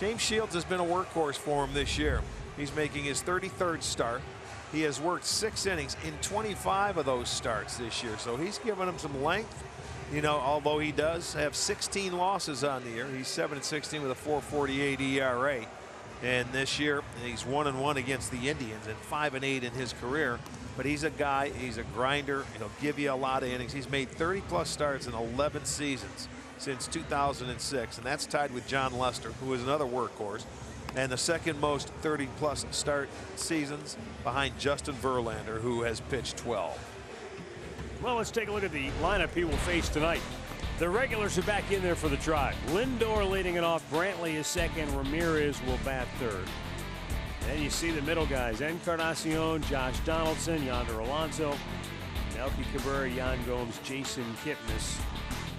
James Shields has been a workhorse for him this year. He's making his 33rd start. He has worked 6 innings in 25 of those starts this year, so he's given him some length. You know, although he does have 16 losses on the year, he's 7-16 with a 4.48 ERA. And this year, he's 1-1 against the Indians and 5-8 in his career. But he's a guy, he's a grinder, and he'll give you a lot of innings. He's made 30+ starts in 11 seasons since 2006, and that's tied with John Lester, who is another workhorse, and the second most 30+ start seasons behind Justin Verlander, who has pitched 12. Well, let's take a look at the lineup he will face tonight. The regulars are back in there for the Tribe. Lindor leading it off. Brantley is second. Ramirez will bat third. And you see the middle guys: Encarnacion, Josh Donaldson, Yonder Alonso, Melky Cabrera, Yan Gomes, Jason Kipnis.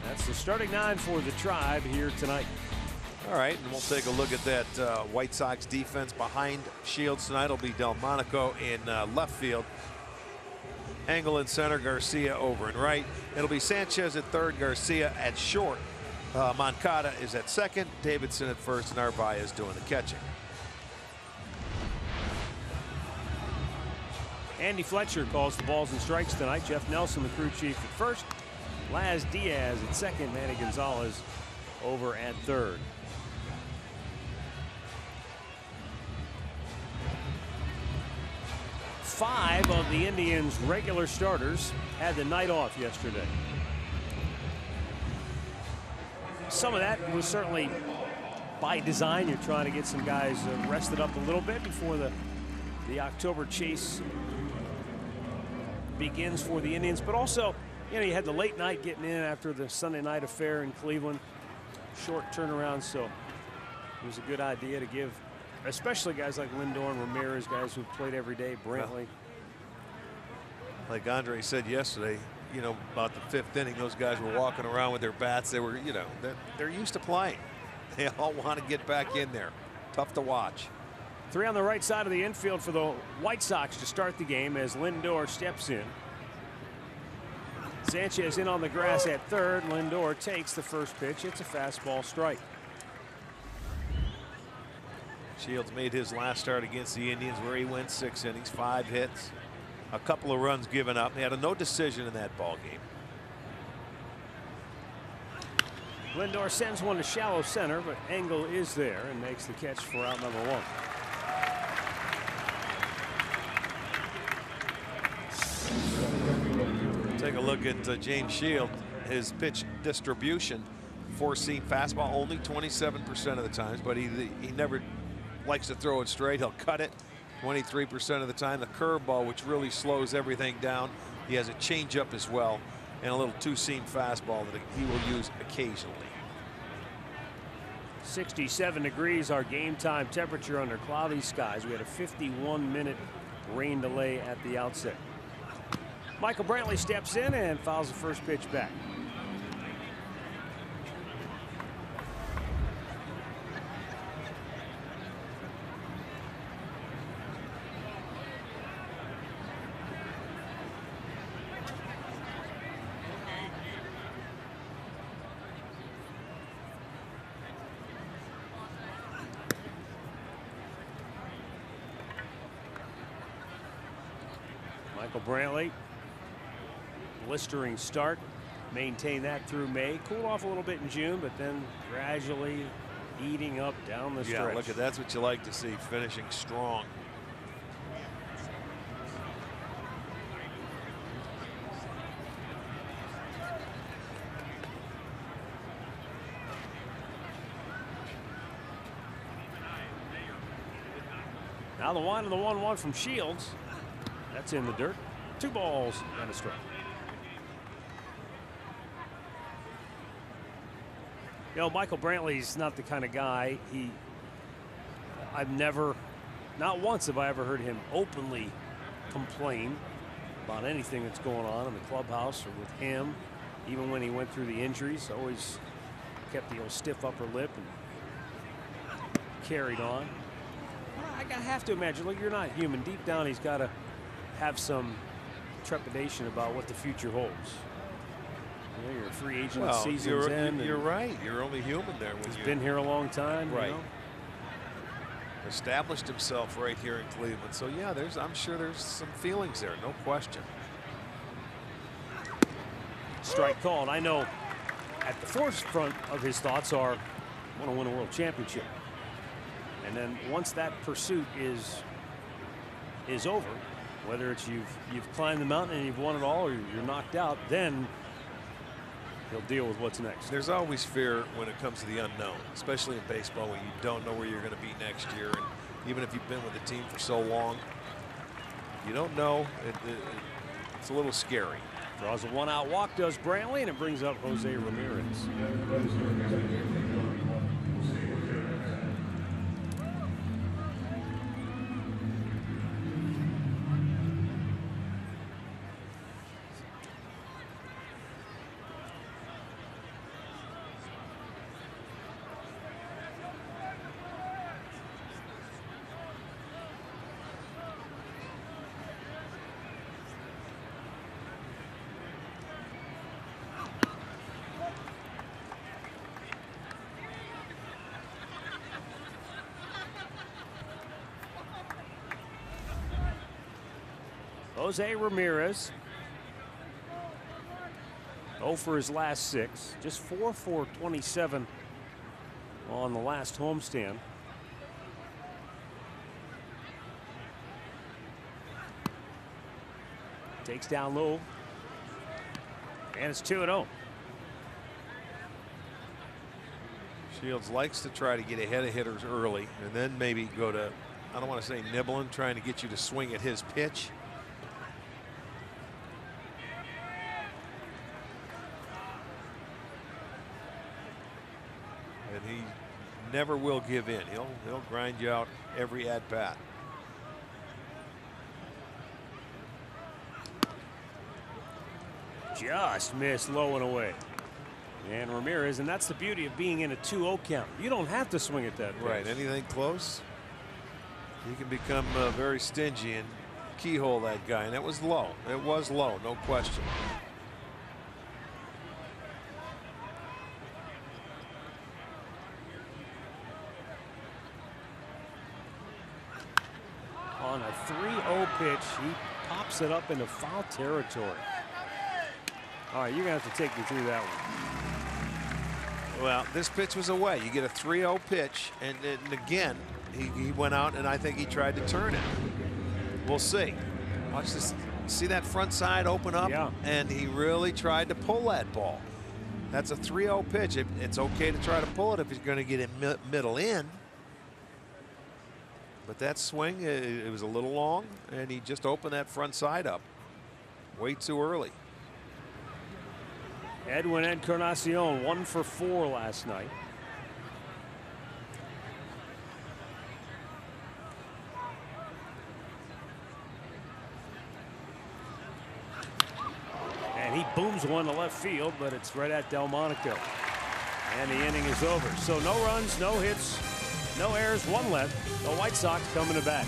That's the starting 9 for the Tribe here tonight. All right, and we'll take a look at that White Sox defense behind Shields tonight. It'll be Delmonico in left field. Engel in center, Garcia over and right. It'll be Sanchez at third, Garcia at short. Moncada is at second, Davidson at first, and Narvaez doing the catching. Andy Fletcher calls the balls and strikes tonight. Jeff Nelson, the crew chief, at first. Laz Diaz at second. Manny Gonzalez over at third. Five of the Indians' regular starters had the night off yesterday. Some of that was certainly by design. You're trying to get some guys rested up a little bit before the October chase begins for the Indians. But also, you know, you had the late night getting in after the Sunday night affair in Cleveland. Short turnaround, so it was a good idea to give, especially guys like Lindor and Ramirez, guys who played every day, Brantley. Like Andre said yesterday, you know, about the 5th inning, those guys were walking around with their bats. They were, you know, they're used to playing. They all want to get back in there. Tough to watch. 3 on the right side of the infield for the White Sox to start the game as Lindor steps in. Sanchez in on the grass at third. Lindor takes the first pitch. It's a fastball strike. Shields made his last start against the Indians where he went 6 innings, 5 hits, a couple of runs given up. He had a no decision in that ball game. Lindor sends one to shallow center, but Engel is there and makes the catch for out number 1. Take a look at James Shields. His pitch distribution, 4-seam fastball only 27% of the times, but he never likes to throw it straight. He'll cut it 23% of the time. The curveball, which really slows everything down. He has a changeup as well, and a little 2-seam fastball that he will use occasionally. 67 degrees our game time temperature under cloudy skies. We had a 51-minute rain delay at the outset. Michael Brantley steps in and fouls the first pitch back. Michael Brantley, blistering start, maintain that through May, cool off a little bit in June, but then gradually eating up down the stretch. Yeah, look, that's what you like to see, finishing strong. Now the 1 and the 1-1 from Shields. That's in the dirt. 2 balls and a strike. You know, Michael Brantley's not the kind of guy. I've never, not once have I ever heard him openly complain about anything that's going on in the clubhouse or with him. Even when he went through the injuries, always kept the old stiff upper lip and carried on. I have to imagine, look, you're not human. Deep down, he's got to have some trepidation about what the future holds. You know, you're a free agent, season's end. You're right. You're only human there. He's been here a long time. Right. You know? established himself right here in Cleveland. So yeah, I'm sure there's some feelings there, no question. Strike called. I know at the forefront of his thoughts are, I want to win a world championship. And then once that pursuit is over, whether it's you've climbed the mountain and you've won it all, or you're knocked out, then he'll deal with what's next. There's always fear when it comes to the unknown, especially in baseball when you don't know where you're going to be next year. And even if you've been with the team for so long, you don't know. It's a little scary. Draws a 1-out walk, does Brantley, and it brings up Jose Ramirez. Jose Ramirez, 0 for his last 6, just 4 for 27 on the last homestand. Takes down low, and it's 2-0. Shields likes to try to get ahead of hitters early and then maybe go to, I don't want to say nibbling, trying to get you to swing at his pitch. And he never will give in. He'll grind you out every at bat. Just missed low and away. And Ramirez, and that's the beauty of being in a 2-0 count. You don't have to swing at that. Right. Anything close, you can become very stingy and keyhole that guy. And it was low. It was low, no question. On a 3-0 pitch, he pops it up into foul territory. All right, you're going to have to take me through that one. Well, this pitch was away. You get a 3-0 pitch, and again, he went out, and I think he tried to turn it. We'll see. Watch this. See that front side open up? Yeah. And he really tried to pull that ball. That's a 3-0 pitch. It's okay to try to pull it if he's going to get it middle in. But that swing, it was a little long, and he just opened that front side up way too early. Edwin Encarnacion, 1 for 4 last night. And he booms one to left field, but it's right at Delmonico. And the inning is over. So no runs, no hits, no errors, 1 left. The White Sox coming to bat.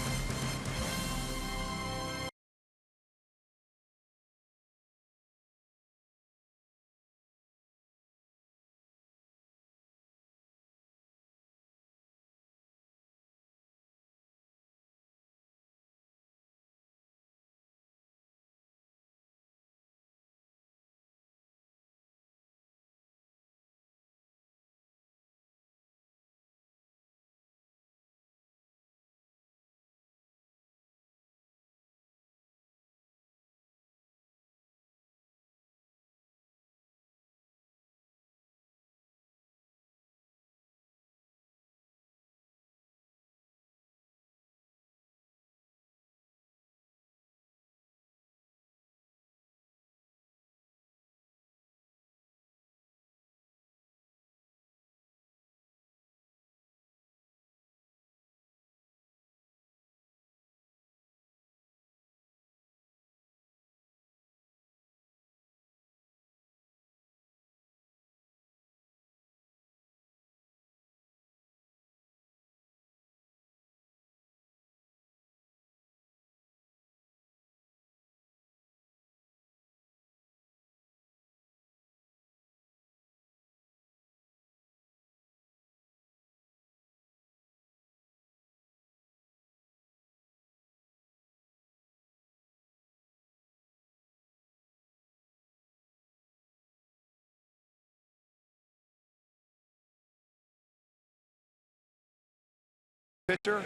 pitcher.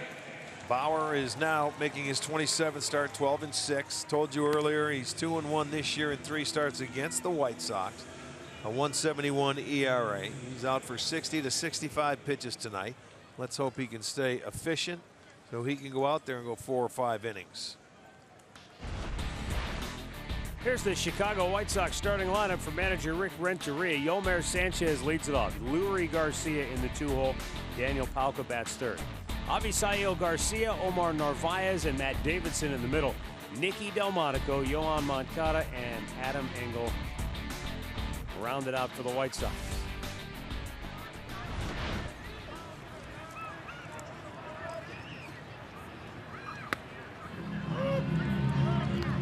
Bauer is now making his 27th start, 12-6. Told you earlier he's 2-1 this year in 3 starts against the White Sox. A 1.71 ERA. He's out for 60 to 65 pitches tonight. Let's hope he can stay efficient so he can go out there and go 4 or 5 innings. Here's the Chicago White Sox starting lineup for manager Rick Renteria. Yolmer Sanchez leads it off. Lurie Garcia in the 2-hole. Daniel Palka bats third. Avisail Garcia, Omar Narvaez, and Matt Davidson in the middle. Nicky Delmonico, Yohan Moncada, and Adam Engel rounded out for the White Sox.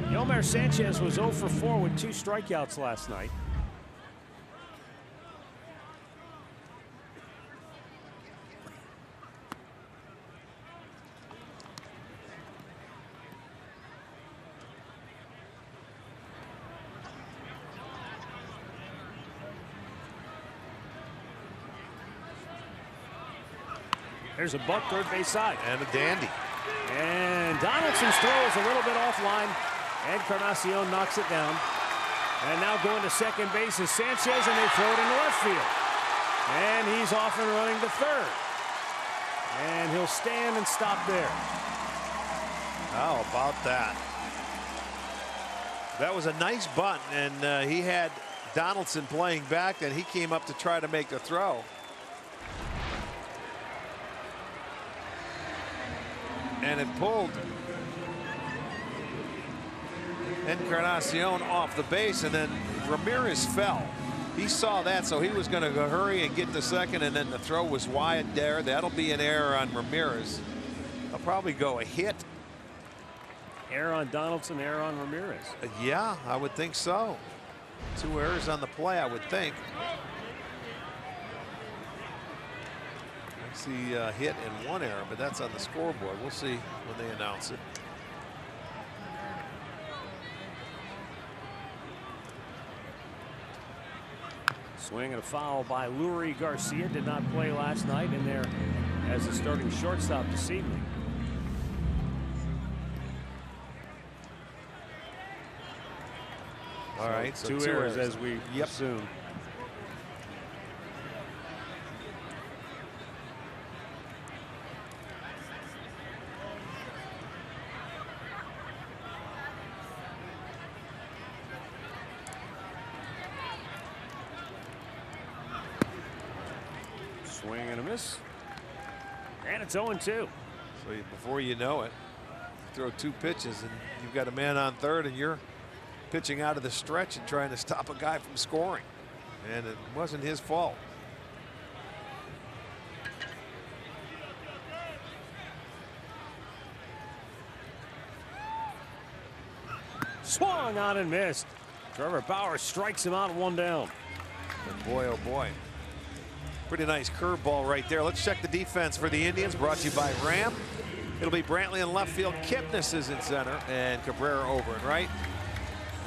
Yolmer Sanchez was 0 for 4 with 2 strikeouts last night. There's a buck toward base side. And a dandy. And Donaldson's throw is a little bit offline. Encarnacion knocks it down. And now going to second base is Sanchez, and they throw it into left field. And he's off and running to third. And he'll stand and stop there. How about that? That was a nice bunt, and he had Donaldson playing back, and he came up to try to make the throw. And it pulled Encarnacion off the base, and then Ramirez fell. He saw that, so he was going to go hurry and get to second, and then the throw was wide there. That'll be an error on Ramirez. I'll probably go a hit. Error on Donaldson, error on Ramirez. Yeah, I would think so. 2 errors on the play, I would think. I see a hit and 1 error, but that's on the scoreboard. We'll see when they announce it. Swing and a foul by Lurie Garcia. Did not play last night in there as a starting shortstop this evening. All right, so 2 errors as we assume. Swing and a miss. And it's 0-2. So before you know it, you throw 2 pitches and you've got a man on third, and you're pitching out of the stretch and trying to stop a guy from scoring. And it wasn't his fault. Swung on and missed. Trevor Bauer strikes him out, 1 down. And boy, oh boy. Pretty nice curveball right there. Let's check the defense for the Indians, brought to you by Ram. It'll be Brantley in left field. Kipnis is in center, and Cabrera over and right.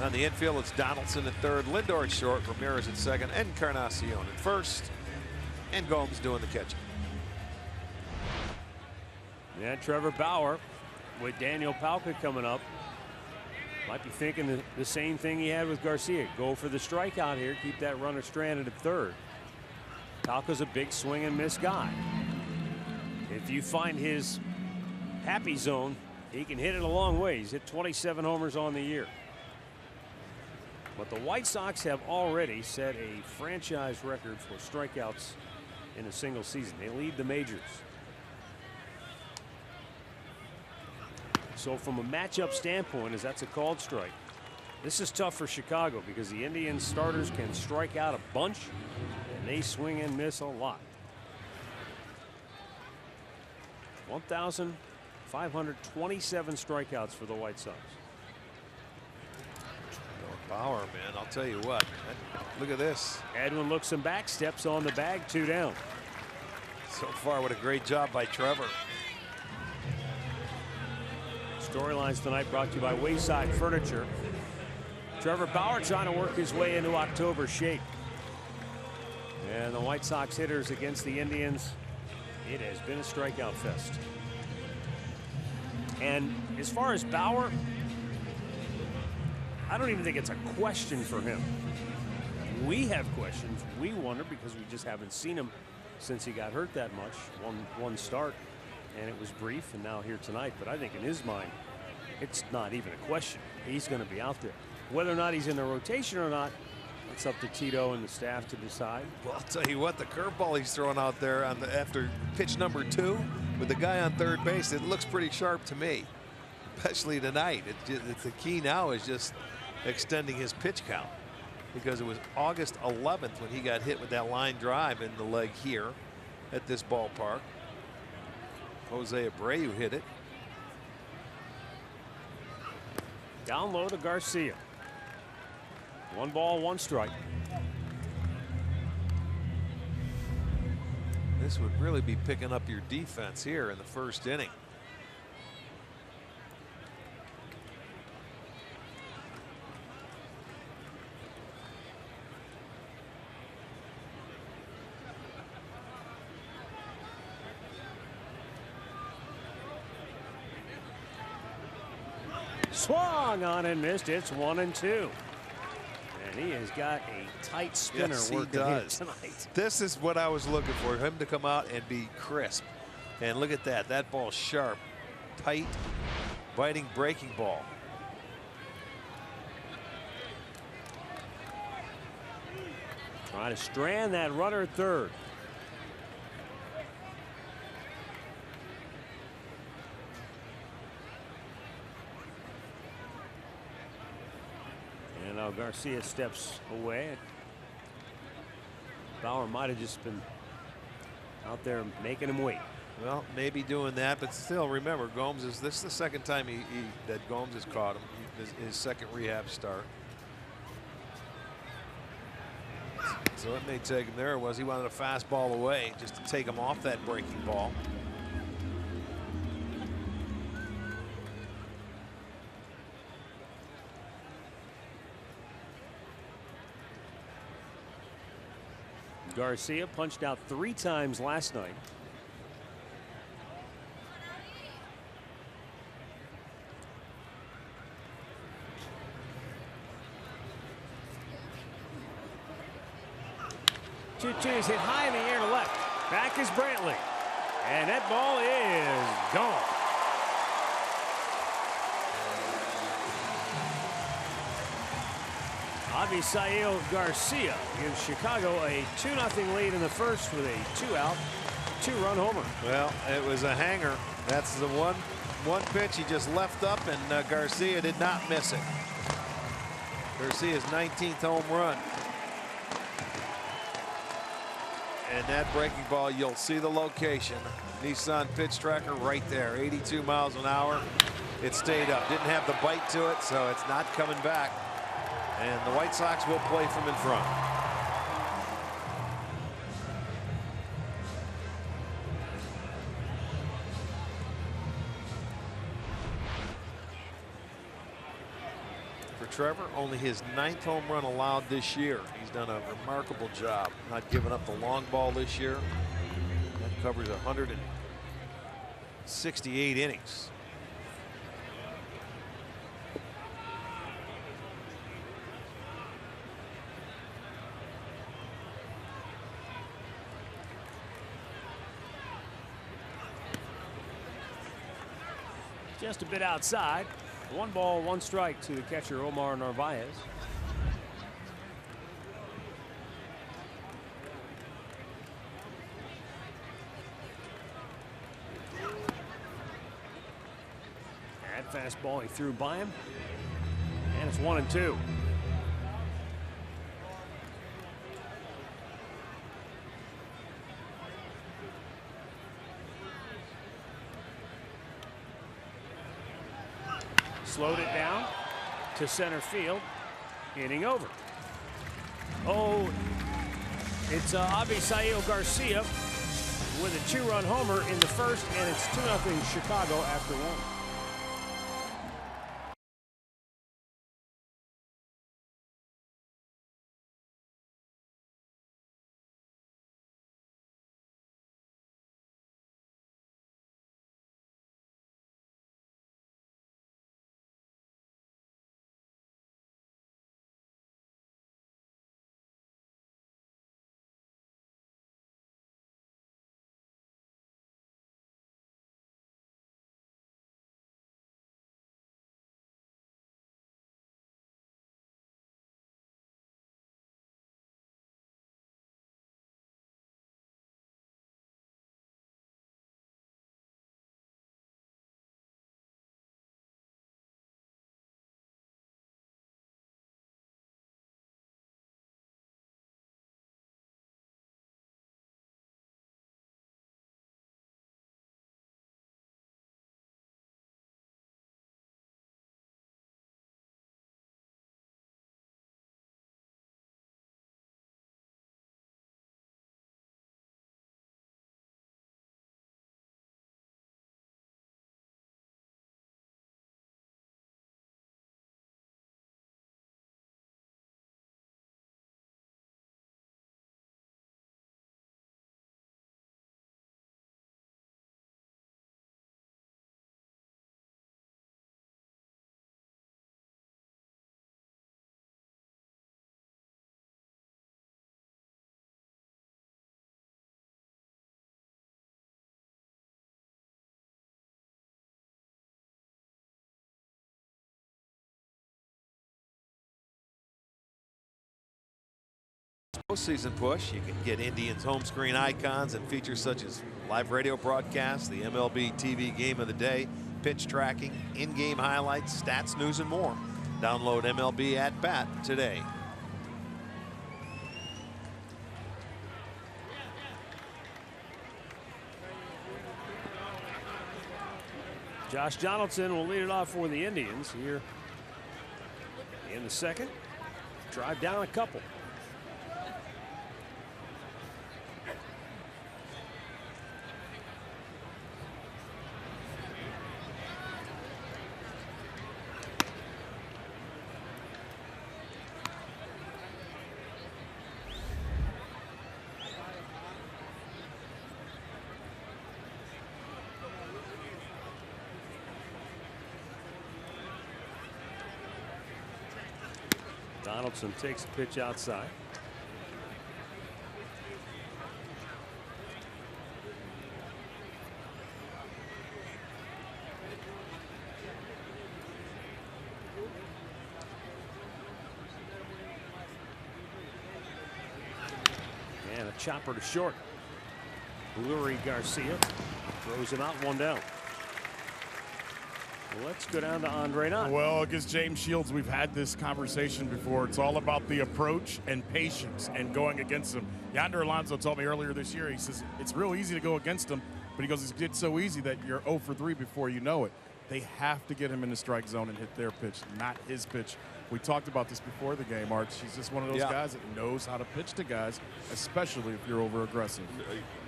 On the infield, it's Donaldson at third, Lindor at short, Ramirez at second, Encarnacion at first, and Gomes doing the catching. Yeah, Trevor Bauer with Daniel Palka coming up. Might be thinking the same thing he had with Garcia. Go for the strikeout here, keep that runner stranded at third. Palka's a big swing and miss guy. If you find his happy zone, he can hit it a long way. He's hit 27 homers on the year. But the White Sox have already set a franchise record for strikeouts in a single season. They lead the majors. So from a matchup standpoint, as that's a called strike, this is tough for Chicago because the Indians starters can strike out a bunch and they swing and miss a lot. 1,527 strikeouts for the White Sox. Bauer, man, I'll tell you what. Look at this. Edwin looks him back, steps on the bag, 2 down. So far, what a great job by Trevor. Storylines tonight brought to you by Wayside Furniture. Trevor Bauer trying to work his way into October shape. And the White Sox hitters against the Indians It has been a strikeout fest. And as far as Bauer, I don't even think it's a question for him. We have questions. We wonder because we just haven't seen him since he got hurt that much. One start, and it was brief, and now here tonight. But I think in his mind, it's not even a question. He's going to be out there. Whether or not he's in the rotation or not, it's up to Tito and the staff to decide. Well, I'll tell you what, the curveball he's throwing out there on after pitch number 2 with the guy on third base, it looks pretty sharp to me, especially tonight. It's the key now is just extending his pitch count, because it was August 11th when he got hit with that line drive in the leg here at this ballpark. Jose Abreu hit it. Down low to Garcia. 1 ball, 1 strike. This would really be picking up your defense here in the first inning. Swung on and missed. It's 1-2. And he has got a tight spinner working here tonight. This is what I was looking for, him to come out and be crisp. And look at that. That ball sharp, tight, biting, breaking ball. Trying to strand that runner at third. And now Garcia steps away. Bauer might have just been out there making him wait. Well, maybe doing that, but still, remember, this is the second time that Gomes has caught him. His second rehab start. So it may take him there. It was he wanted a fastball away just to take him off that breaking ball. Garcia punched out 3 times last night. Two-two's hit high in the air to left. Back is Brantley. And that ball is gone. Avisail Garcia gives Chicago a 2-0 lead in the first with a 2-out, 2-run homer. Well, it was a hanger. That's the one pitch he just left up, and Garcia did not miss it. Garcia's 19th home run. And that breaking ball, you'll see the location. Nissan pitch tracker right there, 82 miles an hour. It stayed up. Didn't have the bite to it, so it's not coming back. And the White Sox will play from in front. For Trevor, only his 9th home run allowed this year. He's done a remarkable job not giving up the long ball this year. That covers 168 innings. Just a bit outside. 1 ball, 1 strike to the catcher, Omar Narvaez. That fastball he threw by him. And it's 1-2. Slowed it down to center field. Inning over. Oh, it's Avisail Garcia with a 2-run homer in the first, and it's 2-0 Chicago after 1. Postseason push. You can get Indians home screen icons and features such as live radio broadcasts, the MLB TV game of the day, pitch tracking, in-game highlights, stats, news, and more. Download MLB at Bat today. Josh Donaldson will lead it off for the Indians here in the second. Drive down a couple. Donaldson takes a pitch outside. And a chopper to short. Lurie Garcia throws him out, one down. Let's go down to Andre Knott. Well, against James Shields, we've had this conversation before. It's all about the approach and patience and going against him. Yonder Alonso told me earlier this year, he says it's real easy to go against him, but he goes, it's so easy that you're 0 for 3 before you know it. They have to get him in the strike zone and hit their pitch, not his pitch. We talked about this before the game, Arch. He's just one of those guys that knows how to pitch to guys, especially if you're over aggressive.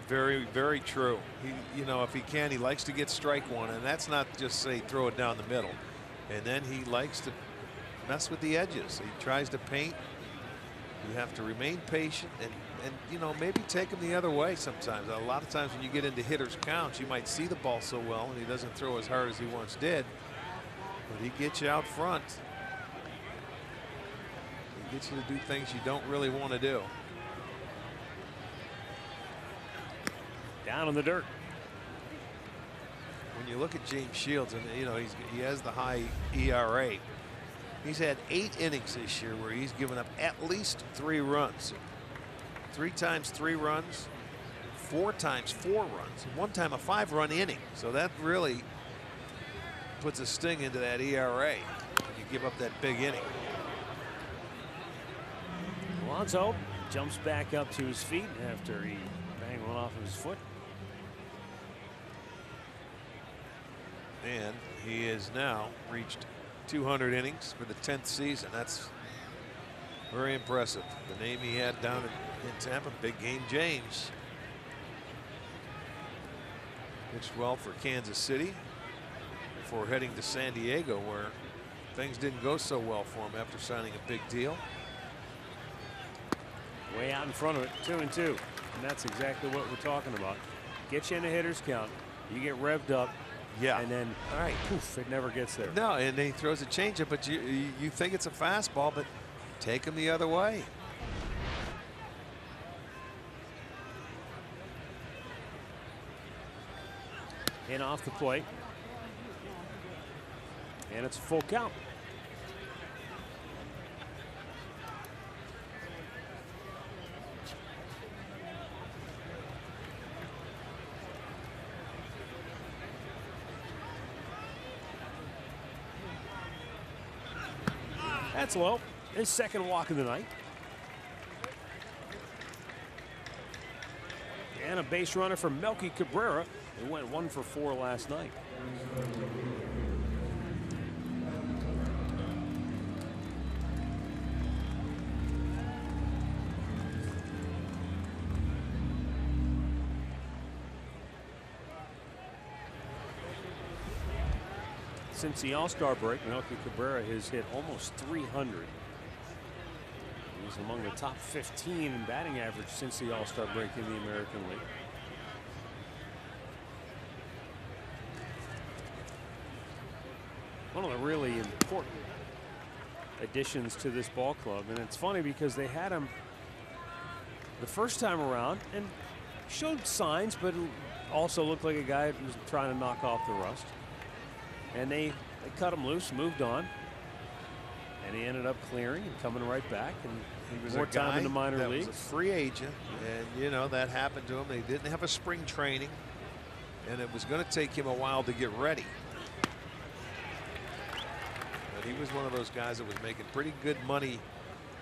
Very, very true. He, you know, if he can, he likes to get strike one, and that's not just say throw it down the middle. And then he likes to mess with the edges. He tries to paint. You have to remain patient and you know, maybe take him the other way sometimes. A lot of times when you get into hitters' counts, you might see the ball so well and he doesn't throw as hard as he once did. But he gets you out front. He gets you to do things you don't really want to do. Down in the dirt. When you look at James Shields, and you know he has the high ERA. He's had 8 innings this year where he's given up at least 3 runs. 3 times 3 runs, 4 times 4 runs, and 1 time a 5-run inning. So that really puts a sting into that ERA when you give up that big inning. Alonso jumps back up to his feet after he banged one off of his foot. And he has now reached 200 innings for the 10th season. That's very impressive. The name he had down in Tampa, Big Game James. Pitched well for Kansas City before heading to San Diego, where things didn't go so well for him after signing a big deal. Way out in front of it, 2-2. And that's exactly what we're talking about. Get you in a hitter's count. You get revved up. Yeah. And then, all right, poof, it never gets there. No, and he throws a changeup, but you think it's a fastball, but take him the other way. In off the plate. And it's a full count. That's low. His second walk of the night. And a base runner for Melky Cabrera, who went 1 for 4 last night. Since the All-Star break, Melky Cabrera has hit almost 300. He's among the top 15 in batting average since the All-Star break in the American League. One of the really important additions to this ball club, and it's funny because they had him the first time around and showed signs, but also looked like a guy who was trying to knock off the rust. And they cut him loose, moved on, and he ended up clearing and coming right back. And He was more a guy time in the minor that leagues. was a free agent, and you know that happened to him. They didn't have a spring training, and it was going to take him a while to get ready. But he was one of those guys that was making pretty good money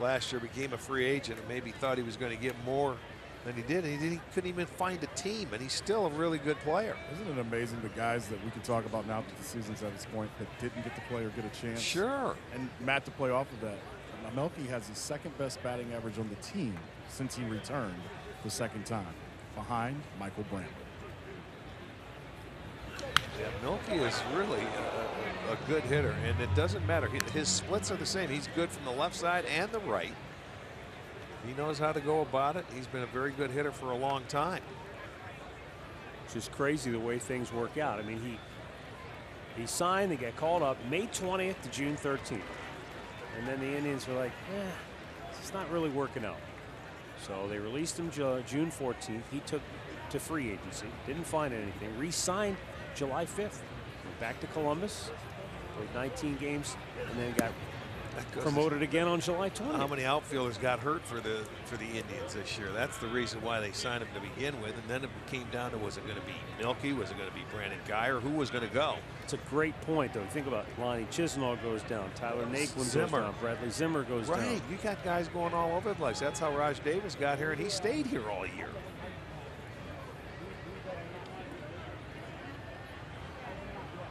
last year, became a free agent, and maybe thought he was going to get more than he did. And he couldn't even find a team, and he's still a really good player. Isn't it amazing the guys that we can talk about now that the season's at this point that didn't get to play or get a chance? Sure. And Matt, to play off of that, Melky has the second best batting average on the team since he returned the second time, behind Michael Brantley. Yeah, Milky is really a good hitter, and it doesn't matter. His splits are the same. He's good from the left side and the right. He knows how to go about it. He's been a very good hitter for a long time. It's just crazy the way things work out. I mean, he signed, they got called up May 20th to June 13th. And then the Indians were like, it's not really working out. So they released him June 14th. He took to free agency, didn't find anything, re-signed July 5th. Went back to Columbus, played 19 games, and then got promoted again on July 20th. How many outfielders got hurt for the Indians this year? That's the reason why they signed him to begin with. And then it came down to, was it going to be Milky? Was it going to be Brandon Guyer? Who was going to go? It's a great point, though. Think about it. Lonnie Chisnall goes down. Tyler Naquin goes down. Bradley Zimmer goes down. Right. You got guys going all over the place. That's how Raj Davis got here, and he stayed here all year.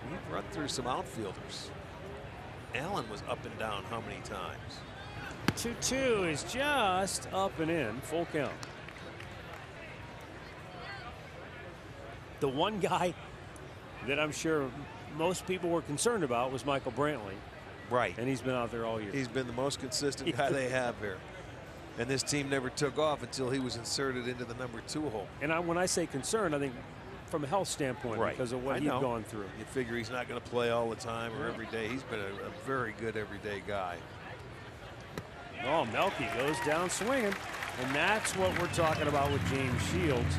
We've run through some outfielders. Allen was up and down how many times? 2-2 is just up and in, full count. The one guy that I'm sure most people were concerned about was Michael Brantley. Right. And he's been out there all year. He's been the most consistent guy they have here. And this team never took off until he was inserted into the #2 hole. And when I say concerned, I think from a health standpoint, right, because of what he's gone through. You figure he's not going to play all the time or every day. He's been a very good everyday guy. Oh, Melky goes down swinging. And that's what we're talking about with James Shields.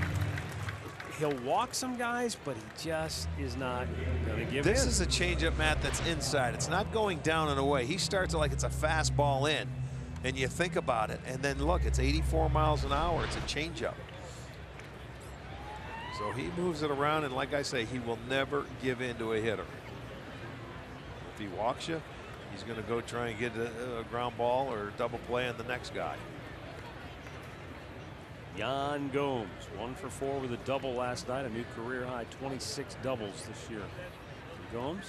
He'll walk some guys, but he just is not going to give in. This is a changeup, Matt, that's inside. It's not going down and away. He starts it like it's a fastball in. And you think about it, and then look, it's 84 miles an hour. It's a changeup. So he moves it around, and like I say, he will never give in to a hitter. If he walks you, he's going to go try and get a ground ball or double play on the next guy. Yan Gomes, 1 for 4 with a double last night, a new career high 26 doubles this year. Gomes.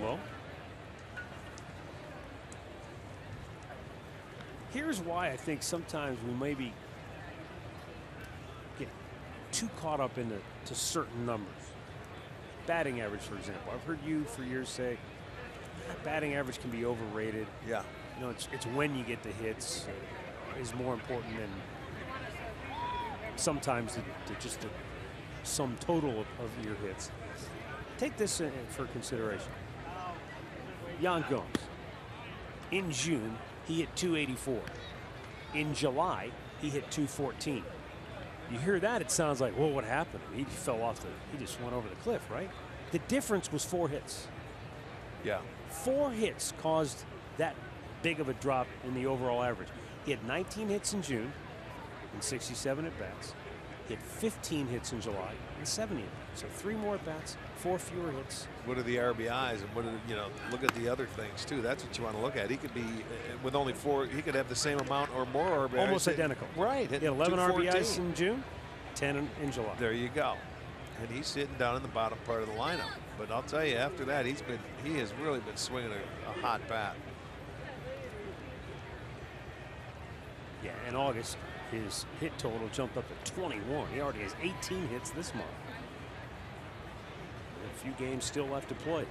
Low. Here's why I think sometimes we maybe get too caught up into certain numbers. Batting average, for example. I've heard you for years say batting average can be overrated. Yeah. You know, it's when you get the hits is more important than sometimes just the sum total of your hits. Take this for consideration. Yan Gomes, in June, he hit 284. In July, he hit 214. You hear that, it sounds like, well, what happened? He fell off he just went over the cliff, right? The difference was 4 hits. Yeah. 4 hits caused that big of a drop in the overall average. He had 19 hits in June and 67 at-bats. He had 15 hits in July and 70 at-bats. So 3 more at-bats, 4 fewer hits. What are the RBIs, and what are look at the other things too. That's what you want to look at. He could be with only 4. He could have the same amount or more RBIs. Almost identical. Right. He had 11 RBIs in June, 10 in July. There you go. And he's sitting down in the bottom part of the lineup. But I'll tell you, after that, he has really been swinging a hot bat. Yeah, in August, his hit total jumped up to 21. He already has 18 hits this month. few games still left to play.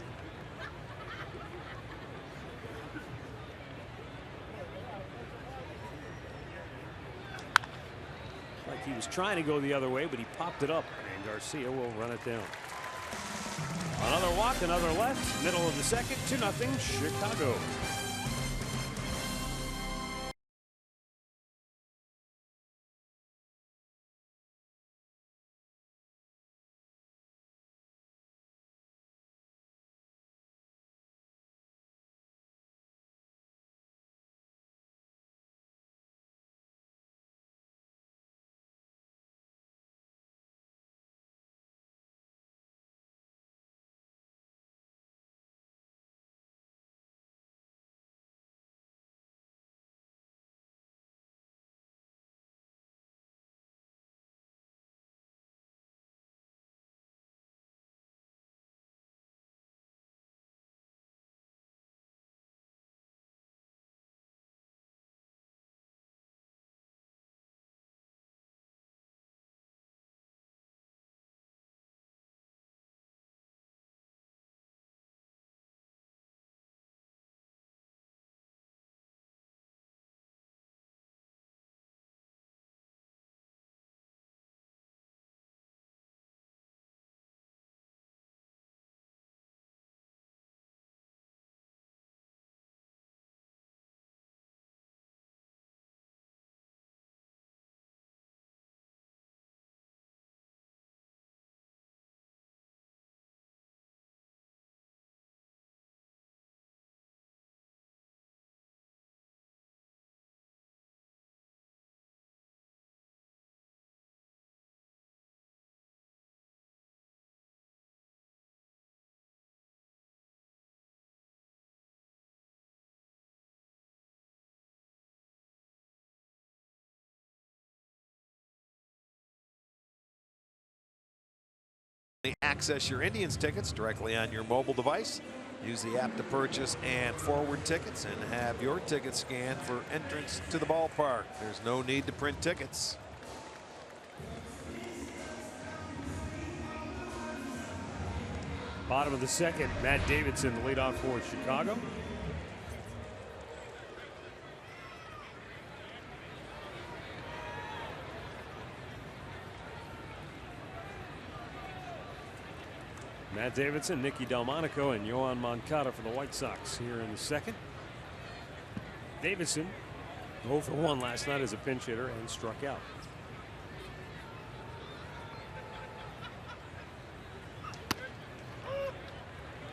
Like he was trying to go the other way, but he popped it up, and Garcia will run it down. Another walk, another left, middle of the second, 2-0 Chicago. Access your Indians tickets directly on your mobile device. Use the app to purchase and forward tickets and have your ticket scanned for entrance to the ballpark. There's no need to print tickets. Bottom of the second, Matt Davidson, the leadoff for Chicago. Matt Davidson, Nicky Delmonico, and Yoan Moncada for the White Sox here in the second. Davidson 0 for 1 last night as a pinch hitter and struck out.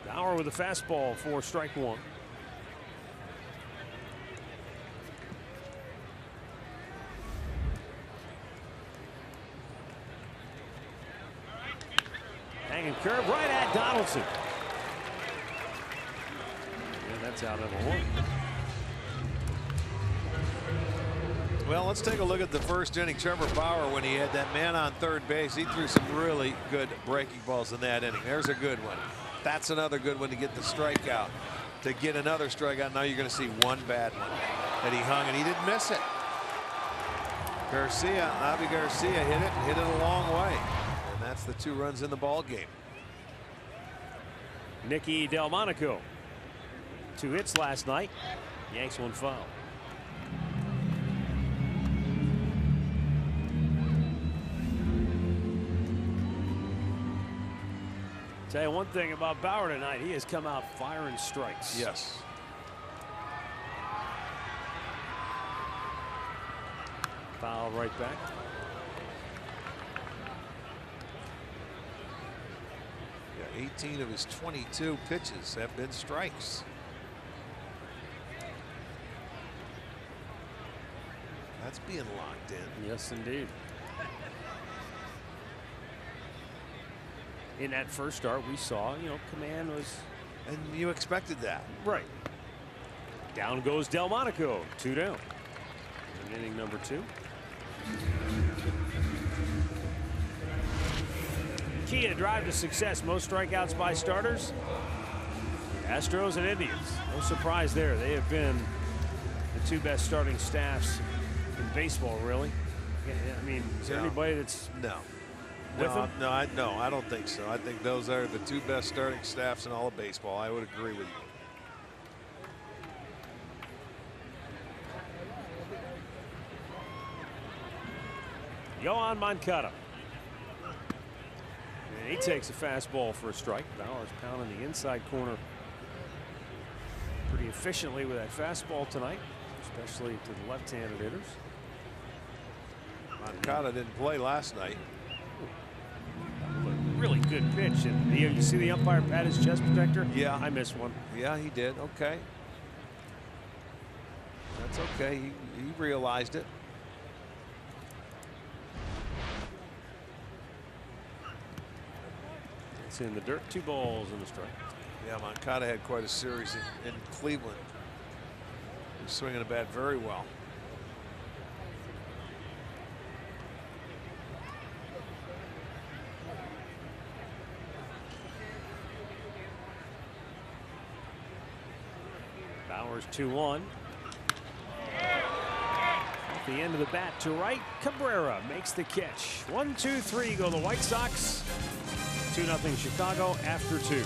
Bauer with a fastball for strike one. Hanging curve right at Donaldson. And that's out of the one. Well, let's take a look at the first inning. Trevor Bauer, when he had that man on third base, he threw some really good breaking balls in that inning. There's a good one. That's another good one to get the strikeout. To get another strikeout, now you're going to see one bad one. And he hung and he didn't miss it. Avi Garcia hit it a long way. And that's the 2 runs in the ball game. Nicky Delmonico, 2 hits last night. Yanks 1 foul. Tell you one thing about Bauer tonight, he has come out firing strikes. Yes. Foul right back. Yeah, 18 of his 22 pitches have been strikes. That's being locked in. Yes, indeed. In that first start, we saw, command was. And you expected that. Right. Down goes Delmonico, 2 down. In inning number 2. Key to drive to success. Most strikeouts by starters. Astros and Indians. No surprise there. They have been the 2 best starting staffs in baseball, really. I mean, is there anybody that's. No. with him? No, I don't think so. I think those are the two best starting staffs in all of baseball. I would agree with you. Yohan Moncada. And he takes a fastball for a strike. Bauer's pounding the inside corner pretty efficiently with that fastball tonight, especially to the left-handed hitters. Moncada didn't play last night. Really good pitch. And you see the umpire pat his chest protector? Yeah. I missed one. Yeah, he did. Okay. That's okay. He realized it. It's in the dirt. 2 balls and a strike. Yeah, Moncada had quite a series in Cleveland. He's swinging the bat very well. Bauer's 2-1. At the end of the bat to right. Cabrera makes the catch. 1, 2, 3 go the White Sox. 2-0 Chicago after 2.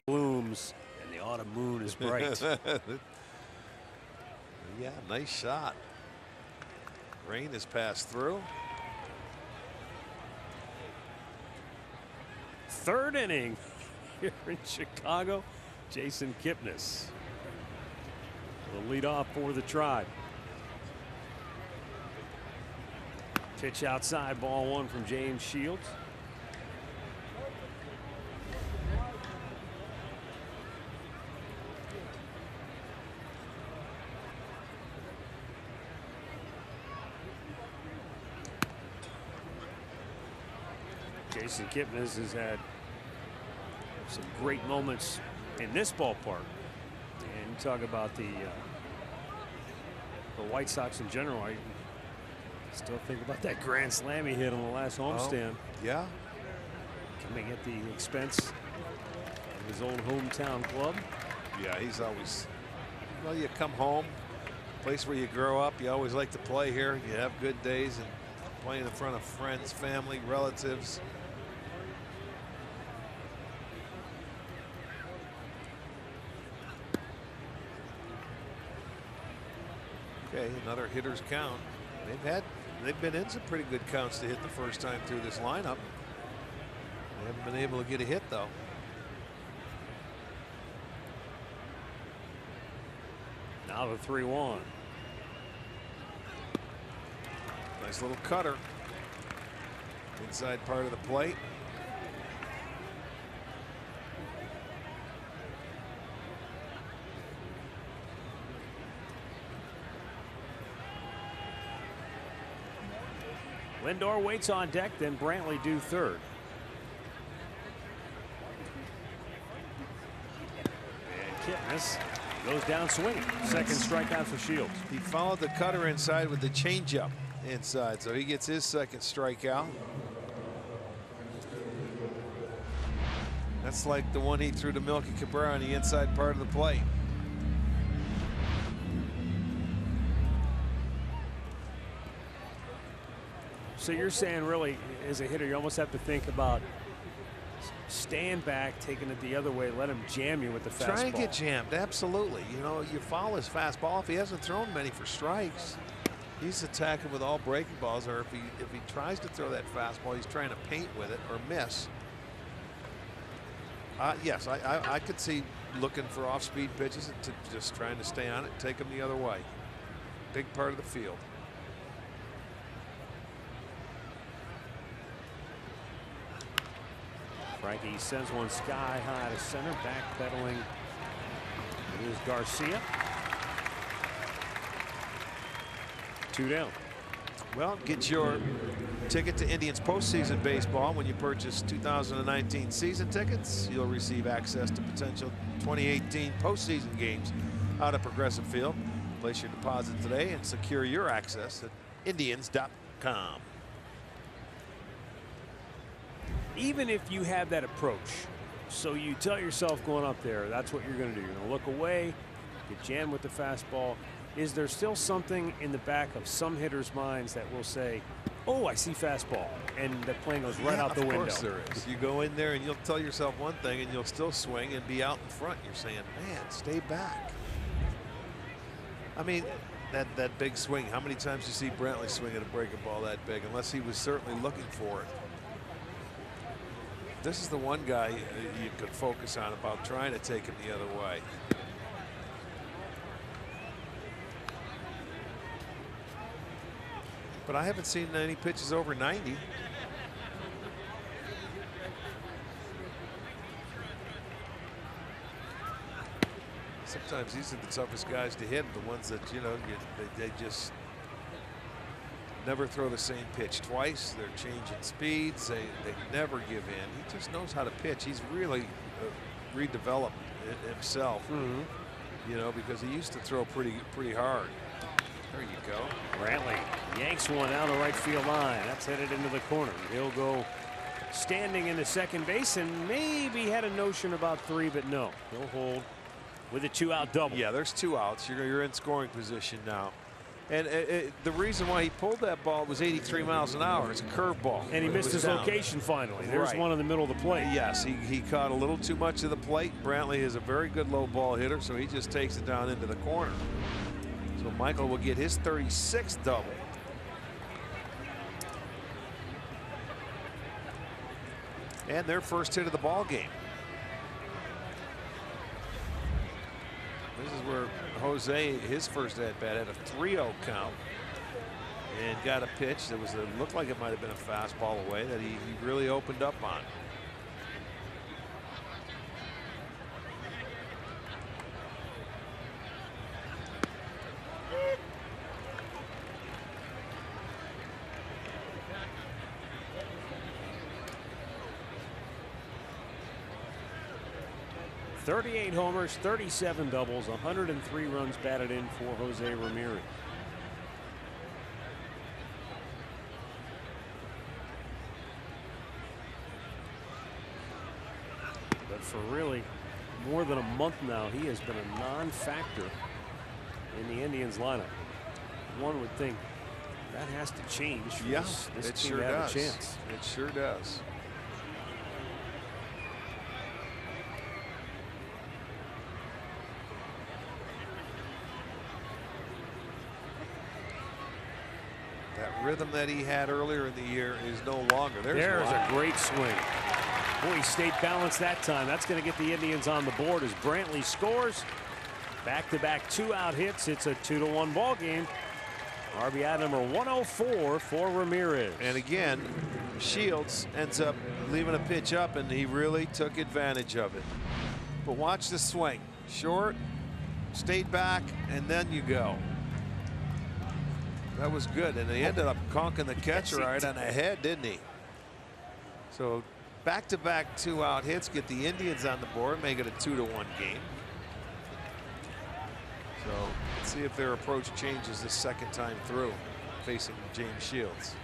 Blooms and the autumn moon is bright. Yeah, nice shot. Rain has passed through. 3rd inning here in Chicago. Jason Kipnis will lead off for the Tribe. Pitch outside, ball 1 from James Shields. Jason Kipnis has had some great moments in this ballpark. And you talk about the White Sox in general. I still think about that grand slam he hit on the last homestand. Yeah. Coming at the expense of his old hometown club. Yeah, he's always, well, you come home, place where you grow up, you always like to play here. You have good days and playing in front of friends, family, relatives. Okay, another hitter's count. They've been in some pretty good counts to hit the first time through this lineup. They haven't been able to get a hit though. Now the 3-1. Nice little cutter. Inside part of the plate. Lindor waits on deck, then Brantley due third. And Kipnis goes down swinging. Second strikeout for Shields. He followed the cutter inside with the changeup inside, so he gets his second strikeout. That's like the one he threw to Milky Cabrera on the inside part of the plate. So you're saying, really, as a hitter, you almost have to think about stand back, taking it the other way, let him jam you with the fastball. Try and get jammed, absolutely. You know, you foul his fastball. If he hasn't thrown many for strikes, he's attacking with all breaking balls, or if he tries to throw that fastball, he's trying to paint with it or miss. Yes, I could see looking for off-speed pitches and just trying to stay on it, take them the other way. Big part of the field. Frankie sends one sky high to center, backpedaling. It is Garcia. 2 down. Well, get your ticket to Indians postseason baseball. When you purchase 2019 season tickets, you'll receive access to potential 2018 postseason games out at Progressive Field. Place your deposit today and secure your access at Indians.com. Even if you have that approach, so you tell yourself going up there, that's what you're going to do. You're going to look away, get jammed with the fastball. Is there still something in the back of some hitters' minds that will say, oh, I see fastball, and the plane goes right out the window? Of course there is. You go in there and you'll tell yourself one thing and you'll still swing and be out in front. You're saying, man, stay back. I mean, that big swing, how many times you see Brantley swing at a breaking ball that big, unless he was certainly looking for it. This is the one guy you could focus on about trying to take him the other way. But I haven't seen any pitches over 90. Sometimes these are the toughest guys to hit, the ones that, you know, they just never throw the same pitch twice. They're changing speeds. They never give in. He just knows how to pitch. He's really redeveloped himself, you know, because he used to throw pretty hard. There you go. Brantley yanks one out of right field line. That's headed into the corner. He'll go standing into second base and maybe had a notion about 3, but no. He'll hold with a 2-out double. Yeah, there's 2 outs. You're in scoring position now. And the reason why he pulled that ball was 83 miles an hour. It's a curveball. And he missed his location finally. There's one in the middle of the plate. Yes, he caught a little too much of the plate. Brantley is a very good low ball hitter, so he just takes it down into the corner. So Michael will get his 36th double. And their first hit of the ball game. This is where Jose, his first at bat, had a 3-0 count and got a pitch that looked like it might have been a fastball away that he really opened up on. .38 homers, 37 doubles, 103 runs batted in for Jose Ramirez. But for really more than a month now, he has been a non-factor in the Indians lineup. One would think that has to change. Yeah, this it team sure to have does. a chance. It sure does. Rhythm that he had earlier in the year is no longer. There's a great swing. Boy, he stayed balanced that time. That's going to get the Indians on the board as Brantley scores. Back-to-back 2-out hits. It's a 2-1 ball game. RBI number 104 for Ramirez. And again, Shields ends up leaving a pitch up, and he really took advantage of it. But watch the swing. Short, stayed back, and then you go. That was good, and he ended up conking the catcher right on the head, didn't he? So back-to-back 2-out hits get the Indians on the board, make it a 2-1 game. So let's see if their approach changes the second time through, facing James Shields.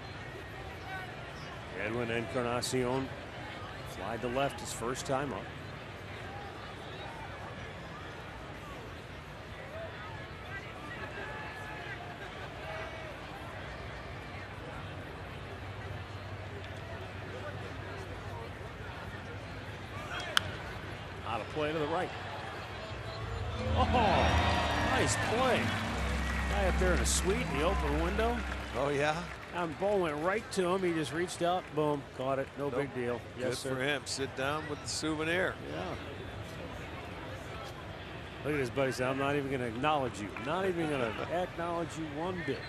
Edwin Encarnacion slide to left his first time up. Out of play to the right. Oh, nice play. Guy up there in a suite in the open window. Oh, yeah? And ball went right to him. He just reached out, boom, caught it. No big deal. Good Yes, sir. for him. Sit down with the souvenir. Yeah. Look at his buddy say, I'm not even going to acknowledge you. Not even going to acknowledge you one bit.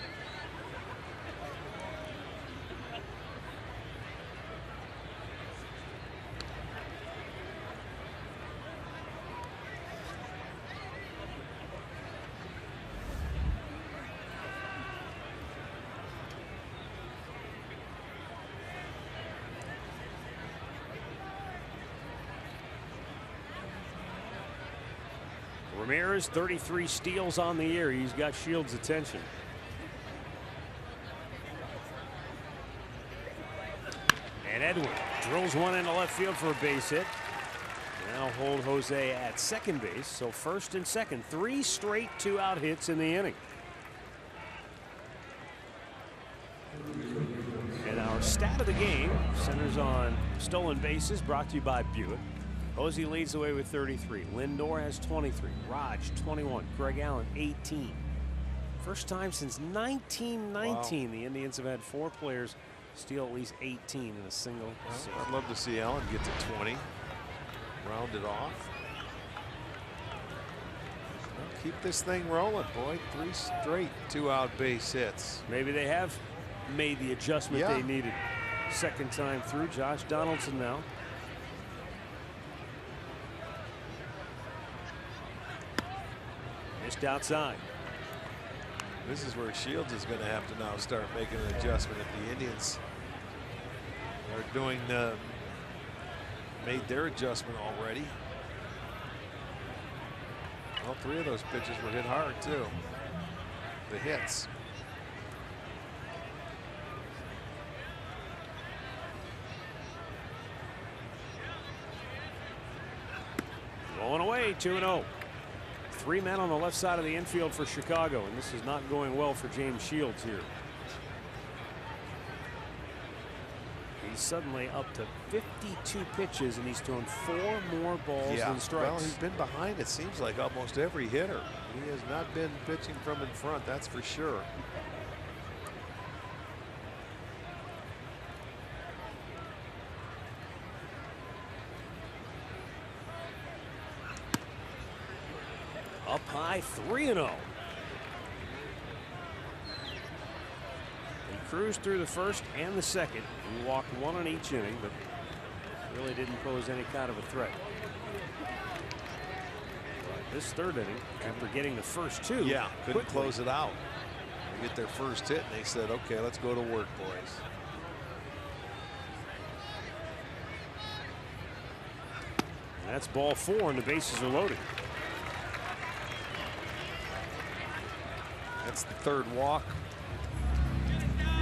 Ramirez, 33 steals on the year. He's got Shields' attention. And Edwin drills one into left field for a base hit. Now hold Jose at second base. So first and second, 3 straight 2-out hits in the inning. And our stat of the game centers on stolen bases, brought to you by Buick. Posey leads the way with 33. Lindor has 23. Raj 21. Greg Allen 18. First time since 1919 the Indians have had 4 players steal at least 18 in a single season. I'd love to see Allen get to 20. Round it off. Well, keep this thing rolling, boy. 3 straight 2-out base hits. Maybe they have made the adjustment they needed. Second time through. Josh Donaldson now. Missed outside. This is where Shields is going to have to now start making an adjustment if the Indians are doing made their adjustment already. All 3 of those pitches were hit hard too. The hits. Going away, 2-0. 3 men on the left side of the infield for Chicago, and this is not going well for James Shields here. He's suddenly up to 52 pitches, and he's thrown 4 more balls than strikes. Well, he's been behind, it seems like, almost every hitter. He has not been pitching from in front, that's for sure. Up high, 3-0. He cruised through the first and the second. He walked 1 in each inning, but really didn't pose any kind of a threat. This third inning, after getting the first 2, couldn't close it out. They get their first hit, and they said, okay, let's go to work, boys. And that's ball 4, and the bases are loaded. That's the 3rd walk.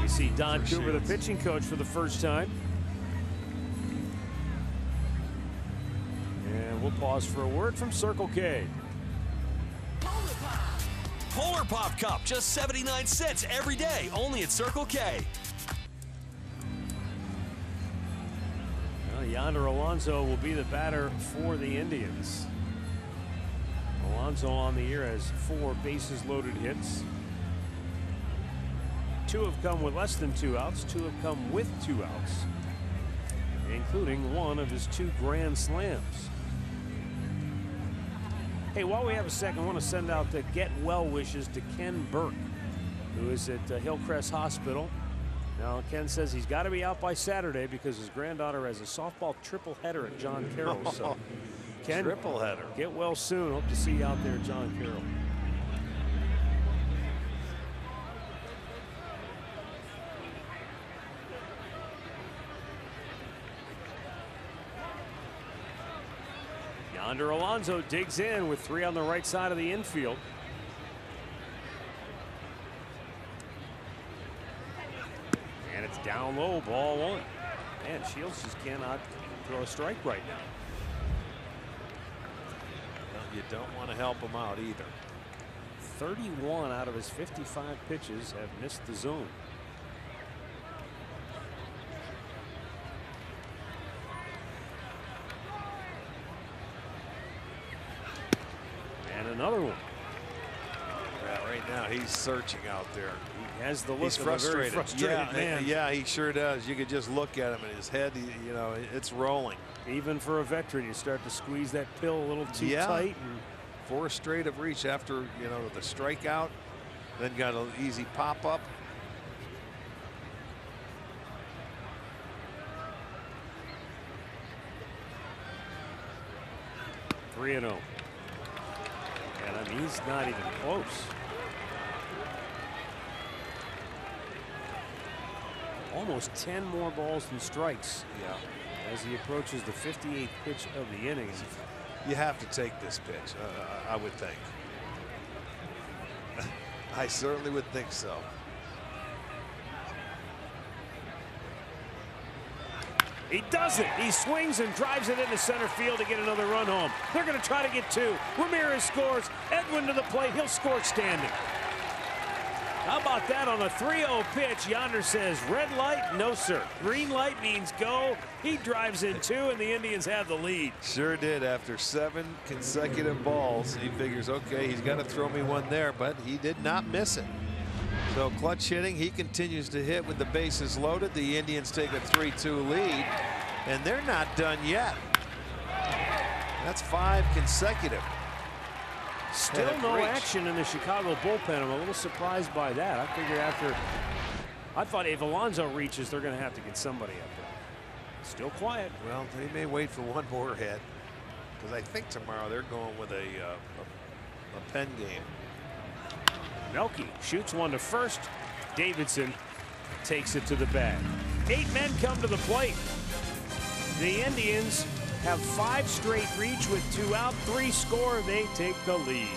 You see Don Cooper, the pitching coach, for the first time. And we'll pause for a word from Circle K. Polar Pop Cup, just 79 cents every day, only at Circle K. Well, Yonder Alonso will be the batter for the Indians. Alonso on the year has 4 bases loaded hits. 2 have come with less than 2 outs. 2 have come with 2 outs, including 1 of his 2 grand slams. Hey, while we have a second, I want to send out the get well wishes to Ken Burke, who is at Hillcrest Hospital. Now, Ken says he's got to be out by Saturday because his granddaughter has a softball triple header at John Carroll. So, Ken, triple header. Get well soon. Hope to see you out there at John Carroll. Yonder Alonso digs in with 3 on the right side of the infield. And it's down low, ball 1. Man, Shields just cannot throw a strike right now. Well, you don't want to help him out either. 31 out of his 55 pitches have missed the zone. And another one. Yeah, right now he's searching out there. He has the look He's of frustrated. a very frustrated man. Yeah, he sure does. You could just look at him in his head. You know, it's rolling. Even for a veteran, you start to squeeze that pill a little too tight. And 4 straight of reach after, you know, the strikeout. Then got an easy pop up. Three and 0. And I mean, he's not even close. Almost 10 more balls than strikes. Yeah. As he approaches the 58th pitch of the inning. You have to take this pitch, I would think. I certainly would think so. He does it. He swings and drives it into center field to get another run home. They're going to try to get 2. Ramirez scores. Edwin to the plate. He'll score standing. How about that on a 3-0 pitch? Yonder says red light, no sir. Green light means go. He drives in 2 and the Indians have the lead. Sure did. After 7 consecutive balls, he figures, okay, he's got to throw me one there, but he did not miss it. So clutch hitting, he continues to hit with the bases loaded. The Indians take a 3-2 lead, and they're not done yet. That's 5 consecutive. Still no action in the Chicago bullpen. I'm a little surprised by that. I figured I thought if Alonso reaches, they're going to have to get somebody up there. Still quiet. Well, they may wait for one more hit, because I think tomorrow they're going with a pen game. Melky shoots one to first. Davidson takes it to the bag. 8 men come to the plate. The Indians have 5 straight reach with 2 out, 3 score. They take the lead.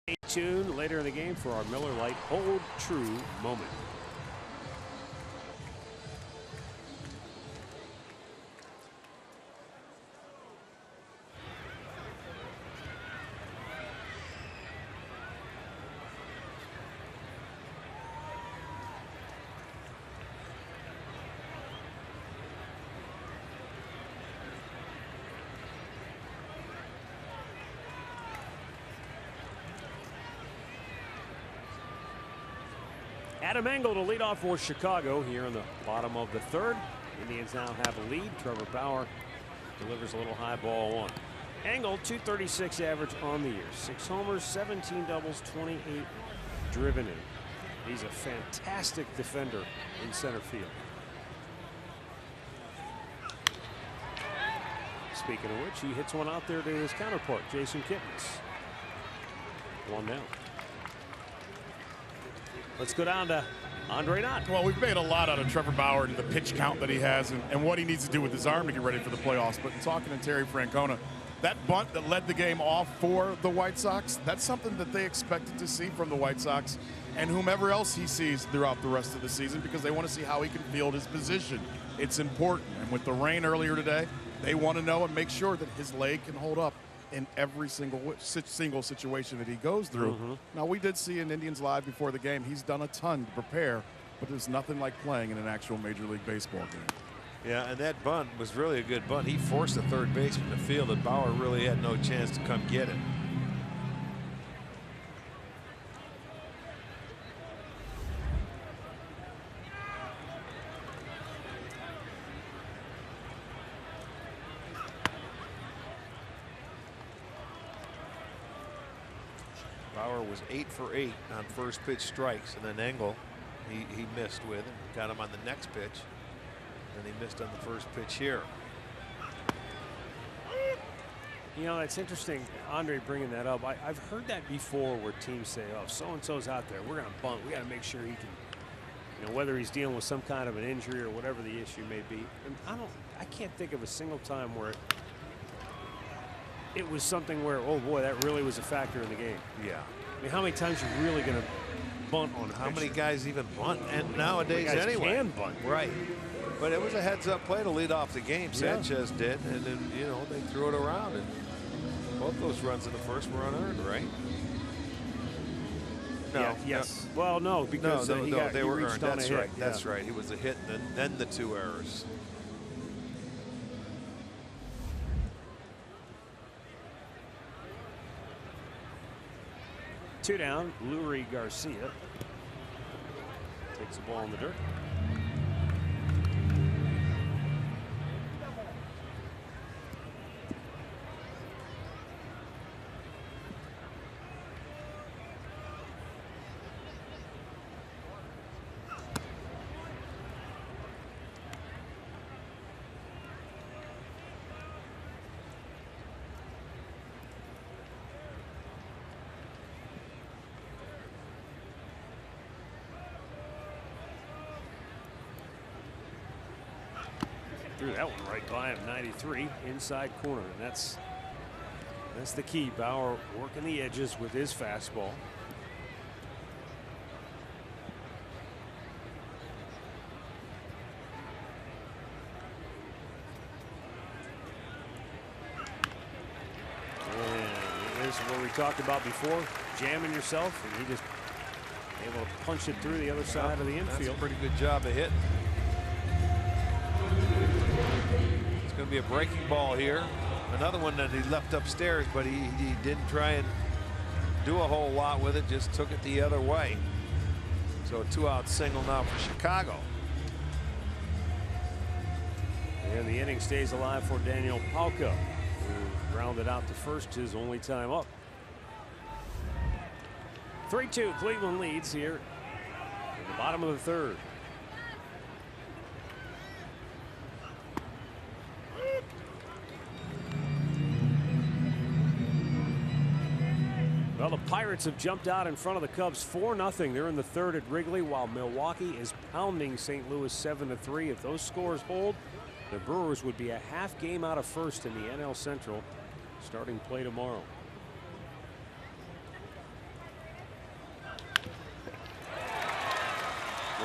Stay tuned later in the game for our Miller Lite Hold True moment. Adam Engel to lead off for Chicago here in the bottom of the 3rd. Indians now have a lead. Trevor Bauer delivers a little high ball 1. Engel, 236 average on the year. 6 homers, 17 doubles, 28 driven in. He's a fantastic defender in center field. Speaking of which, he hits one out there to his counterpart, Jason Kittens. 1 down. Let's go down to Andre Knott. Well, we've made a lot out of Trevor Bauer and the pitch count that he has and what he needs to do with his arm to get ready for the playoffs. But talking to Terry Francona, that bunt that led the game off for the White Sox, that's something that they expected to see from the White Sox and whomever else he sees throughout the rest of the season, because they want to see how he can field his position. It's important. And with the rain earlier today, they want to know and make sure that his leg can hold up in every single situation that he goes through. Now, we did see in Indians Live before the game, he's done a ton to prepare, but there's nothing like playing in an actual Major League Baseball game. Yeah, and that bunt was really a good bunt. He forced the third baseman to field it. Bauer really had no chance to come get it. Bauer was 8 for 8 on first pitch strikes, and then Engel he missed with and got him on the next pitch, and he missed on the first pitch here. You know, it's interesting, Andre bringing that up. I've heard that before, where teams say, oh, so-and-so's out there, we're going to bunt. We got to make sure he can, you know, whether he's dealing with some kind of an injury or whatever the issue may be. And I can't think of a single time where it was something where, oh boy, that really was a factor in the game. Yeah. I mean, how many times are you really going to bunt on a How pitcher? many guys even bunt? And nowadays, guys anyway. can bunt. Right. But it was a heads-up play to lead off the game. Sanchez did, and then, you know, they threw it around, and both those runs in the first were unearned, right? No. Yeah, yes. No. Well, no, because they were reached earned. on That's a hit. right. That's right. He was a hit, and then the 2 errors. Two down. Lurie Garcia takes the ball in the dirt. Threw that one right by him, 93, inside corner, and that's the key. Bauer working the edges with his fastball. And this is what we talked about before, jamming yourself, and he just able to punch it through the other side of the infield. That's a pretty good job of hitting. It's going to be a breaking ball here. Another one that he left upstairs, but he didn't try and do a whole lot with it, just took it the other way. So a 2-out single now for Chicago. And the inning stays alive for Daniel Palka, who rounded out the first, his only time up. 3-2, Cleveland leads here in the bottom of the third. Well, the Pirates have jumped out in front of the Cubs 4-0. They're in the third at Wrigley, while Milwaukee is pounding St. Louis 7-3. If those scores hold, the Brewers would be a half game out of first in the NL Central, starting play tomorrow.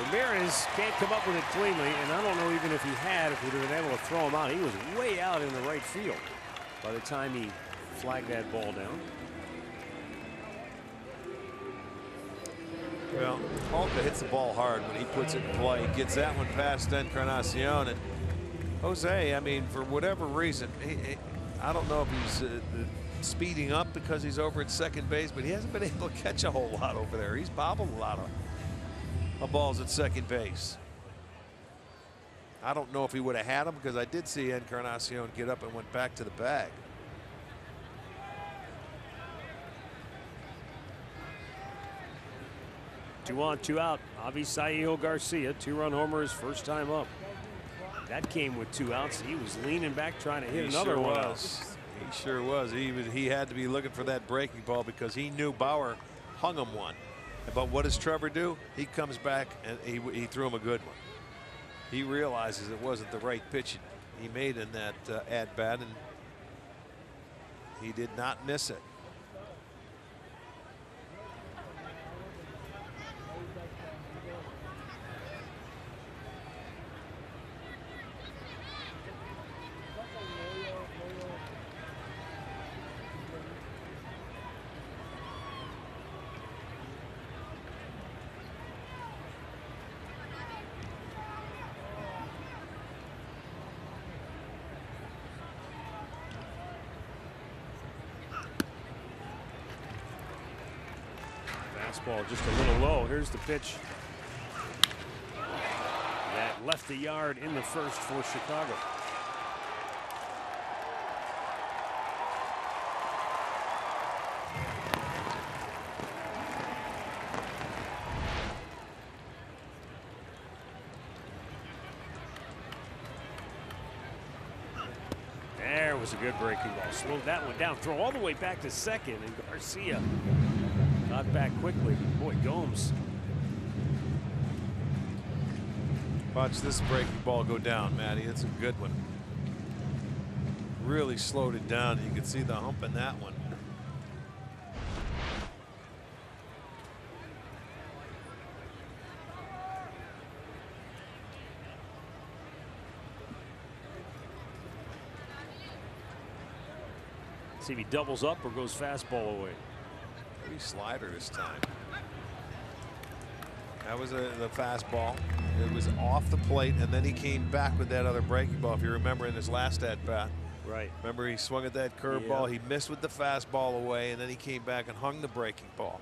Ramirez can't come up with it cleanly, and I don't know even if he had, if he'd have been able to throw him out. He was way out in the right field by the time he flagged that ball down. Well, Palka hits the ball hard when he puts it in play. He gets that one past Encarnacion. And Jose, I mean, for whatever reason, I don't know if he's speeding up because he's over at second base, but he hasn't been able to catch a whole lot over there. He's bobbled a lot of balls at second base. I don't know if he would have had him because I did see Encarnacion get up and went back to the bag. Two on, two out. Avisaíl Garcia, 2-run homer his first time up. That came with 2 outs. He was leaning back trying to hit another one out. He sure was. He had to be looking for that breaking ball because he knew Bauer hung him one. But what does Trevor do? He comes back and he threw him a good one. He realizes it wasn't the right pitch he made in that at bat, and he did not miss it. Fastball just a little low. Here's the pitch that left the yard in the first for Chicago. There was a good breaking ball. Slowed that one down. Throw all the way back to second, and Garcia got back quickly. Boy, Gomes. Watch this breaking ball go down, Matty. It's a good one. Really slowed it down. You can see the hump in that one. See if he doubles up or goes fastball away. Maybe slider this time. That was the fastball. It was off the plate, and then he came back with that other breaking ball. If you remember in his last at bat. Right. Remember he swung at that curveball. He missed with the fastball away, and then he came back and hung the breaking ball.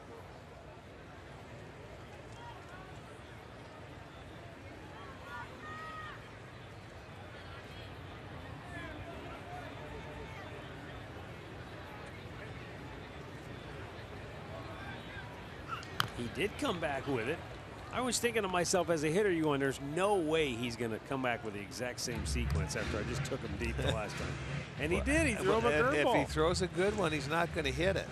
He did come back with it. I was thinking to myself as a hitter, you going, there's no way he's going to come back with the exact same sequence after I just took him deep the last time. And he did. He threw him a curveball. If he throws a good one, he's not going to hit it.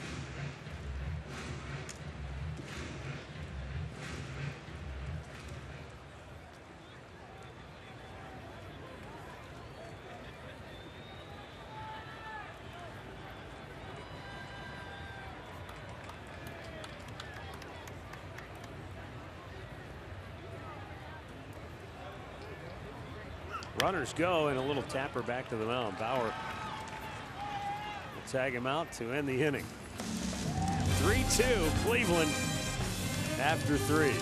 Runners go, and a little tapper back to the mound. Bauer will tag him out to end the inning. 3-2 Cleveland after 3.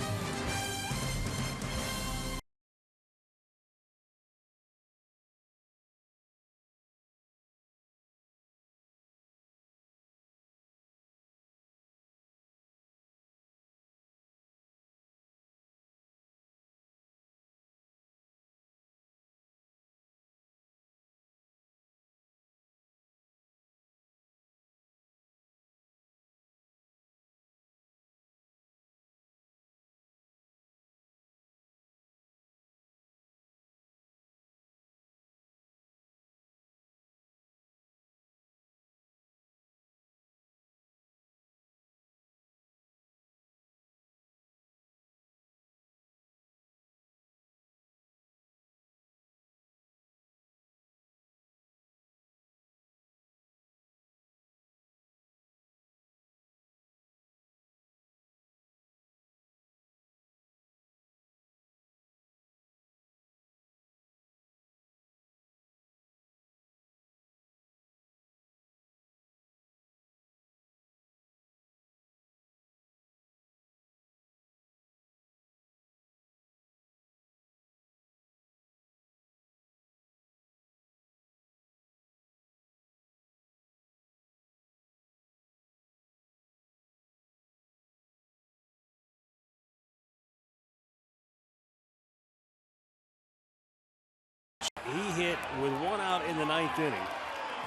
He hit with 1 out in the 9th inning,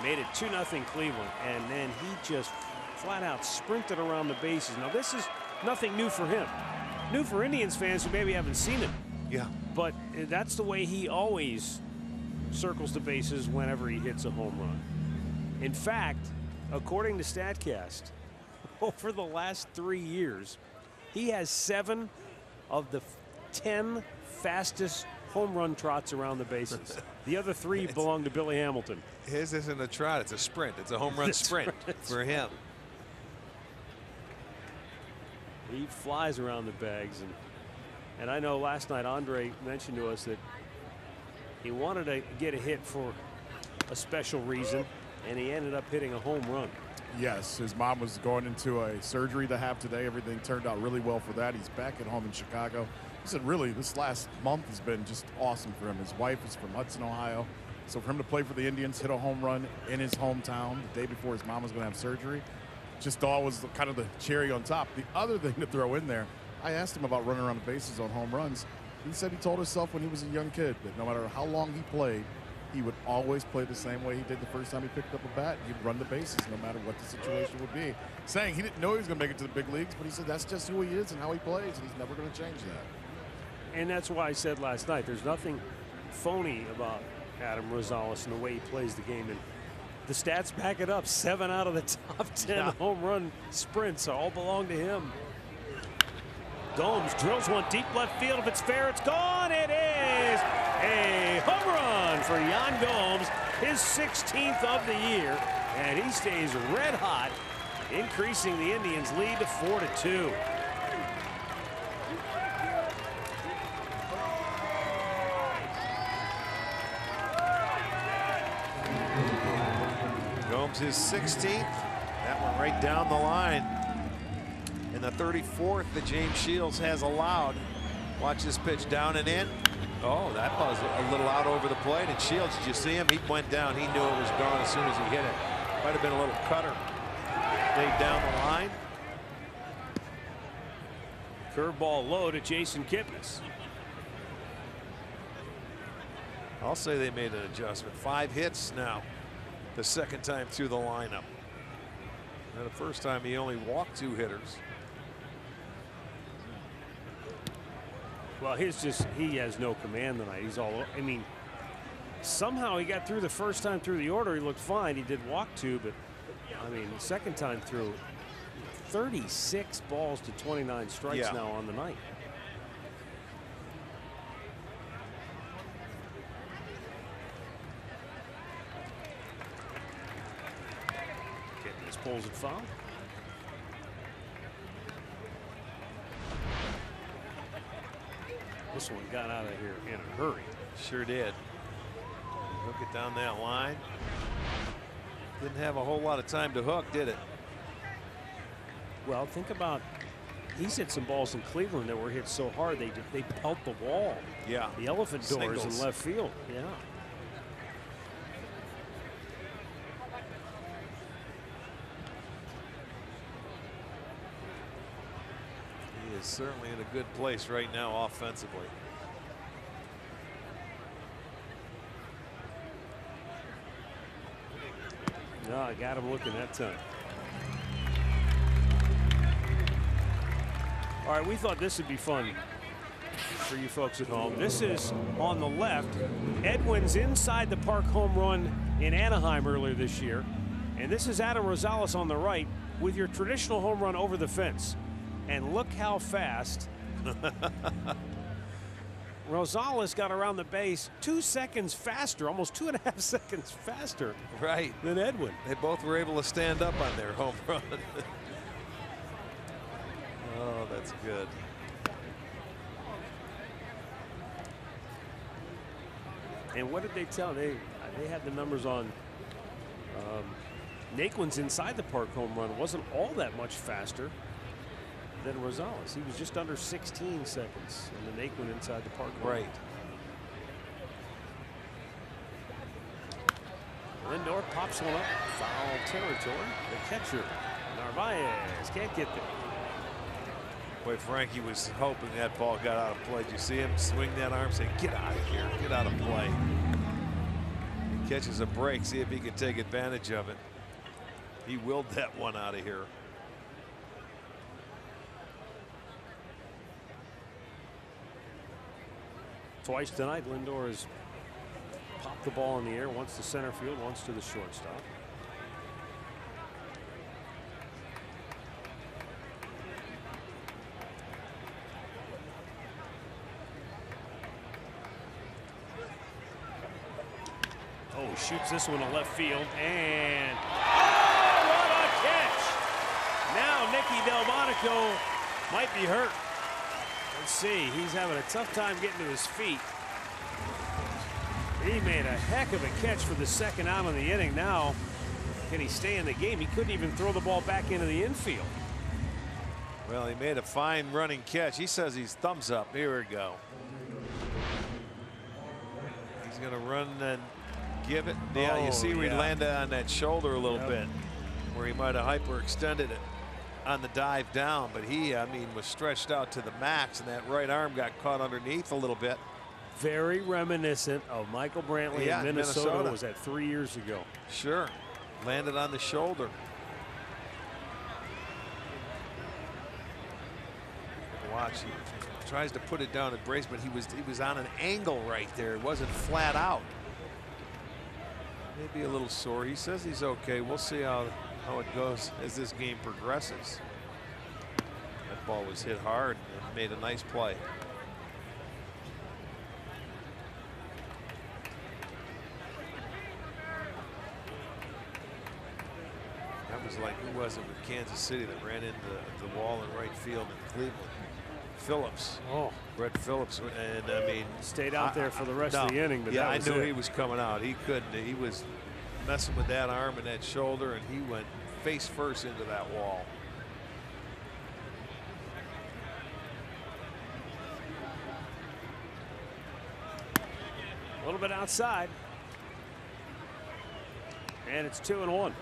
made it 2-0 Cleveland, and then he just flat out sprinted around the bases. Now this is nothing new for him. New for Indians fans who maybe haven't seen him. Yeah. But that's the way he always circles the bases whenever he hits a home run. In fact, according to StatCast, over the last 3 years, he has 7 of the 10 fastest home run trots around the bases. The other 3 belong to Billy Hamilton. His isn't a trot, it's a sprint. It's a home run sprint for him. He flies around the bags. And I know last night Andre mentioned to us that he wanted to get a hit for a special reason, and he ended up hitting a home run. Yes, his mom was going into a surgery to have today. Everything turned out really well for that. He's back at home in Chicago. He said really this last month has been just awesome for him. His wife is from Hudson, Ohio. So for him to play for the Indians, hit a home run in his hometown the day before his mom was going to have surgery, just thought was kind of the cherry on top. The other thing to throw in there, I asked him about running around the bases on home runs. He said he told himself when he was a young kid that no matter how long he played, he would always play the same way he did the first time he picked up a bat. He'd run the bases no matter what the situation would be. Saying he didn't know he was going to make it to the big leagues, but he said that's just who he is and how he plays, and he's never going to change that. And that's why I said last night, there's nothing phony about Adam Rosales and the way he plays the game. And the stats back it up. 7 out of the top 10 home run sprints all belong to him. Gomes drills one deep left field. If it's fair, it's gone. It is a home run for Yan Gomes, his 16th of the year, and he stays red hot, increasing the Indians' lead to 4-2. Gomes his 16th. That one right down the line. And the 34th that James Shields has allowed. Watch this pitch down and in. Oh, that was a little out over the plate. And Shields, did you see him? He went down. He knew it was gone as soon as he hit it. Might have been a little cutter. Stayed down the line. Curveball low to Jason Kipnis. I'll say they made an adjustment. 5 hits now. The second time through the lineup. And the first time he only walked 2 hitters. Well, he has no command tonight. He's all, I mean, somehow he got through the first time through the order. He looked fine. He did walk 2, but I mean, the second time through, 36 balls to 29 strikes now on the night. Kipnis pulls it foul. This one got out of here in a hurry. Sure did. Hook it down that line. Didn't have a whole lot of time to hook, did it? Well, think about, he's hit some balls in Cleveland that were hit so hard they pelt the wall. Yeah. The elephant doors Singles. in left field. Yeah. He is certainly in a good place right now offensively. No, I got him looking that time. All right, we thought this would be fun for you folks at home. This is on the left. Edwin's inside the park home run in Anaheim earlier this year. And this is Adam Rosales on the right with your traditional home run over the fence. And look how fast Rosales got around the base 2 seconds faster, almost 2.5 seconds faster than Edwin. They both were able to stand up on their home run. Oh, that's good. And what did they tell? They had the numbers on Naquin's inside the park home run wasn't all that much faster than Rosales. He was just under 16 seconds in the Naquin inside the park. Right. Lindor pops one up, foul territory. The catcher, Narvaez, can't get there. Boy, Frankie was hoping that ball got out of play. Did you see him swing that arm, say, "Get out of here, get out of play"? catches a break, see if he can take advantage of it. He willed that one out of here. Twice tonight, Lindor has popped the ball in the air, once to center field, once to the shortstop. Oh, shoots this one to left field, and oh, what a catch! Now Nicky Delmonico might be hurt. Let's see, he's having a tough time getting to his feet. He made a heck of a catch for the second out of the inning. Now, can he stay in the game? He couldn't even throw the ball back into the infield. Well, he made a fine running catch. He says he's thumbs up. Here we go. He's going to run and give it. Yeah, you see where he landed on that shoulder a little bit, where he might have hyperextended it on the dive down, but he, I mean, was stretched out to the max, and that right arm got caught underneath a little bit. Very reminiscent of Michael Brantley in Minnesota. Was that 3 years ago? Sure. Landed on the shoulder. Watch, he tries to put it down at brace, but he was on an angle right there. It wasn't flat out. Maybe a little sore. He says he's okay. We'll see how it goes as this game progresses. That ball was hit hard and made a nice play. That was like, who was it with Kansas City that ran into the wall in right field in Cleveland? Phillips. Oh, Brett Phillips, and I mean, stayed out there for the rest of the inning. But yeah, I knew he was coming out. He couldn't. He was messing with that arm and that shoulder, and he went face first into that wall. A little bit outside, and it's 2-1.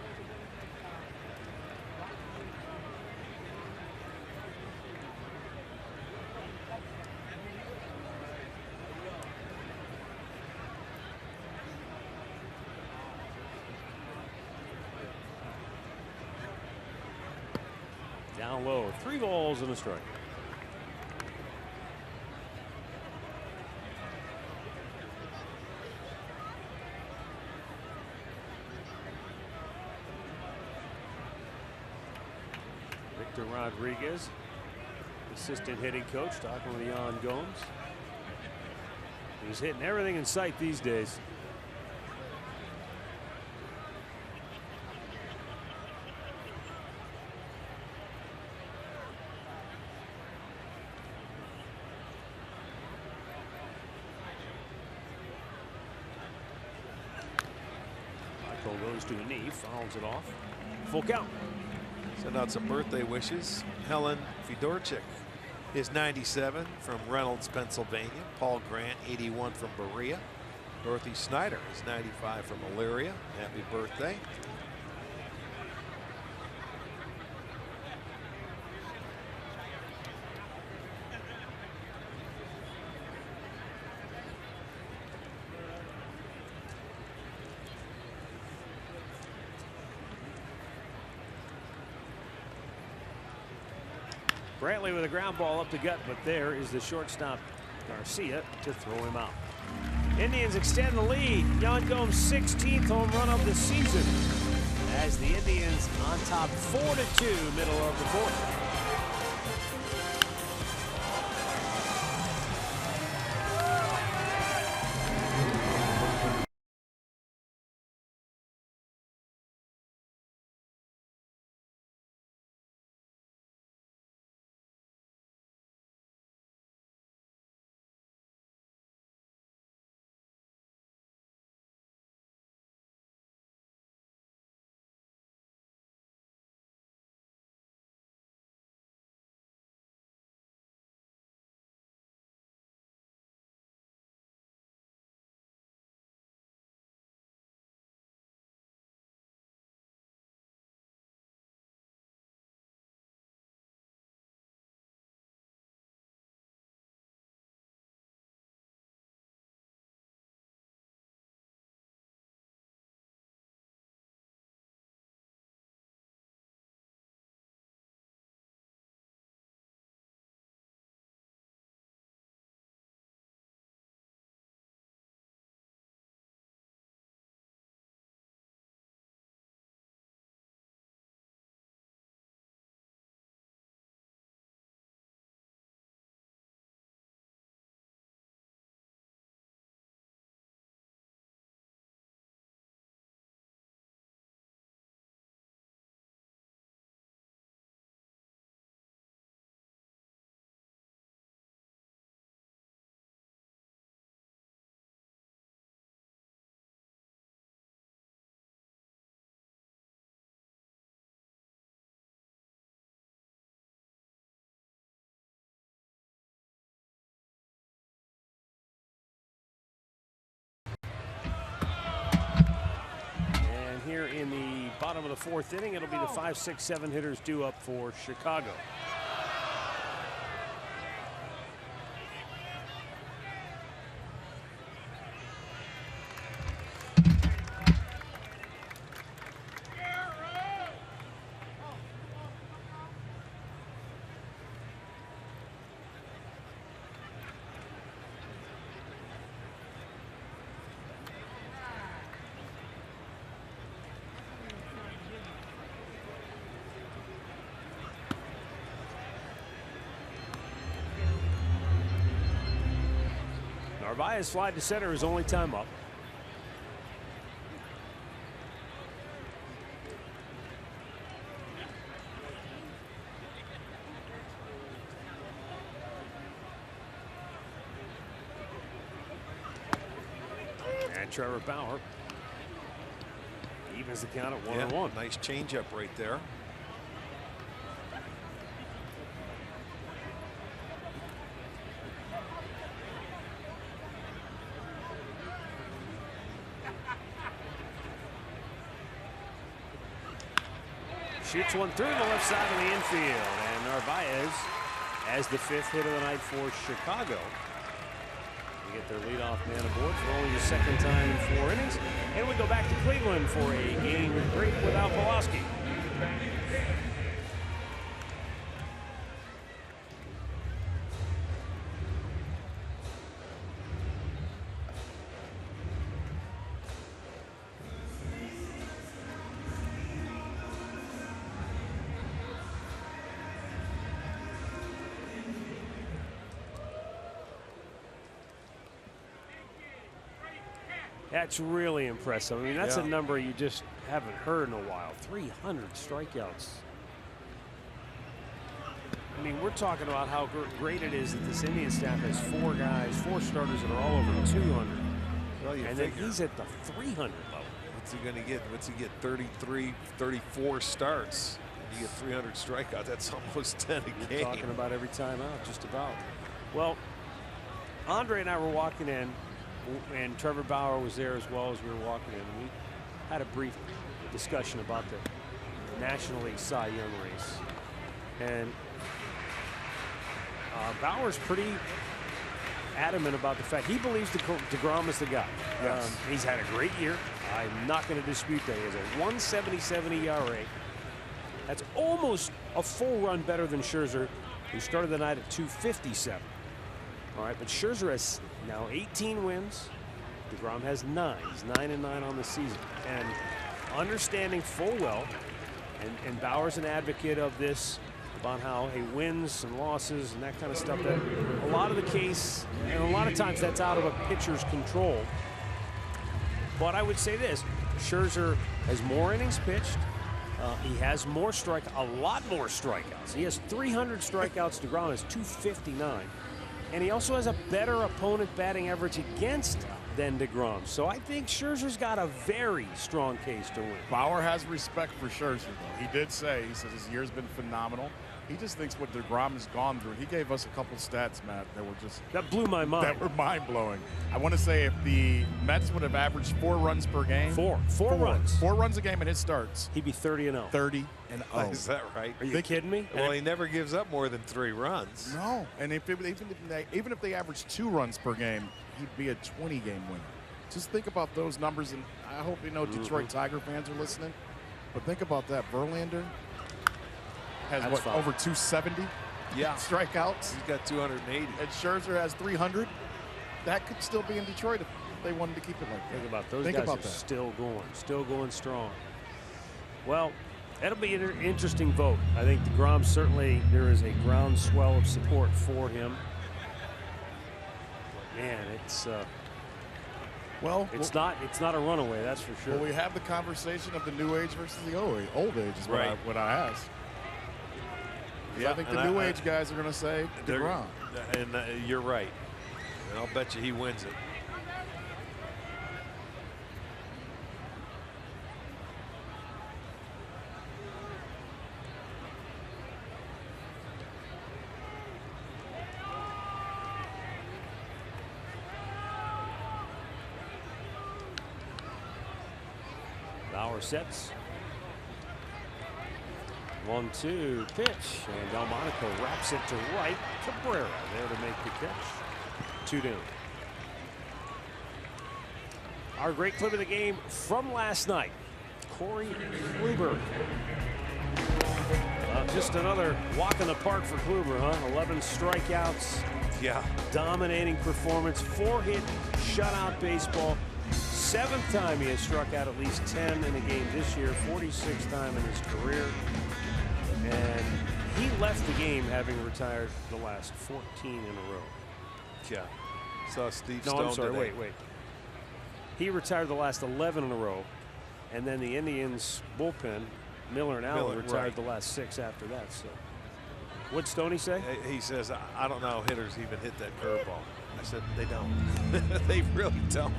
Down low, 3 balls and a strike. Victor Rodriguez, assistant hitting coach, talking with Jan Gomes. He's hitting everything in sight these days. Goes to a knee, fouls it off. Full count. Send out some birthday wishes. Helen Fedorchik is 97 from Reynolds, Pennsylvania. Paul Grant, 81 from Berea. Dorothy Snyder is 95 from Elyria. Happy birthday. Brantley with a ground ball up the gut, but there is the shortstop Garcia to throw him out. Indians extend the lead. Jan Gomes' 16th home run of the season as the Indians on top 4-2 middle of the fourth. here in the bottom of the 4th inning. It'll be the 5, 6, 7 hitters due up for Chicago. Narvaez slide to center, his only time up. And Trevor Bauer evens the count at 1-1. Nice changeup right there. Shoots one through the left side of the infield. And Narvaez as the 5th hit of the night for Chicago. They get their leadoff man aboard for only his 2nd time in 4 innings. And we go back to Cleveland for a game break without Pulaski. That's really impressive. I mean, that's a number you just haven't heard in a while. 300 strikeouts. I mean, we're talking about how great it is that this Indian staff has 4 guys, 4 starters that are all over 200. Well, you and figure. then he's at the 300 level. What's he going to get? What's he get? 33, 34 starts. You get 300 strikeouts. That's almost 10 a game. Talking about every time out, just about. Well, Andre and I were walking in, and Trevor Bauer was there as well as we were walking in. And we had a brief discussion about the National League Cy Young race. And Bauer's pretty adamant about the fact he believes DeGrom is the guy. Yes. He's had a great year. I'm not going to dispute that. He has a 1.77 ERA. That's almost a full run better than Scherzer, who started the night at 2.57. All right, but Scherzer has now 18 wins. DeGrom has 9. He's 9-9 on the season. And understanding full well, and Bauer's an advocate of this, about how wins and losses and that kind of stuff, that a lot of the case, and a lot of times that's out of a pitcher's control. But I would say this, Scherzer has more innings pitched. He has more a lot more strikeouts. He has 300 strikeouts. DeGrom has 259. And he also has a better opponent batting average against than DeGrom. So I think Scherzer's got a very strong case to win. Bauer has respect for Scherzer, though. He did say, he says his year's been phenomenal. He just thinks what DeGrom has gone through. He gave us a couple stats, Matt, that were just... That blew my mind. That were mind-blowing. I want to say if the Mets would have averaged 4 runs per game... Four runs. 4 runs a game in his starts. He'd be 30-0. 30-0. Is that right? Are you kidding me? Well, he never gives up more than 3 runs. No. And even if they averaged 2 runs per game, he'd be a 20-game winner. Just think about those numbers, and I hope you know Detroit Tiger fans are listening. But think about that. Verlander has, over 270 strikeouts? He's got 280. And Scherzer has 300. That could still be in Detroit if they wanted to keep it like that. Think about those guys are still going strong. Well, that'll be an interesting vote. I think DeGrom, certainly there is a groundswell of support for him. Man, it's it's not a runaway, that's for sure. Well, we have the conversation of the new age versus the old age is what I asked. Yeah, I think the new age guys are going to say DeGrom. And you're right. And I'll bet you he wins it. Bauer sets. 1-2 pitch, and Delmonico wraps it to right. Cabrera there to make the catch. 2 down. Our great clip of the game from last night. Corey Kluber. Just another walk in the park for Kluber, huh? 11 strikeouts. Yeah. Dominating performance. 4-hit shutout baseball. 7th time he has struck out at least 10 in a game this year. 46th time in his career. And he left the game having retired the last 14 in a row. Yeah. Saw Steve No, Stone I'm sorry. today. Wait. He retired the last 11 in a row. And then the Indians bullpen, Miller and Allen, retired the last 6 after that. So, what'd Stoney say? He says, I don't know how hitters even hit that curveball. I said, they don't. They really don't.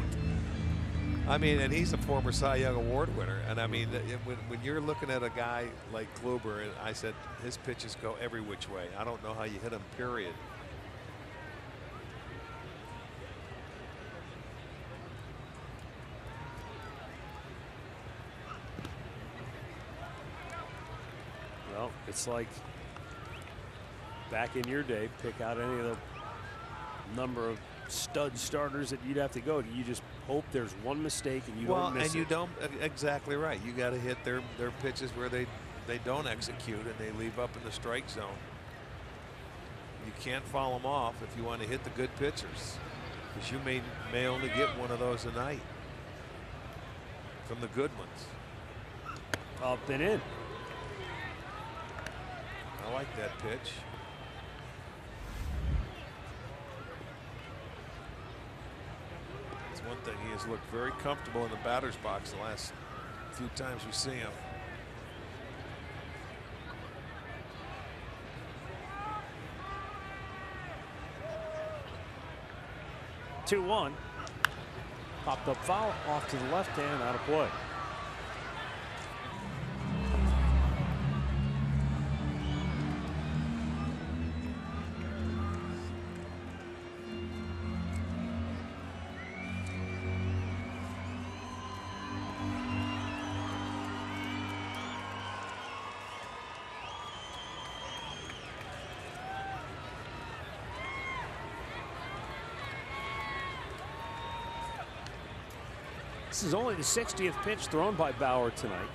I mean, and he's a former Cy Young Award winner. And I mean, when you're looking at a guy like Kluber, and I said his pitches go every which way. I don't know how you hit him, period. Well, it's like back in your day, pick out any of the number of stud starters that you'd have to go to. You just hope there's one mistake and you don't miss it. And you don't, exactly right. You got to hit their pitches where they don't execute and they leave up in the strike zone. You can't foul them off if you want to hit the good pitchers, because you may only get one of those a night from the good ones. Up and in. I like that pitch. It's one thing, he has looked very comfortable in the batter's box the last few times we see him. Two-one. Popped up foul off to the left hand, out of play. This is only the 60th pitch thrown by Bauer tonight.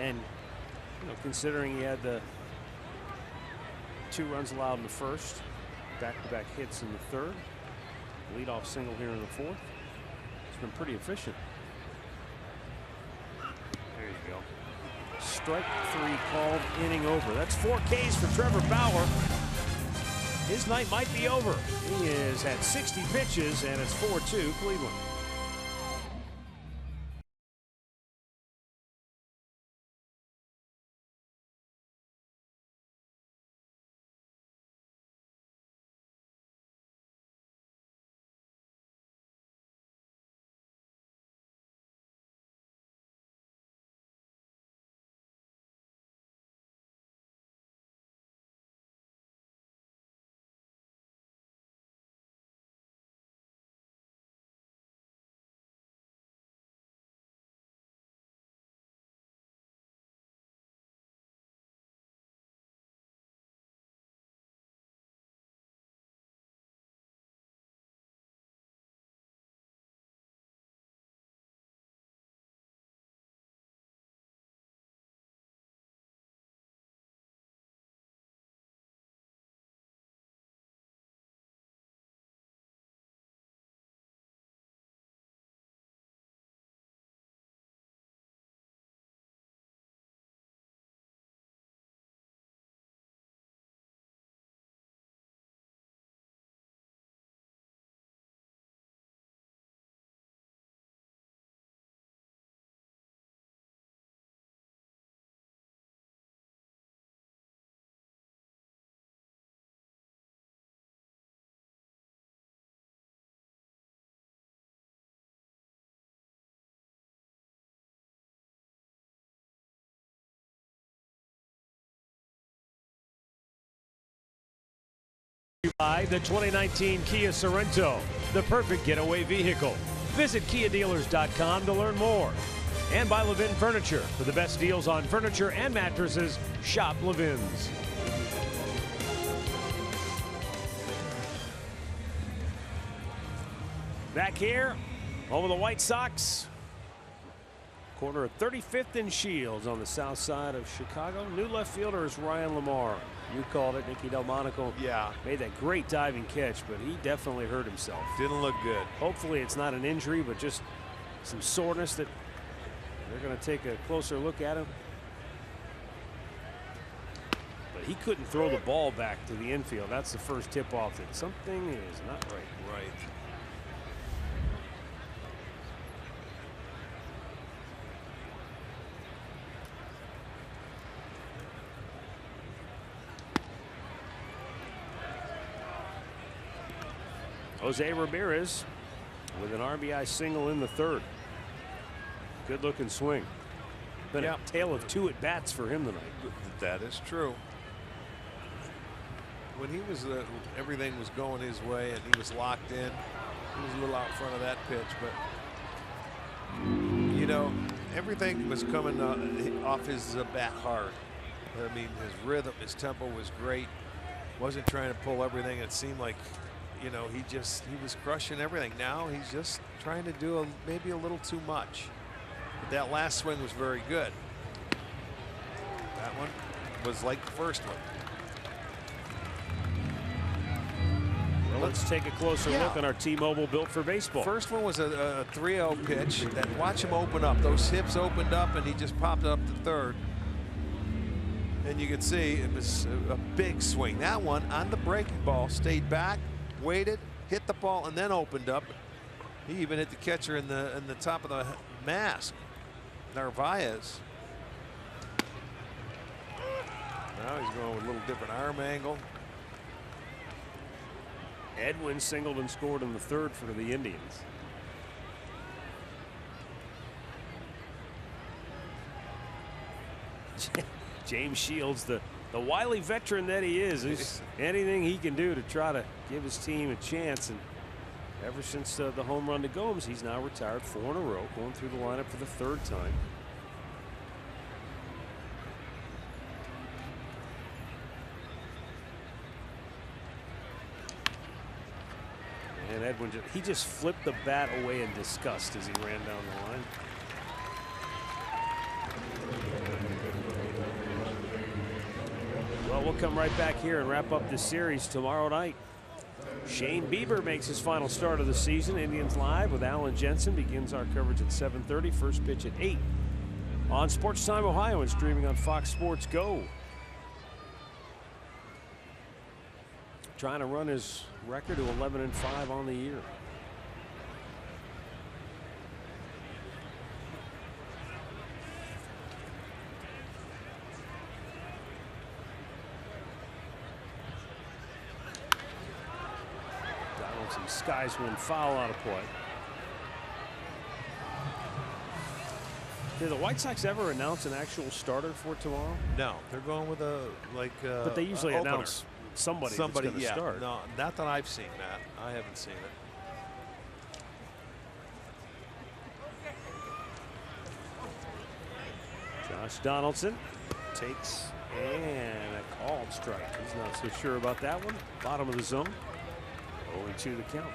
And, considering he had the 2 runs allowed in the first, back-to-back hits in the third, leadoff single here in the fourth, it's been pretty efficient. There you go. Strike 3 called, inning over. That's 4 Ks for Trevor Bauer. His night might be over. He is at 60 pitches, and it's 4-2 Cleveland. By the 2019 Kia Sorento, the perfect getaway vehicle. Visit KiaDealers.com to learn more. And by Levin Furniture. For the best deals on furniture and mattresses, shop Levin's. Back here, home of the White Sox. Corner of 35th and Shields on the south side of Chicago. New left fielder is Ryan Lamar. You called it. Nicky Delmonico made that great diving catch, but he definitely hurt himself. Didn't look good. Hopefully it's not an injury, but just some soreness that they're going to take a closer look at him. But he couldn't throw the ball back to the infield. That's the first tip off that something is not right. Right. Jose Ramirez with an RBI single in the third. Good looking swing. Been a tale of two at bats for him tonight. That is true. When he was everything was going his way and he was locked in, he was a little out front of that pitch, but you know, everything was coming off his bat hard. I mean, his rhythm, his tempo was great. Wasn't trying to pull everything. It seemed like, you know, he was crushing everything. Now he's just trying to do maybe a little too much. But that last swing was very good. That one was like the first one. Well, let's take a closer look on our T-Mobile Built for Baseball. First one was a 3-0 pitch. That watch him open up. Those hips opened up and he just popped up to third. And you could see it was a big swing. That one on the breaking ball stayed back, waited, hit the ball, and then opened up. He even hit the catcher in the top of the mask, Narvaez. Now he's going with a little different arm angle. Edwin singled and scored in the third for the Indians. James Shields, the wily veteran that he is anything he can do to try to give his team a chance. And ever since the home run to Gomes, he's now retired 4 in a row, going through the lineup for the third time. And Edwin, he just flipped the bat away in disgust as he ran down the line. Well, we'll come right back here and wrap up this series tomorrow night. Shane Bieber makes his final start of the season. Indians Live with Alan Jensen begins our coverage at 7:30. First pitch at 8 on Sports Time Ohio and streaming on Fox Sports Go. Trying to run his record to 11-5 on the year. Donaldson skies one foul out of play. Did the White Sox ever announce an actual starter for tomorrow? No, they're going with but they usually announce somebody that's going to start. No, not that I've seen that. I haven't seen it. Josh Donaldson takes and a called strike. He's not so sure about that one. Bottom of the zone. 0-2 the count.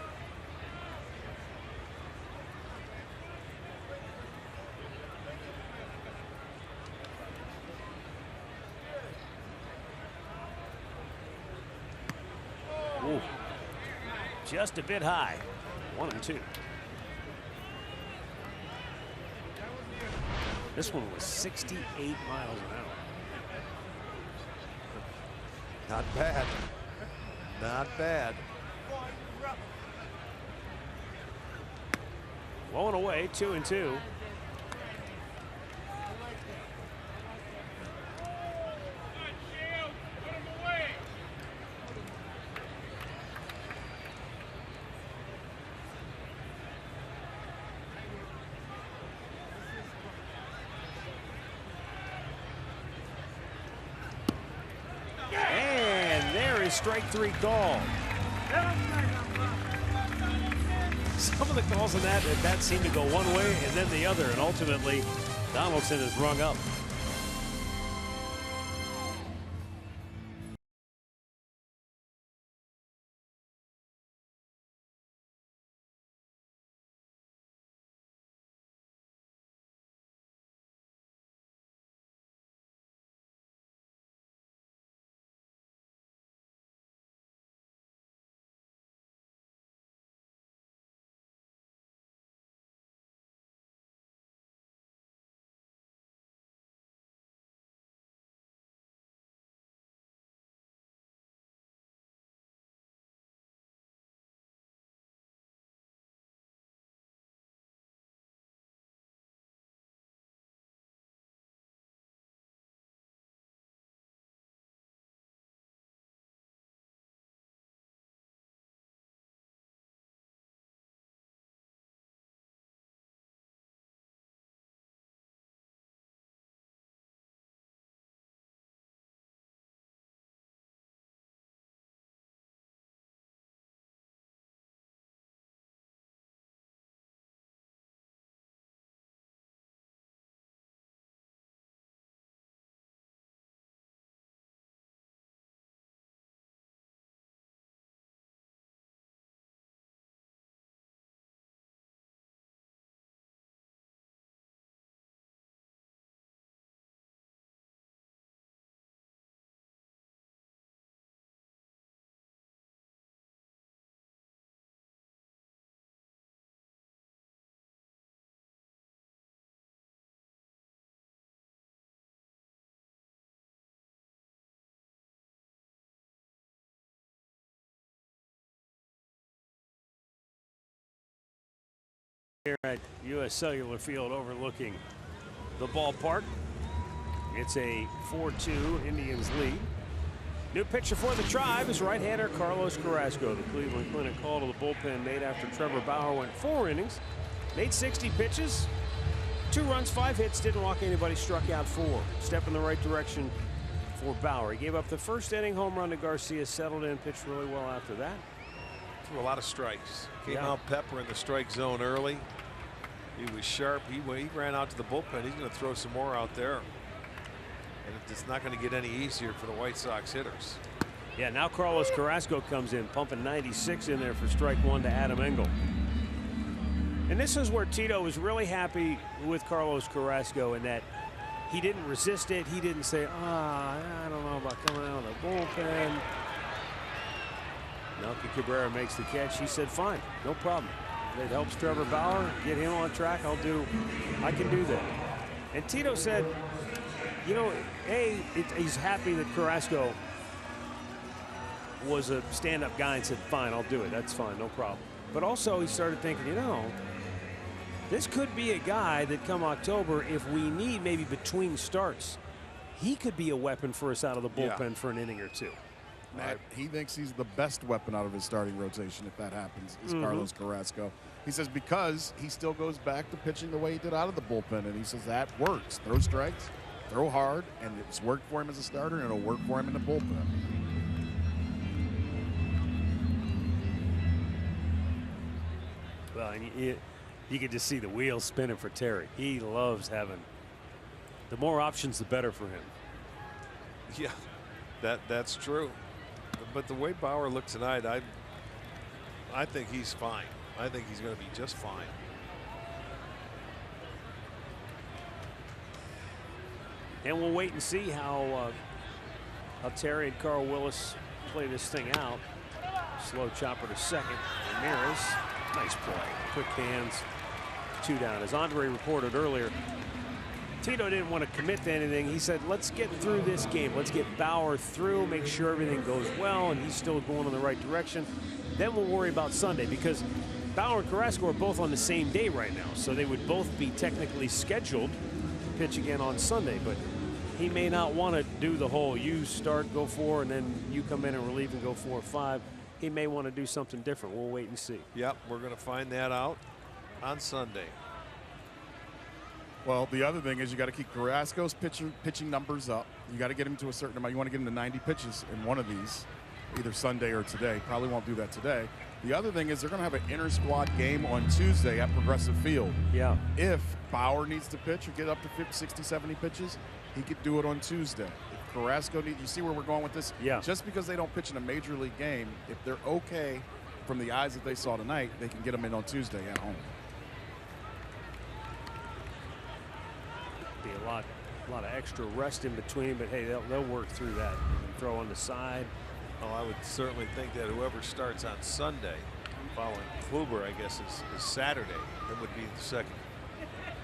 Ooh. Just a bit high. 1-2. This one was 68 miles an hour. Not bad. Not bad. Blowing away, 2-2. And there is strike 3 called. some of the calls in that seem to go one way and then the other, and ultimately Donaldson is rung up. Here at U.S. Cellular Field overlooking the ballpark. It's a 4-2 Indians lead. New pitcher for the Tribe is right-hander Carlos Carrasco. The Cleveland Clinic call to the bullpen made after Trevor Bauer went 4 innings, made 60 pitches, 2 runs, 5 hits, didn't walk anybody, struck out 4. Step in the right direction for Bauer. He gave up the first inning home run to Garcia, settled in, pitched really well after that. Threw a lot of strikes. Came out pepper in the strike zone early. He was sharp. He ran out to the bullpen. He's going to throw some more out there. And it's not going to get any easier for the White Sox hitters. Yeah, now Carlos Carrasco comes in, pumping 96 in there for strike 1 to Adam Engel. And this is where Tito was really happy with Carlos Carrasco in that he didn't resist it. He didn't say, I don't know about coming out of the bullpen. Melky Cabrera makes the catch. He said, fine, no problem. It helps Trevor Bauer, get him on track. I can do that. And Tito said, you know, he's happy that Carrasco was a stand-up guy and said, fine, I'll do it. That's fine, no problem. But also he started thinking, you know, this could be a guy that come October, if we need maybe between starts, he could be a weapon for us out of the bullpen for an inning or 2. Matt, he thinks he's the best weapon out of his starting rotation if that happens, is Carlos Carrasco. He says because he still goes back to pitching the way he did out of the bullpen, and he says that works. Throw strikes, throw hard, and it's worked for him as a starter, and it'll work for him in the bullpen. Well, and you can just see the wheels spinning for Terry. He loves having the more options, the better for him. Yeah, that's true. But the way Bauer looked tonight, I think he's fine. I think he's going to be just fine. And we'll wait and see how Terry and Carl Willis play this thing out. Slow chopper to second. Ramirez, nice play. Quick hands, 2 down. As Andre reported earlier, Tito didn't want to commit to anything. He said, let's get through this game. Let's get Bauer through, make sure everything goes well, and he's still going in the right direction. Then we'll worry about Sunday, because Bauer and Carrasco are both on the same day right now, so they would both be technically scheduled to pitch again on Sunday. But he may not want to do the whole you start, go 4, and then you come in and relieve and go 4 or 5. He may want to do something different. We'll wait and see. Yep, we're going to find that out on Sunday. Well, the other thing is you got to keep Carrasco's pitching numbers up. You got to get him to a certain amount. You want to get him to 90 pitches in one of these, either Sunday or today. Probably won't do that today. The other thing is they're going to have an inter-squad game on Tuesday at Progressive Field. Yeah. If Bauer needs to pitch or get up to 50, 60, 70 pitches, he could do it on Tuesday. If Carrasco needs, you see where we're going with this? Yeah. Just because they don't pitch in a major league game, if they're okay from the eyes that they saw tonight, they can get them in on Tuesday at home. Be a lot of extra rest in between, but hey, they'll work through that. Throw on the side. Oh, I would certainly think that whoever starts on Sunday, following Kluber, I guess, is Saturday. That would be the second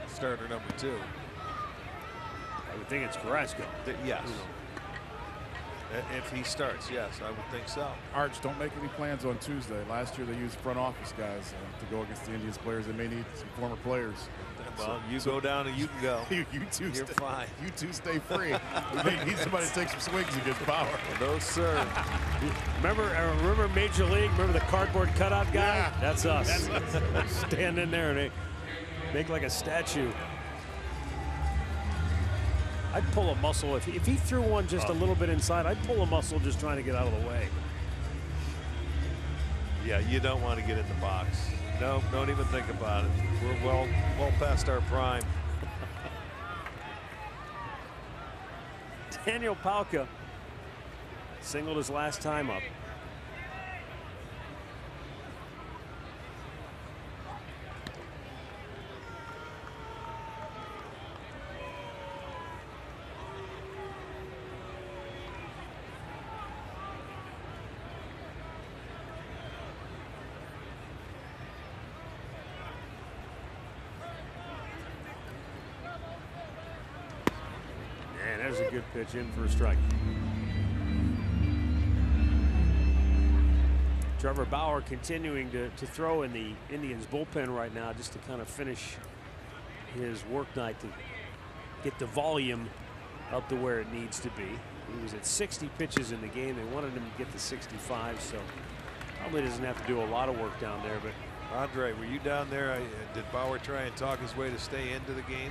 starter, number 2. I would think it's Carrasco. Yes. If he starts, yes, I would think so. Arch, don't make any plans on Tuesday. Last year they used front office guys to go against the Indians players. They may need some former players. Well, you go down and you can go. you two You're fine. You two stay free. We may need somebody to take some swings against Bauer. No, sir. Remember Major League? Remember the cardboard cutout guy? Yeah. That's us. Stand in there and they make like a statue. I'd pull a muscle if he threw one just a little bit inside. I'd pull a muscle just trying to get out of the way. Yeah, you don't want to get in the box. No, don't even think about it. We're well past our prime. Daniel Palka singled his last time up. There's a good pitch in for a strike. Trevor Bauer continuing to throw in the Indians bullpen right now just to kind of finish his work night to get the volume up to where it needs to be. He was at 60 pitches in the game. They wanted him to get to 65, so probably doesn't have to do a lot of work down there. But Andre, were you down there? Did Bauer try and talk his way to stay into the game?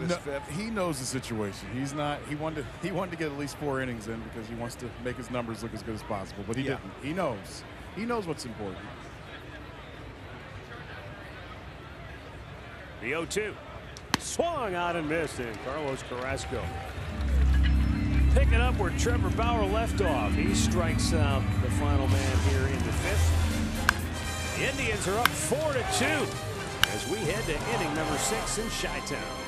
No, he knows the situation. He's not. He wanted to get at least 4 innings in because he wants to make his numbers look as good as possible. But he didn't. He knows. He knows what's important. The 0-2 swung out and missed, and Carlos Carrasco picking up where Trevor Bauer left off. He strikes out the final man here in the 5th. The Indians are up 4-2 as we head to inning number 6 in Chi-Town.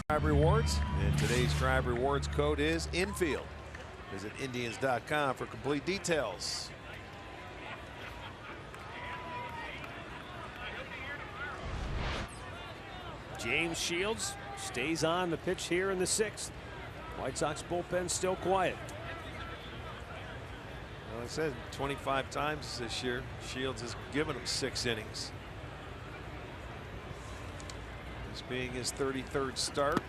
Tribe Rewards, and today's Tribe Rewards code is infield. Visit Indians.com for complete details. James Shields stays on the pitch here in the 6th. White Sox bullpen still quiet. Well, I said 25 times this year. Shields has given him 6 innings. This being his 33rd start.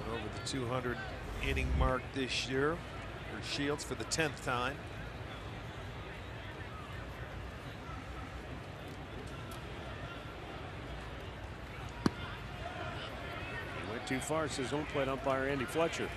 Over the 200 inning mark this year for Shields for the 10th time. He went too far, says home plate umpire Andy Fletcher.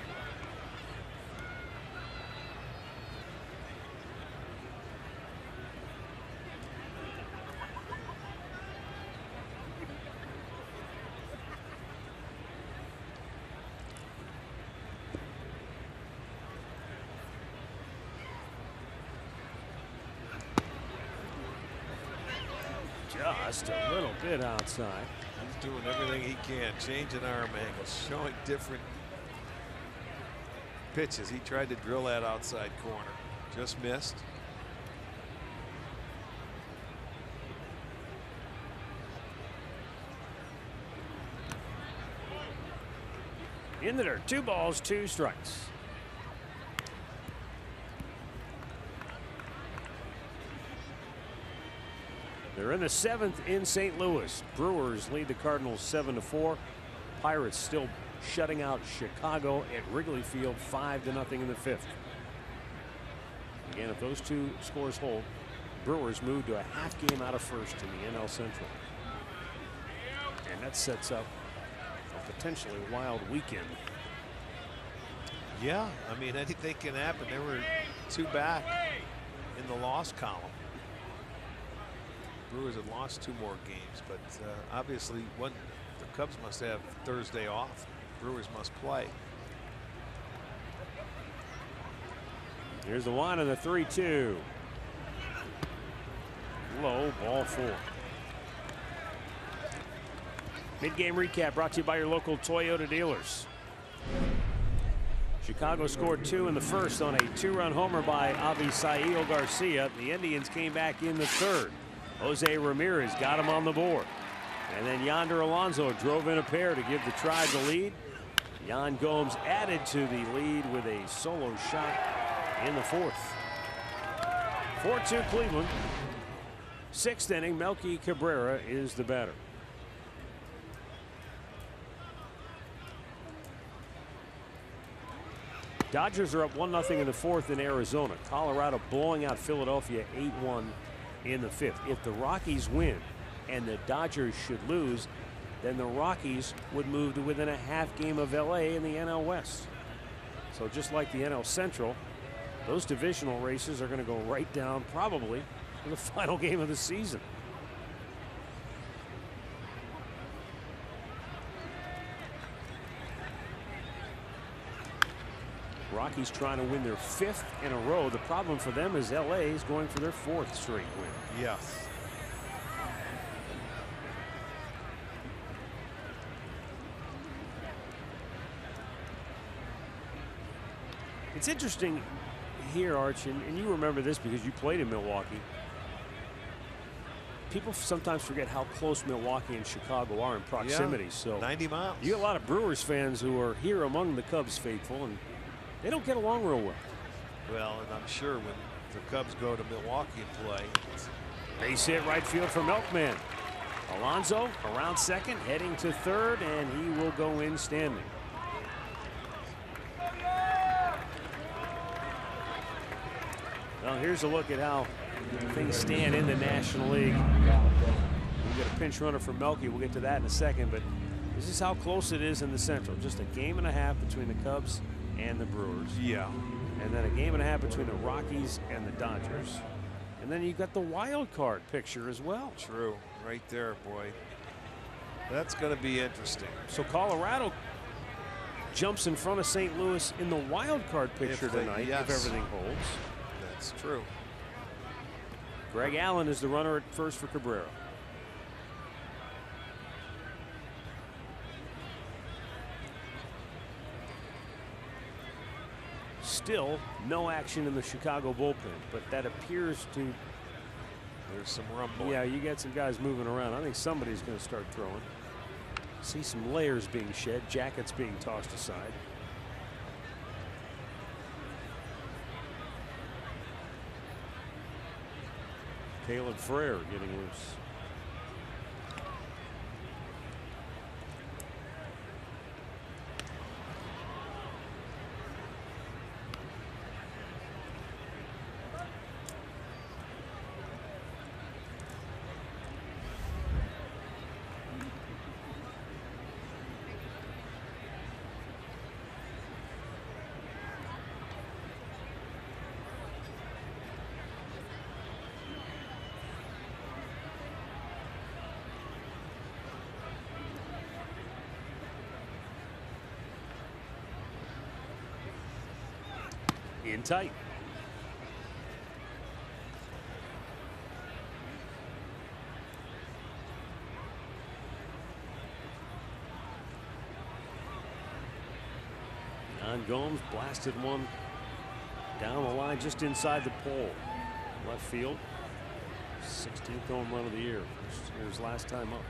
Just a little bit outside. He's doing everything he can, changing arm angles, showing different pitches. He tried to drill that outside corner, just missed. In the dirt, 2 balls, 2 strikes. They're in the 7th in St. Louis. Brewers lead the Cardinals 7-4. Pirates still shutting out Chicago at Wrigley Field 5-0 in the 5th. Again, if those 2 scores hold, Brewers move to a half game out of first in the NL Central. And that sets up a potentially wild weekend. Yeah, I mean, anything can happen. There were 2 back in the loss column. Brewers had lost 2 more games, but obviously the Cubs must have Thursday off. Brewers must play. Here's the 1 and the 3-2. Low, ball 4. Mid-game recap brought to you by your local Toyota dealers. Chicago scored 2 in the first on a 2-run homer by Avisail Garcia. The Indians came back in the 3rd. Jose Ramirez got him on the board. And then Yonder Alonso drove in a pair to give the Tribe the lead. Yan Gomes added to the lead with a solo shot in the 4th. 4-2 Cleveland. 6th inning, Melky Cabrera is the batter. Dodgers are up 1-0 in the 4th in Arizona. Colorado blowing out Philadelphia 8-1 in the 5th. If the Rockies win and the Dodgers should lose, then the Rockies would move to within a half game of LA in the NL West. So just like the NL Central, those divisional races are going to go right down probably to the final game of the season. Rockies trying to win their 5th in a row. The problem for them is LA is going for their 4th straight win. Yes. It's interesting here, Arch, and you remember this because you played in Milwaukee. People sometimes forget how close Milwaukee and Chicago are in proximity. Yeah, so 90 miles. You get a lot of Brewers fans who are here among the Cubs faithful, and they don't get along real well. Well, and I'm sure when the Cubs go to Milwaukee and play. Base hit right field for Milkman. Alonso around second, heading to third, and he will go in standing. Well, here's a look at how things stand in the National League. We get a pinch runner for Melky. We'll get to that in a second, but this is how close it is in the Central. Just a game and a half between the Cubs and the Brewers. Yeah. And then a game and a half between the Rockies and the Dodgers. And then you've got the wild card picture as well. True. Right there, boy. That's going to be interesting. So Colorado jumps in front of St. Louis in the wild card picture tonight, if everything holds. That's true. Greg Allen is the runner at first for Cabrera. Still no action in the Chicago bullpen, but that appears to. There's some rumble. Yeah, you got some guys moving around. I think somebody's going to start throwing. See some layers being shed, jackets being tossed aside. Caleb Frere getting loose. In tight. Jan Gomes blasted one down the line just inside the pole. Left field. 16th home run of the year. His last time up.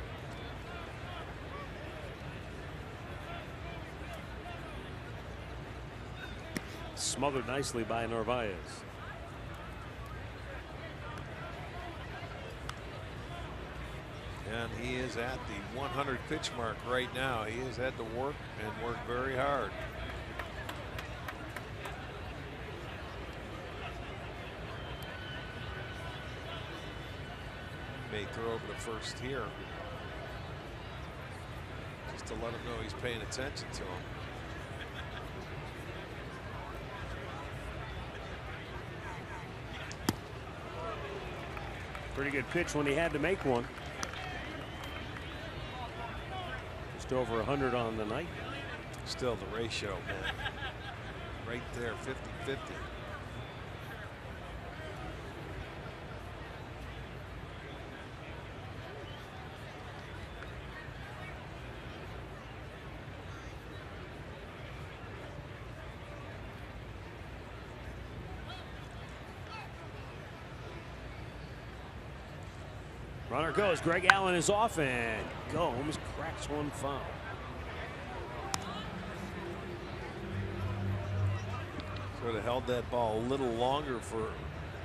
Smothered nicely by Narvaez. And he is at the 100 pitch mark right now. He has had to work and work very hard. May throw over the first here, just to let him know he's paying attention to him. Pretty good pitch when he had to make one. Just over 100 on the night. Still the ratio, man. Right there, 50-50. Runner goes. Greg Allen is off, and Gomes cracks one foul. Sort of held that ball a little longer for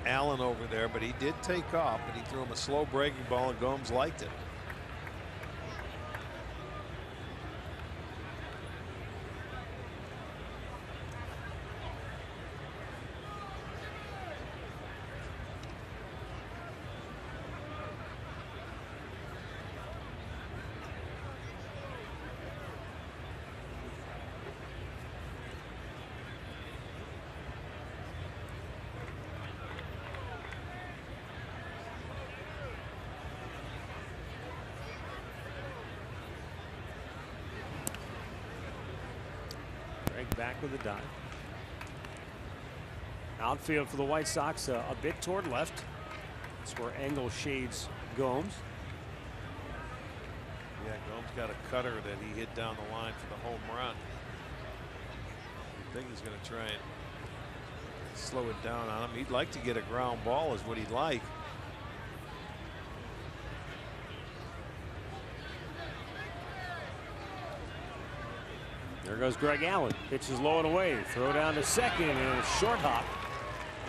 Allen over there, but he did take off, but he threw him a slow breaking ball, and Gomes liked it. Back with a dive. Outfield for the White Sox a bit toward left. That's where Engel shades Gomes. Yeah, Gomes got a cutter that he hit down the line for the home run. I think he's going to try and slow it down on him. He'd like to get a ground ball is what he'd like. There goes Greg Allen. Pitches low and away. Throw down to second and a short hop.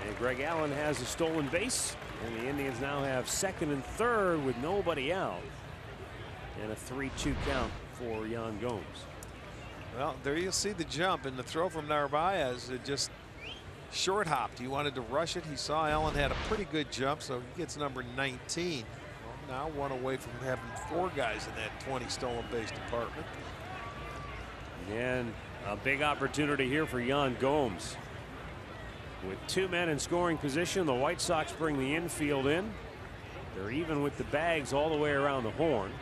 And Greg Allen has a stolen base. And the Indians now have second and third with nobody out. And a 3-2 count for Jan Gomes. Well, there you see the jump, and the throw from Narvaez. It just short hopped. He wanted to rush it. He saw Allen had a pretty good jump, so he gets number 19. Well, now one away from having 4 guys in that 20 stolen base department. And a big opportunity here for Jan Gomes. With 2 men in scoring position, the White Sox bring the infield in. They're even with the bags all the way around the horn.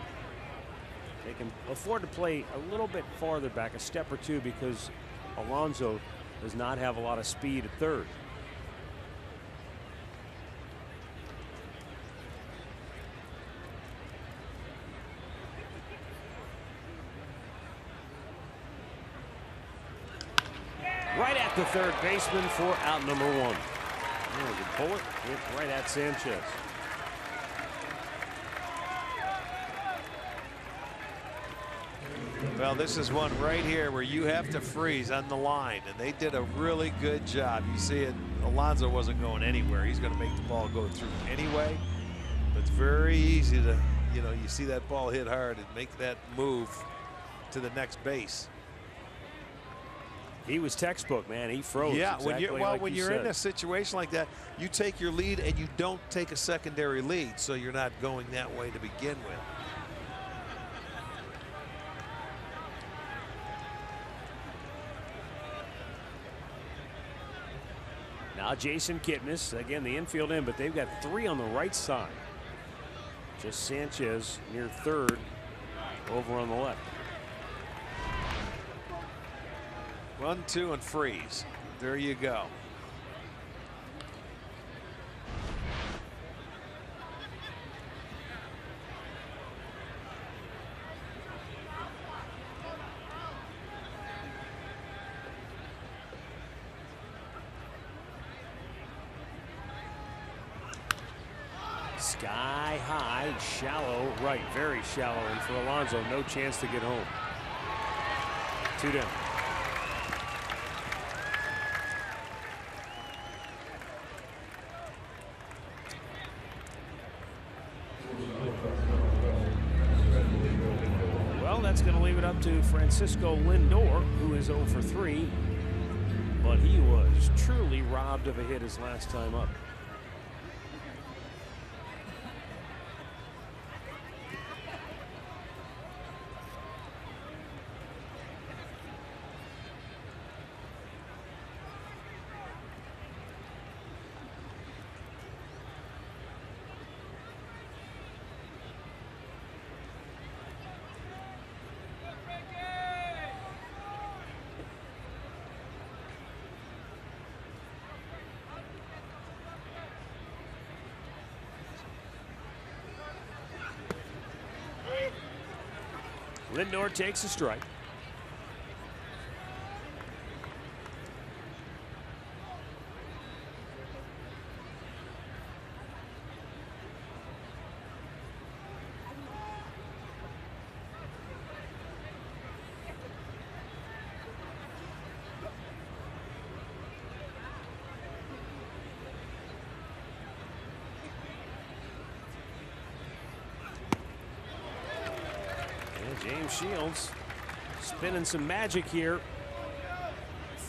They can afford to play a little bit farther back, a step or two, because Alonso does not have a lot of speed at third. Right at the third baseman for out number 1. There's a bullet hit right at Sanchez. Well, this is one right here where you have to freeze on the line, and they did a really good job. You see it, Alonso wasn't going anywhere. He's going to make the ball go through anyway. It's very easy to, you know, you see that ball hit hard and make that move to the next base. He was textbook, man. He froze. Yeah, exactly when you're in a situation like that, you take your lead and you don't take a secondary lead, so you're not going that way to begin with. Now Jason Kipnis, again the infield in, but they've got 3 on the right side. Just Sanchez near third over on the left. 1-2 and freeze. There you go. Sky high, shallow right, very shallow, and for Alonso, no chance to get home. 2 down. Well, that's going to leave it up to Francisco Lindor, who is 0 for 3, but he was truly robbed of a hit his last time up. Lindor takes a strike. James Shields spinning some magic here.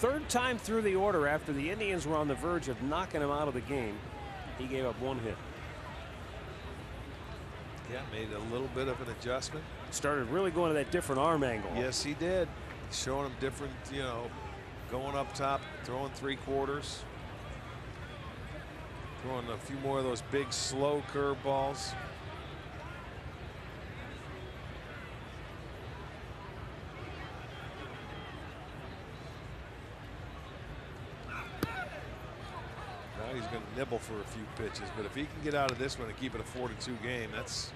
3rd time through the order after the Indians were on the verge of knocking him out of the game. He gave up 1 hit. Yeah, made a little bit of an adjustment. Started really going to that different arm angle. Yes, he did. Showing him different, you know, going up top, throwing 3/4. Throwing a few more of those big, slow curveballs. He's going to nibble for a few pitches, but if he can get out of this one and keep it a 4-2 game, that's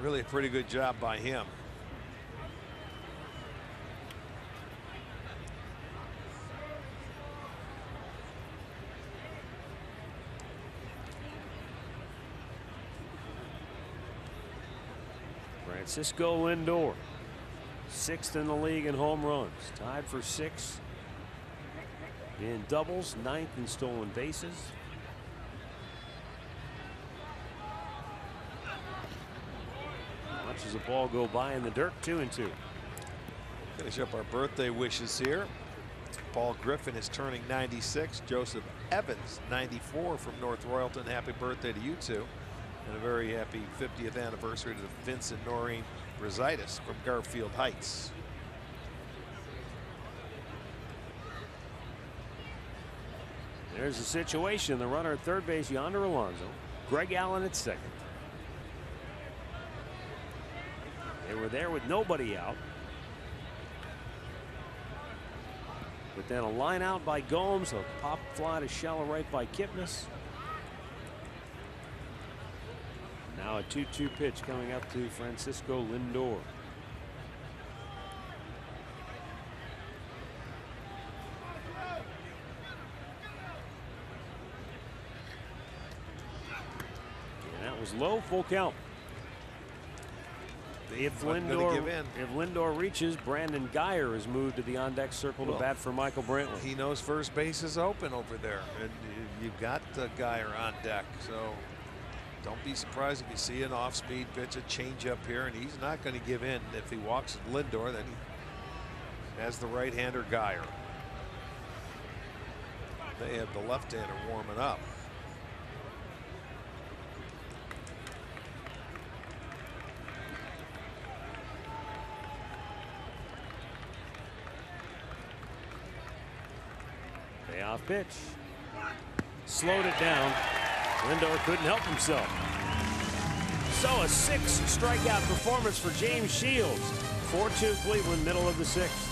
really a pretty good job by him. Francisco Lindor, 6th in the league in home runs, tied for 6th in doubles, 9th in stolen bases. Watches the ball go by in the dirt. 2-2. Finish up our birthday wishes here. Paul Griffin is turning 96. Joseph Evans 94 from North Royalton. Happy birthday to you two, and a very happy 50th anniversary to Vince and Noreen Rositis from Garfield Heights. There's the situation. The runner at third base, Yonder Alonso. Greg Allen at second. They were there with nobody out. But then a line out by Gomes, a pop fly to shallow right by Kipnis. Now a 2-2 pitch coming up to Francisco Lindor. Was low, full count. If Lindor reaches, Brandon Geyer is moved to the on-deck circle to bat for Michael Brantley. He knows first base is open over there, and you've got Geyer on deck, so Don't be surprised if you see an off-speed pitch, a change-up here, and he's not going to give in. If he walks at Lindor, then he has the right-hander Geyer. They have the left-hander warming up. Payoff pitch. Slowed it down. Lindor couldn't help himself. So a 6 strikeout performance for James Shields. 4-2 Cleveland, middle of the 6th.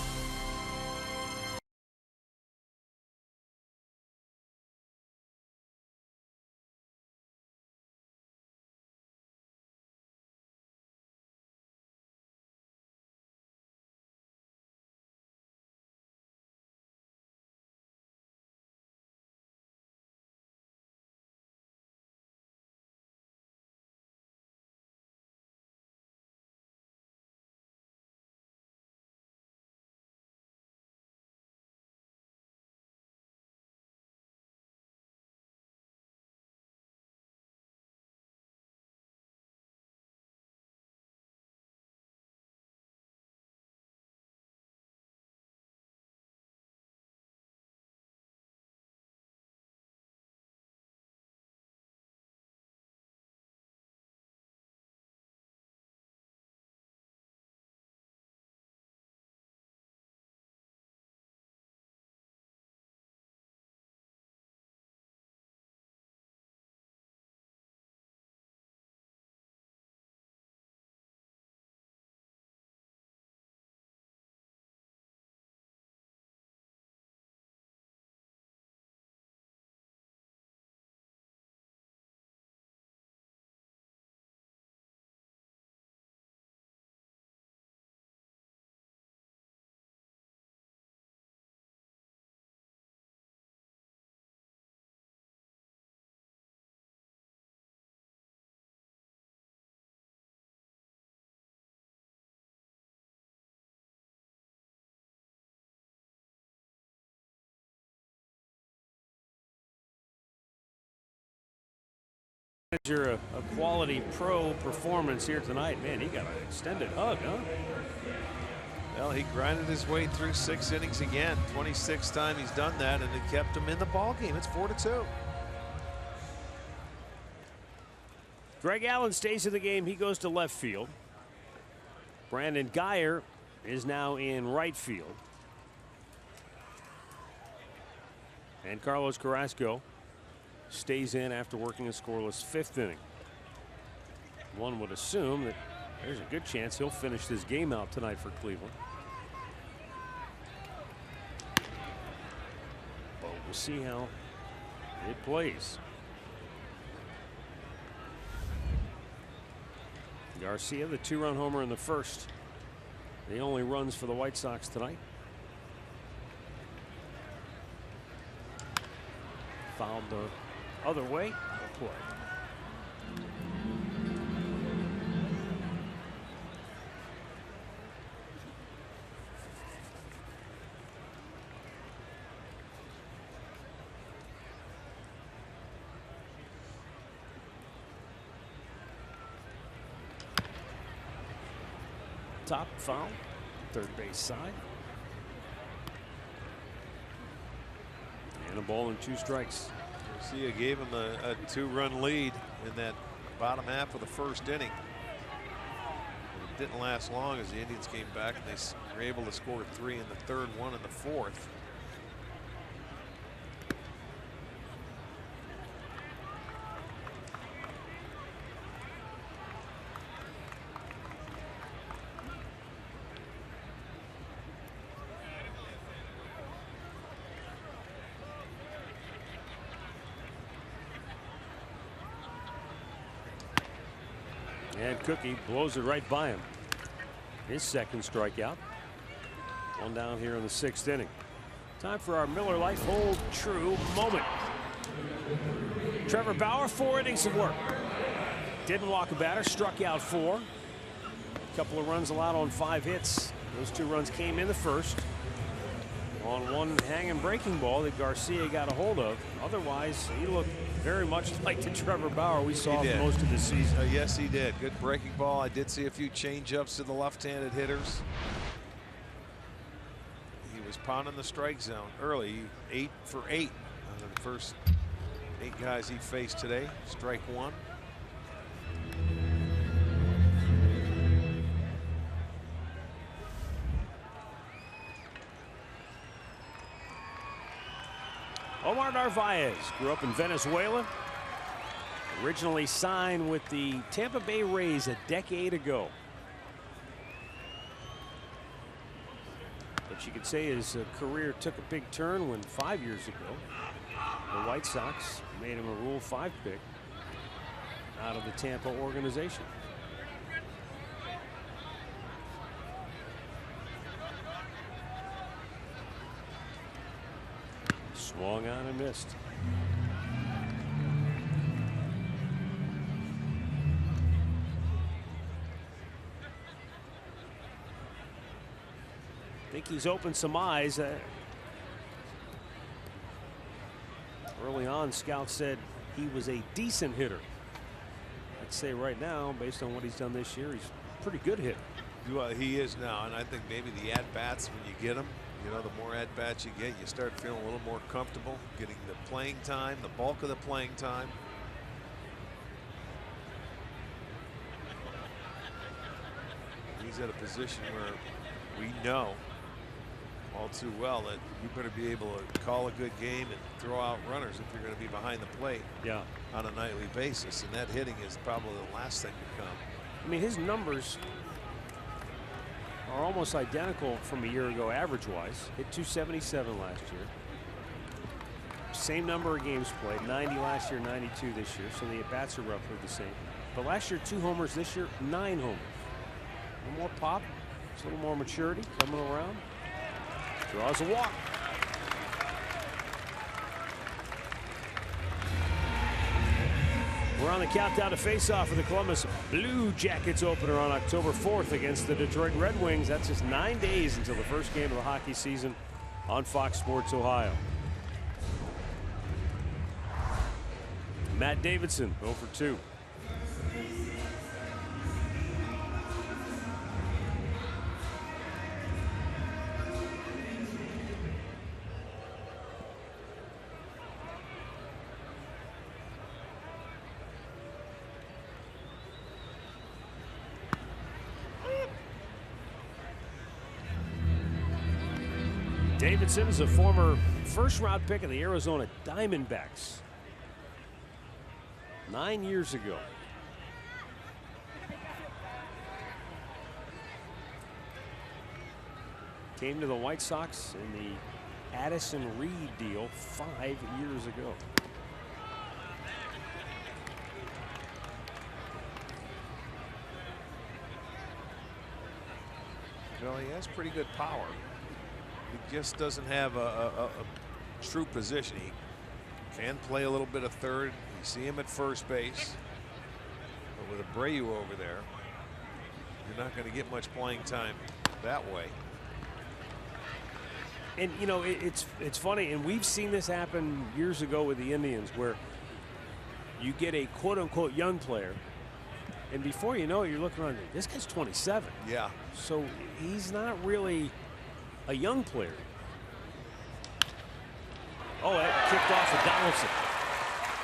A quality pro performance here tonight. Man, he got an extended hug, huh? Well, he grinded his way through 6 innings again. 26th time he's done that, and it kept him in the ball game. It's 4-2. Greg Allen stays in the game. He goes to left field. Brandon Geyer is now in right field. And Carlos Carrasco stays in after working a scoreless 5th inning. One would assume that there's a good chance he'll finish this game out tonight for Cleveland. But we'll see how it plays. Garcia, the 2-run homer in the 1st. The only runs for the White Sox tonight. Fouled the other way. No play. Top foul, third base side. And a ball and 2 strikes. Garcia gave him a 2-run lead in that bottom half of the 1st inning. It didn't last long as the Indians came back and they were able to score 3 in the 3rd, 1 in the 4th. And Cookie blows it right by him. His 2nd strikeout. One down here in the 6th inning. Time for our Miller Lite Hold True moment. Trevor Bauer, 4 innings of work. Didn't walk a batter, struck out 4. A couple of runs allowed on 5 hits. Those 2 runs came in the 1st. on one hanging breaking ball that Garcia got a hold of. Otherwise, he looked very much like the Trevor Bauer we saw for most of the season. Yes, he did. Good breaking ball. I did see a few change-ups to the left-handed hitters. He was pounding the strike zone early. 8 for 8 out of the first 8 guys he faced today. Strike 1. Omar Narvaez grew up in Venezuela. Originally signed with the Tampa Bay Rays a decade ago. But you could say his career took a big turn when 5 years ago the White Sox made him a Rule 5 pick out of the Tampa organization. Swung on and missed. I think he's opened some eyes. Early on, scouts said he was a decent hitter. I'd say right now, based on what he's done this year, he's a pretty good hitter. Well, he is now, and I think maybe the at-bats, when you get them, you know, the more at-bats you get, you start feeling a little more comfortable getting the playing time, the bulk of the playing time. He's at a position where we know all too well that you better be able to call a good game and throw out runners if you're going to be behind the plate on a nightly basis. And that hitting is probably the last thing to come. I mean, his numbers are almost identical from a year ago average-wise. Hit 277 last year. Same number of games played, 90 last year, 92 this year, so the at-bats are roughly the same. But last year, 2 homers. This year, 9 homers. A little more pop, just a little more maturity coming around. Draws a walk. We're on the countdown to face-off for the Columbus Blue Jackets opener on October 4th against the Detroit Red Wings. That's just 9 days until the first game of the hockey season on Fox Sports Ohio. Matt Davidson 0 for 2. Davidson is a former first-round pick of the Arizona Diamondbacks 9 years ago. Came to the White Sox in the Addison Reed deal 5 years ago. Well, he has pretty good power. He just doesn't have a true position. He can play a little bit of third. You see him at first base. But with Abreu over there, you're not going to get much playing time that way. And, you know, it's funny, and we've seen this happen years ago with the Indians, where you get a quote-unquote young player, and before you know it, you're looking around, this guy's 27. Yeah. So he's not really a young player. Oh, that kicked off of Donaldson.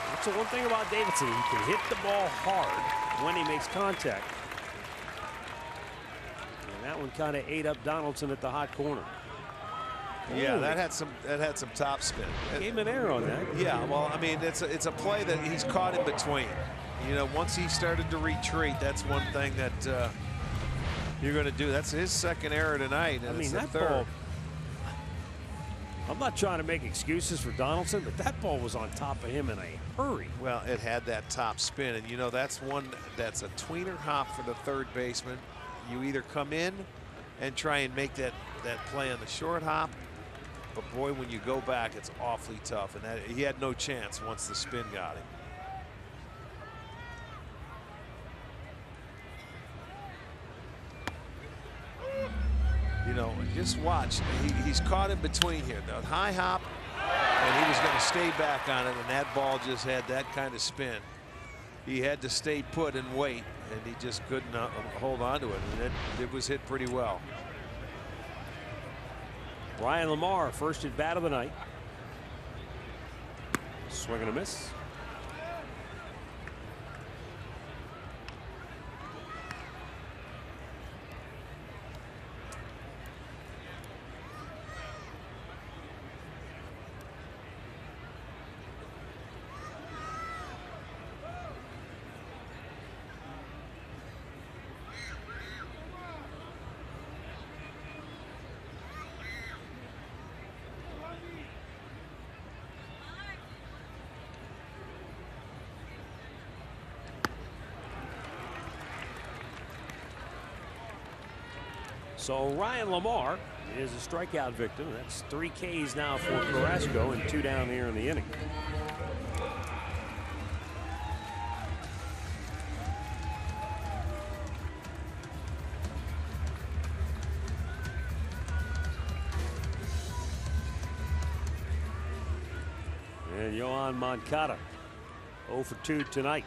That's the one thing about Davidson. He can hit the ball hard when he makes contact. And that one kind of ate up Donaldson at the hot corner. Yeah, that had some top spin. Gave him an error on that. Yeah, well, I mean, it's a play that he's caught in between. You know, once he started to retreat, that's one thing that you're going to do. That's his second error tonight, and I mean, it's the that third. ball, I'm not trying to make excuses for Donaldson, but that ball was on top of him in a hurry. Well, it had that top spin, and you know that's a tweener hop for the third baseman. You either come in and try and make that play on the short hop, but boy, when you go back, it's awfully tough, and that he had no chance once the spin got him. You know, just watch. He's caught in between here. The high hop, and he was going to stay back on it, and that ball just had that kind of spin. He had to stay put and wait, and he just couldn't hold on to it. And it was hit pretty well. Ryan Lamar, first at bat of the night. Swing and a miss. So Ryan Lamar is a strikeout victim. That's 3 Ks now for Carrasco and 2 down here in the inning. And Yohan Moncada 0 for 2 tonight.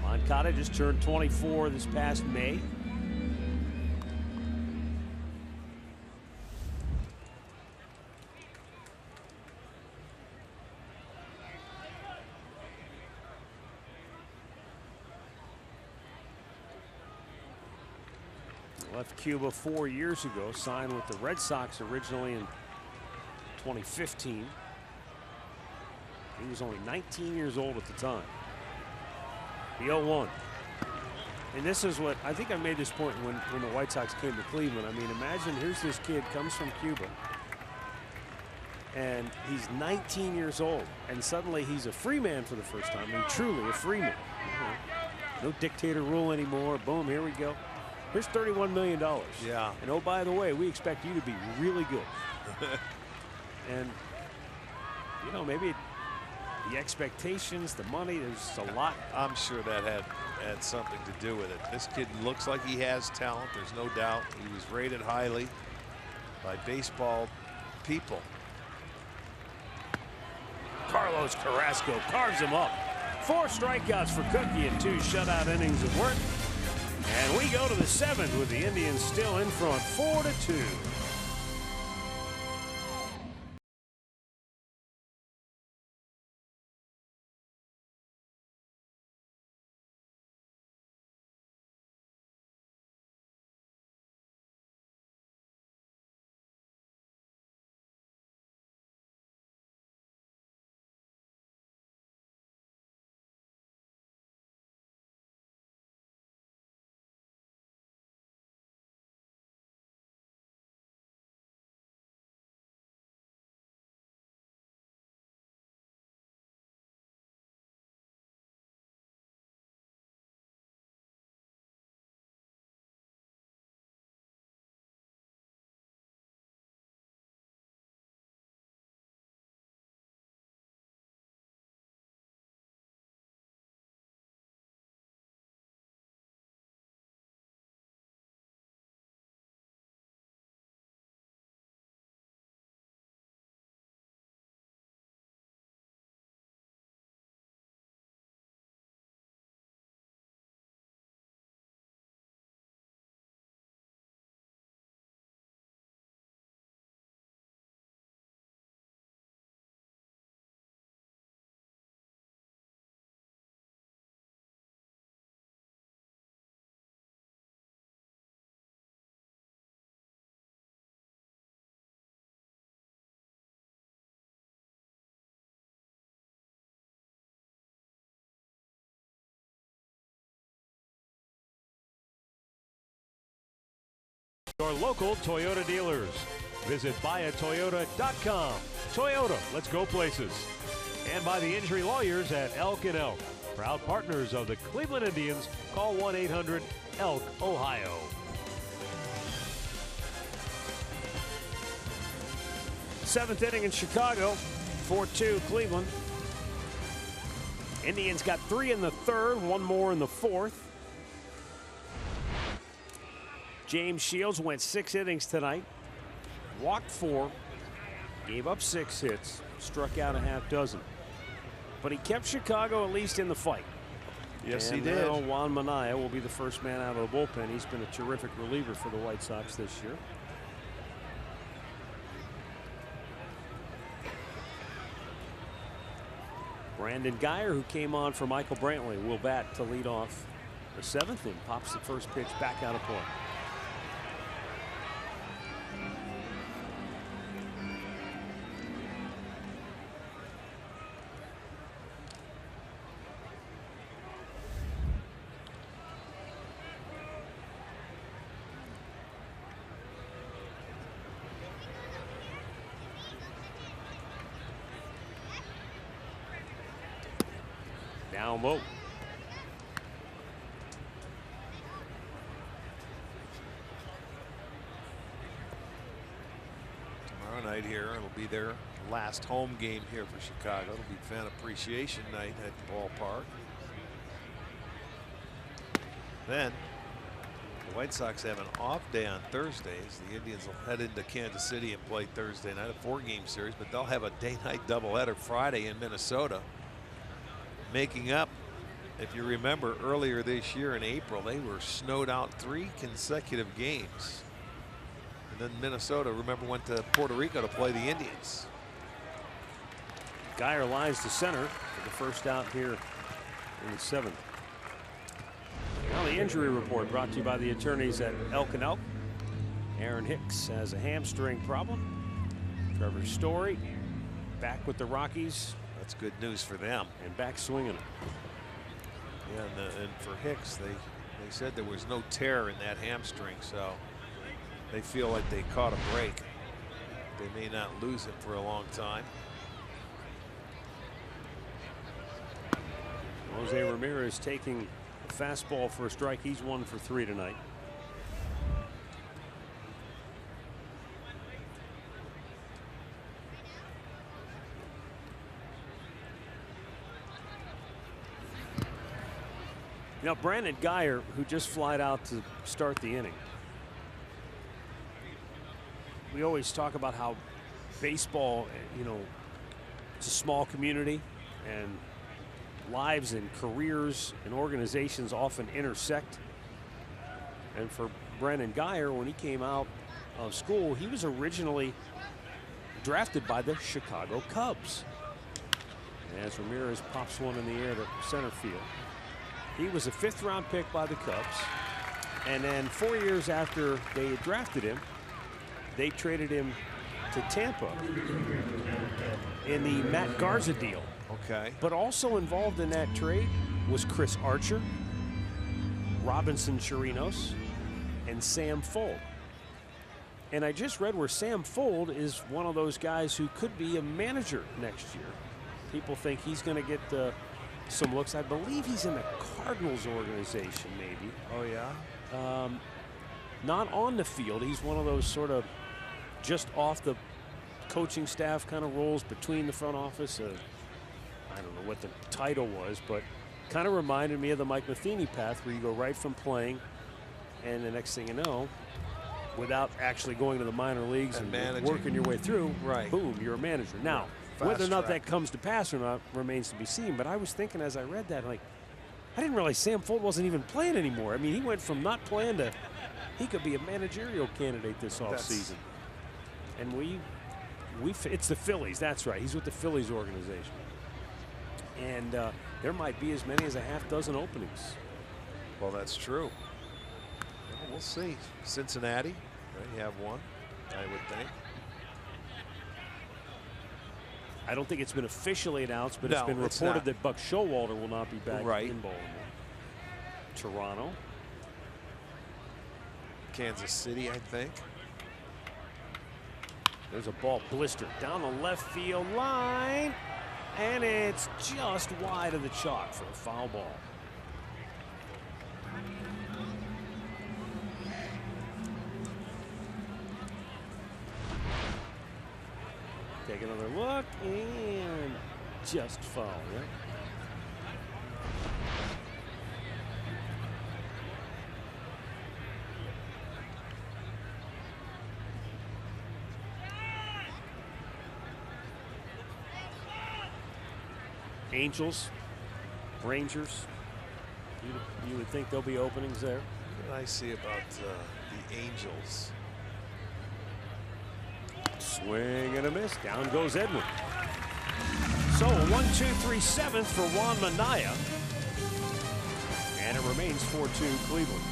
Moncada just turned 24 this past May. Left Cuba 4 years ago, signed with the Red Sox originally in 2015. He was only 19 years old at the time. The 0-1. And this is what I think I made this point when the White Sox came to Cleveland. I mean, imagine here's this kid, comes from Cuba, and he's 19 years old, and suddenly he's a free man for the first time. I mean, truly a free man. No dictator rule anymore. Boom, here we go. Here's $31 million. Yeah. And oh, by the way, we expect you to be really good. And, you know, maybe the expectations, the money, there's a lot. I'm sure that had something to do with it. This kid looks like he has talent. There's no doubt. He was rated highly by baseball people. Carlos Carrasco carves him up. 4 strikeouts for Cookie and 2 shutout innings of work. And we go to the 7th with the Indians still in front, 4-2. Your local Toyota dealers. Visit buyatoyota.com. Toyota, let's go places. And by the injury lawyers at Elk & Elk. Proud partners of the Cleveland Indians. Call 1-800-ELK-OHIO. Seventh inning in Chicago, 4-2 Cleveland. Indians got 3 in the third, 1 more in the fourth. James Shields went 6 innings tonight, walked 4, gave up 6 hits, struck out a half dozen. But he kept Chicago at least in the fight. Yes, and he did. Now Juan Minaya will be the first man out of the bullpen. He's been a terrific reliever for the White Sox this year. Brandon Geyer, who came on for Michael Brantley, will bat to lead off the 7th and pops the first pitch back out of play. Down low. Tomorrow night here, it'll be their last home game here for Chicago. It'll be fan appreciation night at the ballpark. Then the White Sox have an off day on Thursdays. The Indians will head into Kansas City and play Thursday night, a 4-game series, but they'll have a day-night doubleheader Friday in Minnesota. Making up, if you remember earlier this year in April, they were snowed out 3 consecutive games. And then Minnesota, remember, went to Puerto Rico to play the Indians. Geyer lines to center for the first out here in the 7th. Now the injury report brought to you by the attorneys at Elk & Elk. Aaron Hicks has a hamstring problem. Trevor Story back with the Rockies. That's good news for them. And back swinging. Yeah, and for Hicks, they said there was no tear in that hamstring, so they feel like they caught a break. They may not lose it for a long time. Jose Ramirez taking a fastball for a strike. He's 1 for 3 tonight. You know, Brandon Geyer, who just flied out to start the inning. We always talk about how baseball, you know, it's a small community and lives and careers and organizations often intersect. And for Brandon Geyer, when he came out of school, he was originally drafted by the Chicago Cubs. As Ramirez pops one in the air to center field. He was a 5th-round pick by the Cubs. And then 4 years after they had drafted him, they traded him to Tampa in the Matt Garza deal. Okay. But also involved in that trade was Chris Archer, Robinson Chirinos, and Sam Fuld. And I just read where Sam Fuld is one of those guys who could be a manager next year. People think he's going to get some looks. I believe he's in the Cardinals organization, maybe. Oh, yeah? Not on the field. He's one of those sort of just off the coaching staff kind of roles between the front office. I don't know what the title was, but kind of reminded me of the Mike Matheny path, where you go right from playing, and the next thing you know, without actually going to the minor leagues and working your way through, right, boom, you're a manager. Now, whether or not that comes to pass or not remains to be seen. But I was thinking as I read that, like, I didn't realize Sam Fuld wasn't even playing anymore. I mean, he went from not playing to he could be a managerial candidate this offseason. And it's the Phillies. That's right. He's with the Phillies organization. And there might be as many as a half dozen openings. Well, that's true. Well, we'll see. Cincinnati, right? You have one, I would think. I don't think it's been officially announced, but it's been reported that Buck Showalter will not be back in Baltimore. Toronto. Kansas City, I think. There's a ball blistered down the left field line, and it's just wide of the chalk for a foul ball. Take another look and just foul. Yeah. Angels, Rangers. You would think there'll be openings there. What did I see about the Angels? Swing and a miss. Down goes Edwin. So a 1-2-3-7 for Juan Minaya. And it remains 4-2 Cleveland.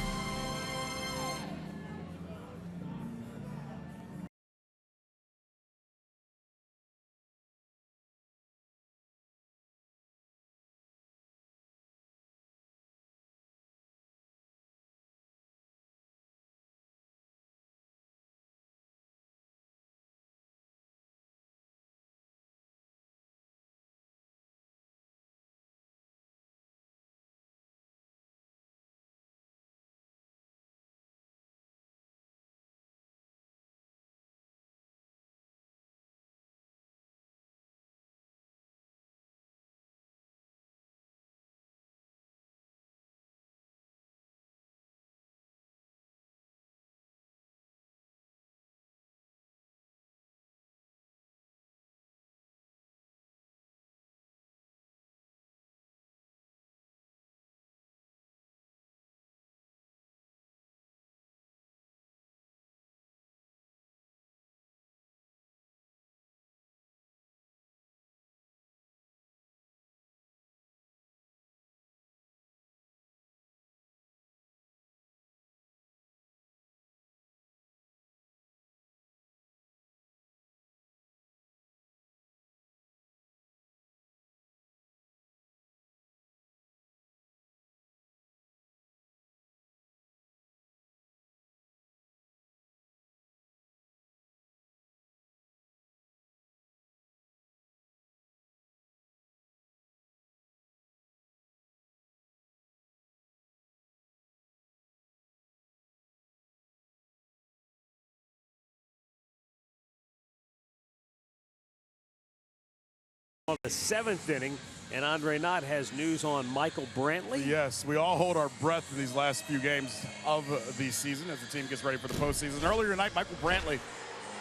On the 7th inning, and Andre Knott has news on Michael Brantley. Yes, we all hold our breath in these last few games of the season as the team gets ready for the postseason. Earlier tonight, Michael Brantley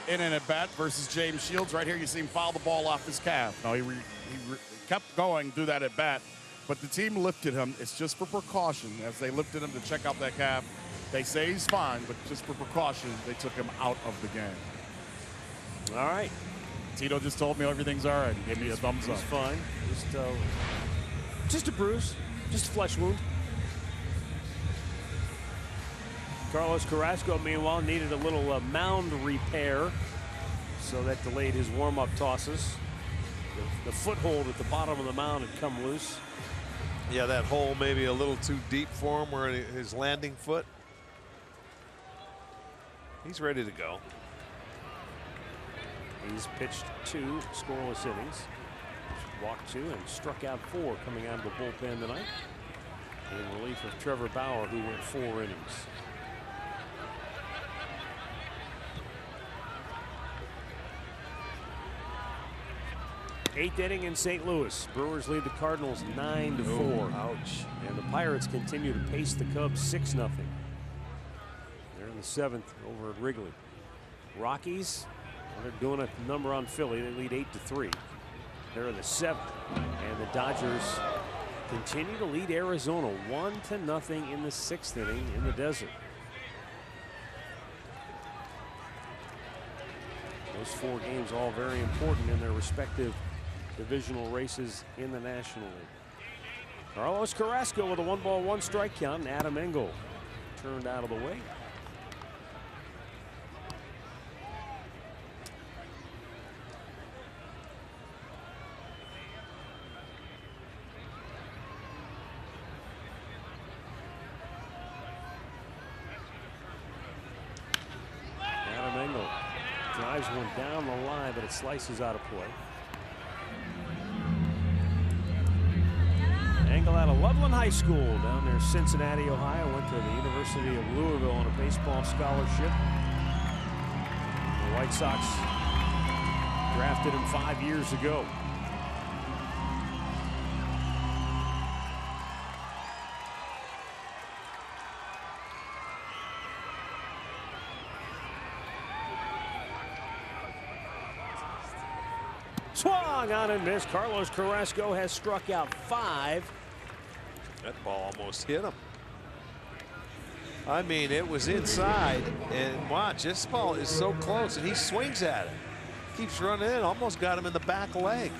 in an at-bat versus James Shields. Right here, you see him foul the ball off his calf. No, he kept going through that at-bat, but the team lifted him. It's just for precaution. As they lifted him to check out that calf, they say he's fine, but just for precaution, they took him out of the game. All right. Tito just told me everything's all right. He gave me a thumbs up. He's fine. Just a bruise, just a flesh wound. Carlos Carrasco, meanwhile, needed a little mound repair, so that delayed his warm-up tosses. The foothold at the bottom of the mound had come loose. Yeah, that hole maybe a little too deep for him where his landing foot. He's ready to go. He's pitched 2 scoreless innings, walked 2 and struck out 4 coming out of the bullpen tonight in relief of Trevor Bauer, who went 4 innings. Eighth inning in St. Louis. Brewers lead the Cardinals 9-4. Ouch. And the Pirates continue to pace the Cubs 6-0. They're in the 7th over at Wrigley. Rockies, they're doing a number on Philly. They lead 8-3. They're in the 7th. And the Dodgers continue to lead Arizona 1-0 in the 6th inning in the desert. Those 4 games all very important in their respective divisional races in the National League. Carlos Carrasco with a 1-ball, 1-strike count, and Adam Engel turned out of the way. Adam Engel drives one down the line, but it slices out of play. Engel out of Loveland High School down near Cincinnati, Ohio. Went to the University of Louisville on a baseball scholarship. The White Sox Drafted him 5 years ago. Swung on and missed. Carlos Carrasco has struck out 5. That ball almost hit him. I mean, it was inside, and watch, this ball is so close, and he swings at it. Keeps running in, almost got him in the back leg.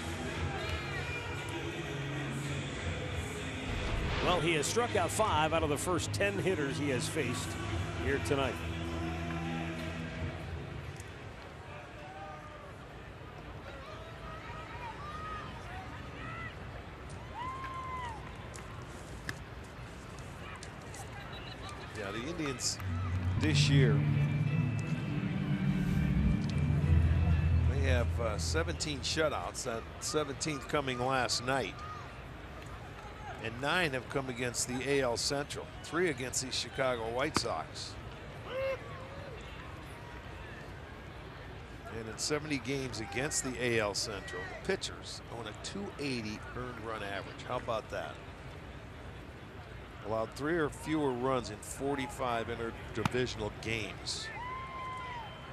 Well, he has struck out 5 out of the first 10 hitters he has faced here tonight. Yeah, the Indians this year, they have 17 shutouts, that 17th coming last night. And 9 have come against the AL Central, 3 against the Chicago White Sox. And in 70 games against the AL Central, the pitchers own a 280 earned run average. How about that? Allowed 3 or fewer runs in 45 interdivisional games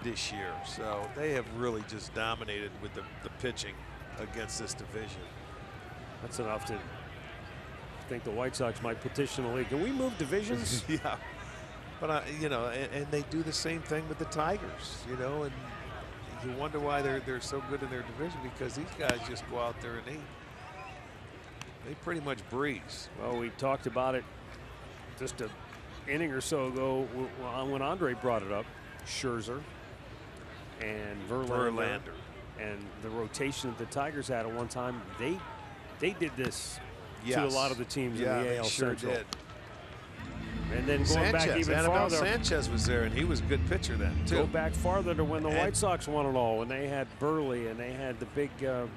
this year. So they have really just dominated with the pitching against this division. That's enough to think the White Sox might petition the league. Can we move divisions? Yeah. But, you know, and they do the same thing with the Tigers, you know, and you wonder why they're so good in their division, because these guys just go out there and they pretty much breeze. Well, we talked about it just an inning or so ago when Andre brought it up. Scherzer and Verlander and the rotation that the Tigers had at one time. They did this to a lot of the teams in the AL Central. Did. And then going back even farther, Sanchez was there, and he was a good pitcher then too. Go back farther to when the White Sox won it all, when they had Burley and they had the big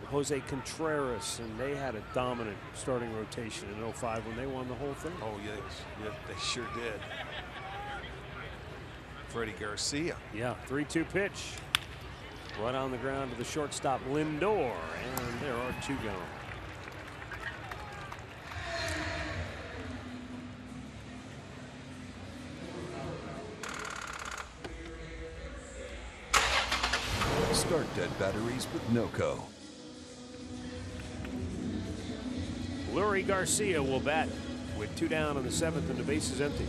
Jose Contreras, and they had a dominant starting rotation in 05 when they won the whole thing. Oh yes, yeah, they sure did. Freddie Garcia. Yeah, 3-2 pitch. Right on the ground to the shortstop Lindor, and there are 2 gone. Start dead batteries with NOCO. Lurie Garcia will bat with 2 down in the 7th and the base is empty.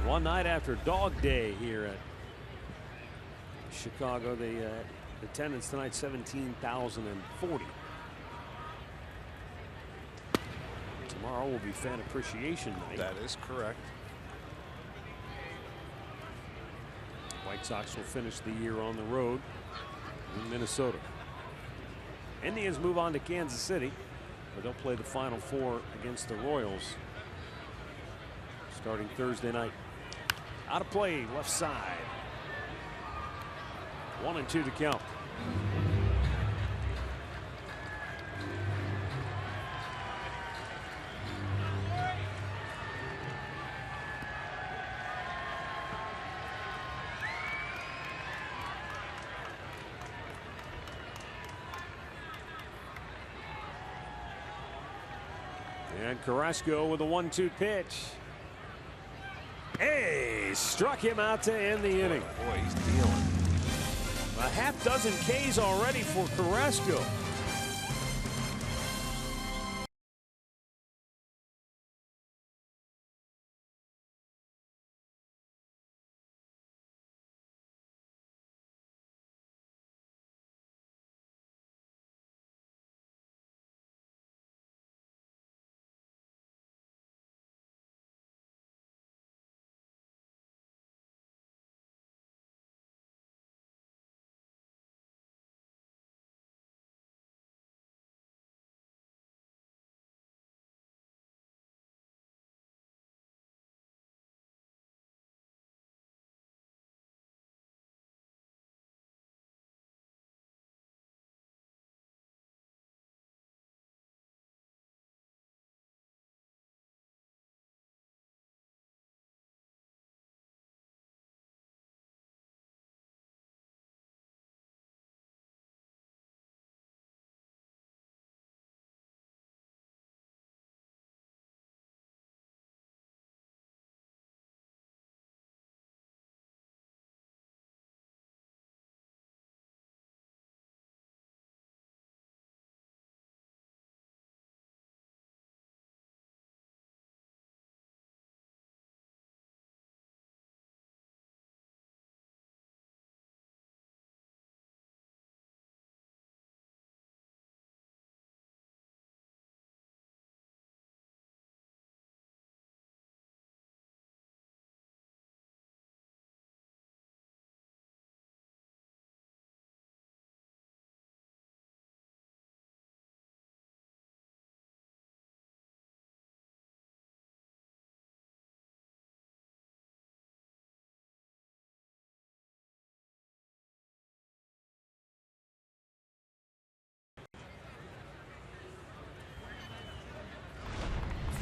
One night after Dog Day here at Chicago, the attendance tonight 17,040. Tomorrow will be Fan Appreciation Night. That is correct. White Sox will finish the year on the road in Minnesota. Indians move on to Kansas City, where they'll play the Final 4 against the Royals starting Thursday night. Out of play, left side. 1-2 to count. And Carrasco with a 1-2 pitch. Hey, struck him out to end the inning. Boy, he's dealing. A half dozen Ks already for Carrasco.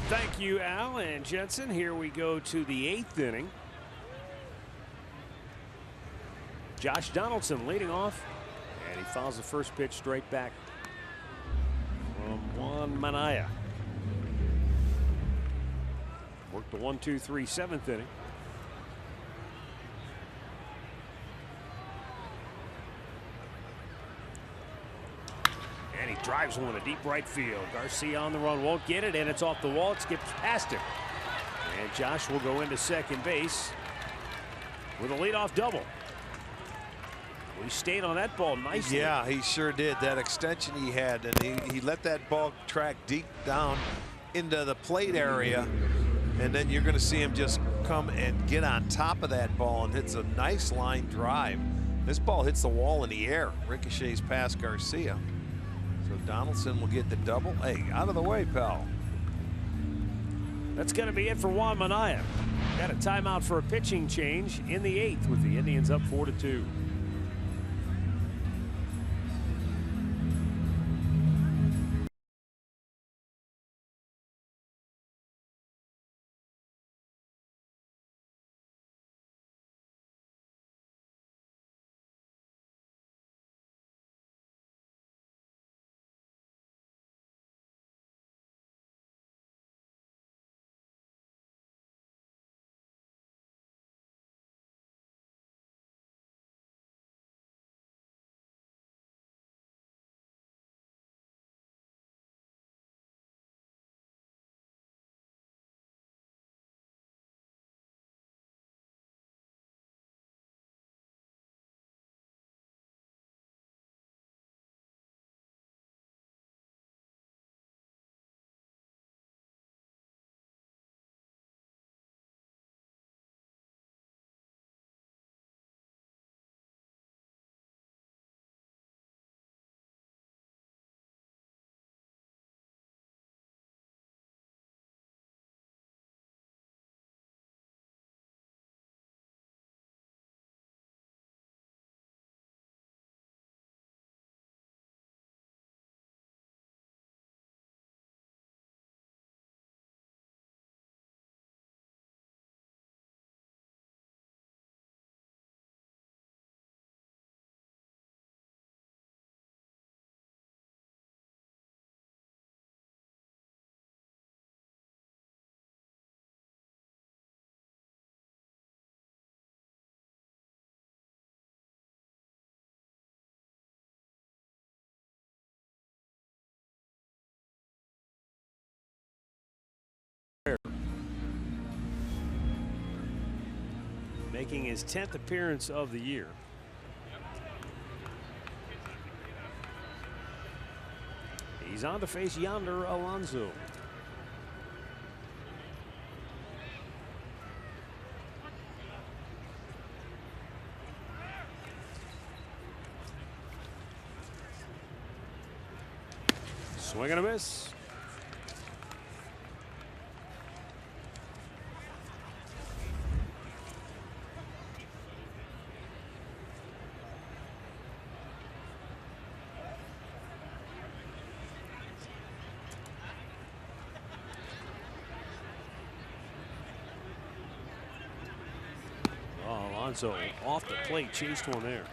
Thank you, Al and Jensen. Here we go to the 8th inning. Josh Donaldson leading off, and he fouls the first pitch straight back from Juan Manaya. Worked the 1-2-3 7th inning. And he drives one to deep right field. Garcia on the run, won't get it, and it's off the wall. It skips past him. And Josh will go into second base with a leadoff double. Well, he stayed on that ball nicely. Yeah, he sure did. That extension he had, and he let that ball track deep down into the plate area, and then you're going to see him just come and get on top of that ball and hits a nice line drive. This ball hits the wall in the air, ricochets past Garcia. So Donaldson will get the double. Hey, out of the way, pal. That's going to be it for Juan Manaya. Got a timeout for a pitching change in the 8th with the Indians up 4-2. Making his 10th appearance of the year. He's on to face Yonder Alonso. Swing and a miss. Alonso off the plate, chased one there.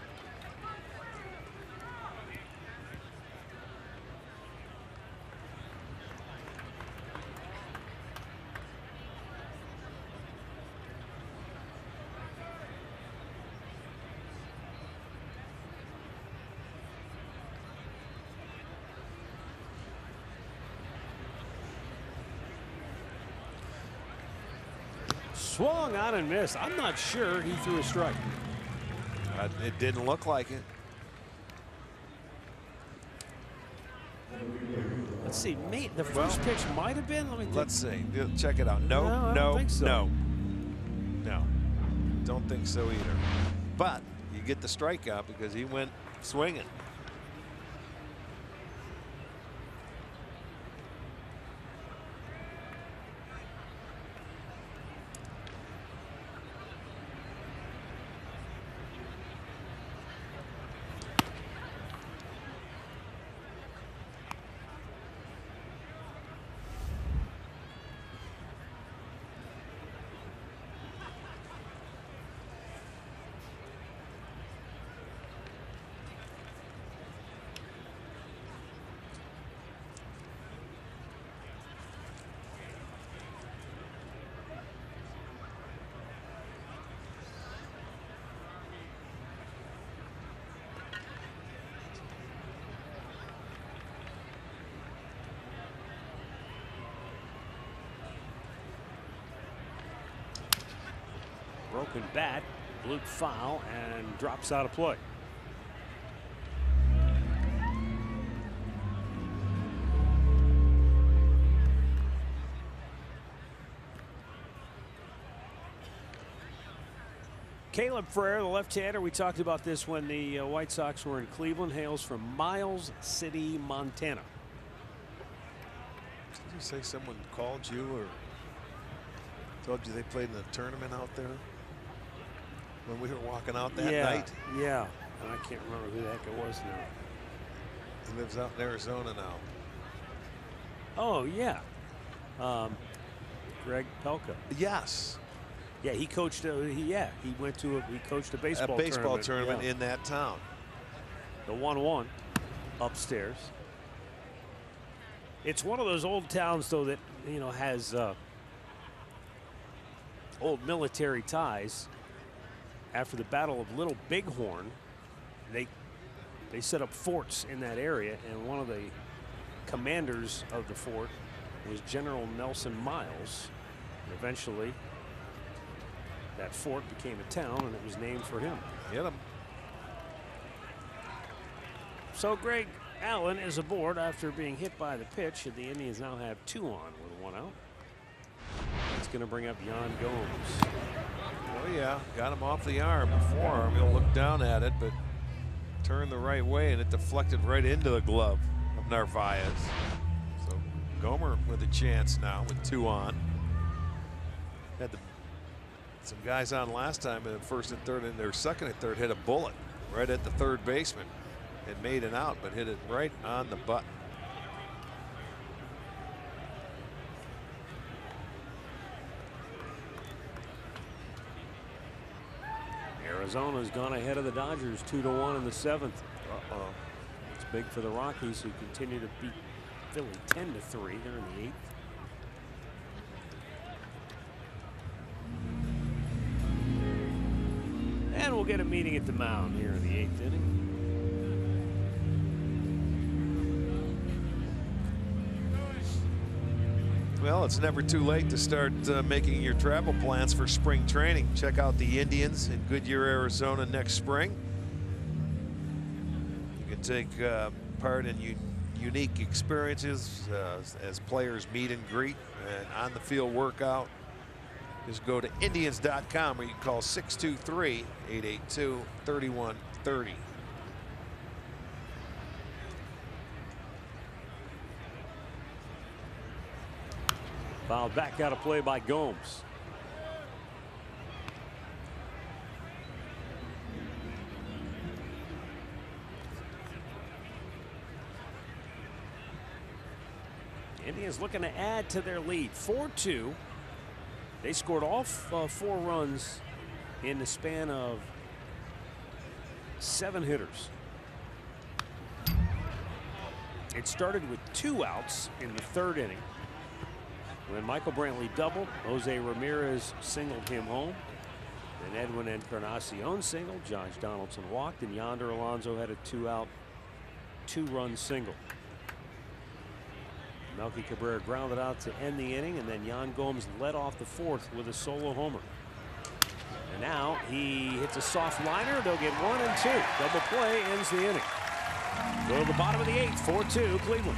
Swung on and missed. I'm not sure he threw a strike. It didn't look like it. Let's see. The first pitch might have been. Let's see. Check it out. No, I don't think so. No. Don't think so either. But you get the strikeout because he went swinging. broken bat, bloop foul, and drops out of play. Caleb Frere, the left-hander, we talked about this when the White Sox were in Cleveland, hails from Miles City, Montana. Did you say someone called you or told you they played in a tournament out there when we were walking out that night? Yeah, and I can't remember who the heck it was now. He lives out in Arizona now. Oh, yeah. Greg Pelka. Yes. Yeah, he coached. He coached a baseball tournament in that town. The 1-1 upstairs. It's one of those old towns, though, that has old military ties. After the Battle of Little Bighorn, they set up forts in that area, and one of the commanders of the fort was General Nelson Miles. And eventually, that fort became a town, and it was named for him. Hit him. So Greg Allen is aboard after being hit by the pitch, and the Indians now have 2 on with 1 out. It's going to bring up Yan Gomes. Oh yeah, got him off the arm, the forearm. He'll look down at it, but turned the right way, and it deflected right into the glove of Narvaez. So Gomer with a chance now with 2 on. Had some guys on last time in the first and third, and their second and third hit a bullet right at the third baseman and made an out, but hit it right on the button. Arizona's gone ahead of the Dodgers 2-1 in the 7th. It's big for the Rockies, who continue to beat Philly 10-3 here in the 8th. And we'll get a meeting at the mound here in the 8th inning. Well, it's never too late to start making your travel plans for spring training. Check out the Indians in Goodyear, Arizona next spring. You can take part in unique experiences as players meet and greet and on the field workout. Just go to Indians.com, or you can call 623-882-3130. Fouled back out of play by Gomes. Indians looking to add to their lead, 4-2. They scored all 4 runs in the span of 7 hitters. It started with 2 outs in the 3rd inning when Michael Brantley doubled. Jose Ramirez singled him home. Then Edwin Encarnacion singled. Josh Donaldson walked, and Yonder Alonso had a 2-out, 2-run single. Melky Cabrera grounded out to end the inning, and then Yan Gomes led off the 4th with a solo homer. And now he hits a soft liner. They'll get 1 and 2. Double play ends the inning. Go to the bottom of the 8th, 4-2 Cleveland.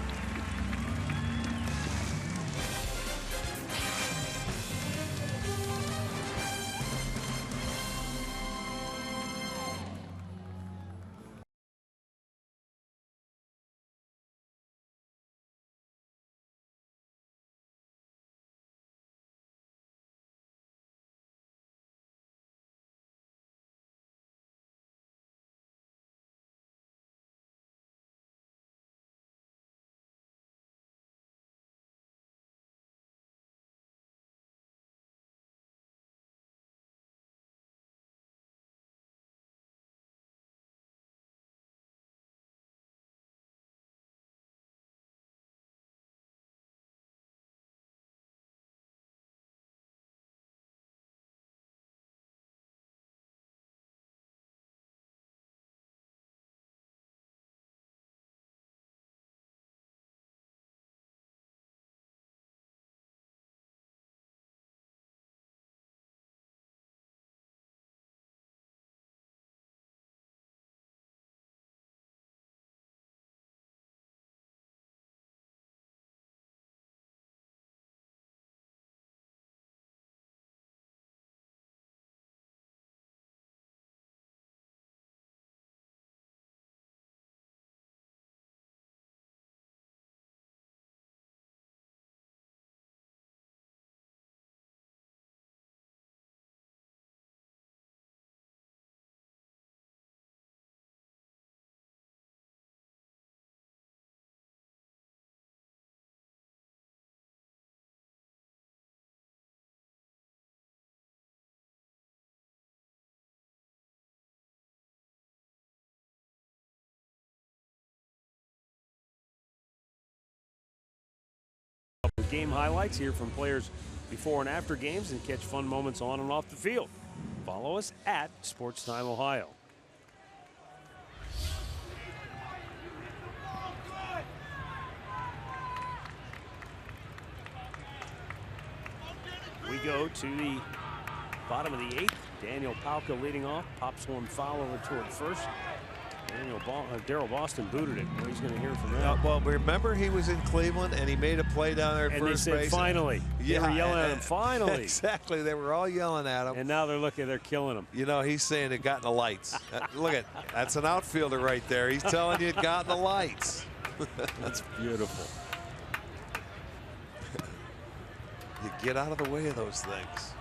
game highlights, hear from players before and after games, and catch fun moments on and off the field. Follow us at SportsTime Ohio. We go to the bottom of the 8th. Daniel Palka leading off, pops one foul over toward first. Daryl Boston booted it. Well, he's going to hear from that. Well, remember he was in Cleveland and he made a play down there at and first they said, base. Finally. Yeah, they were yelling at him, finally. Exactly. They were all yelling at him. And now they're killing him. You know, he's saying it got in the lights. Look at that's an outfielder right there. He's telling you it got in the lights. That's beautiful. You get out of the way of those things.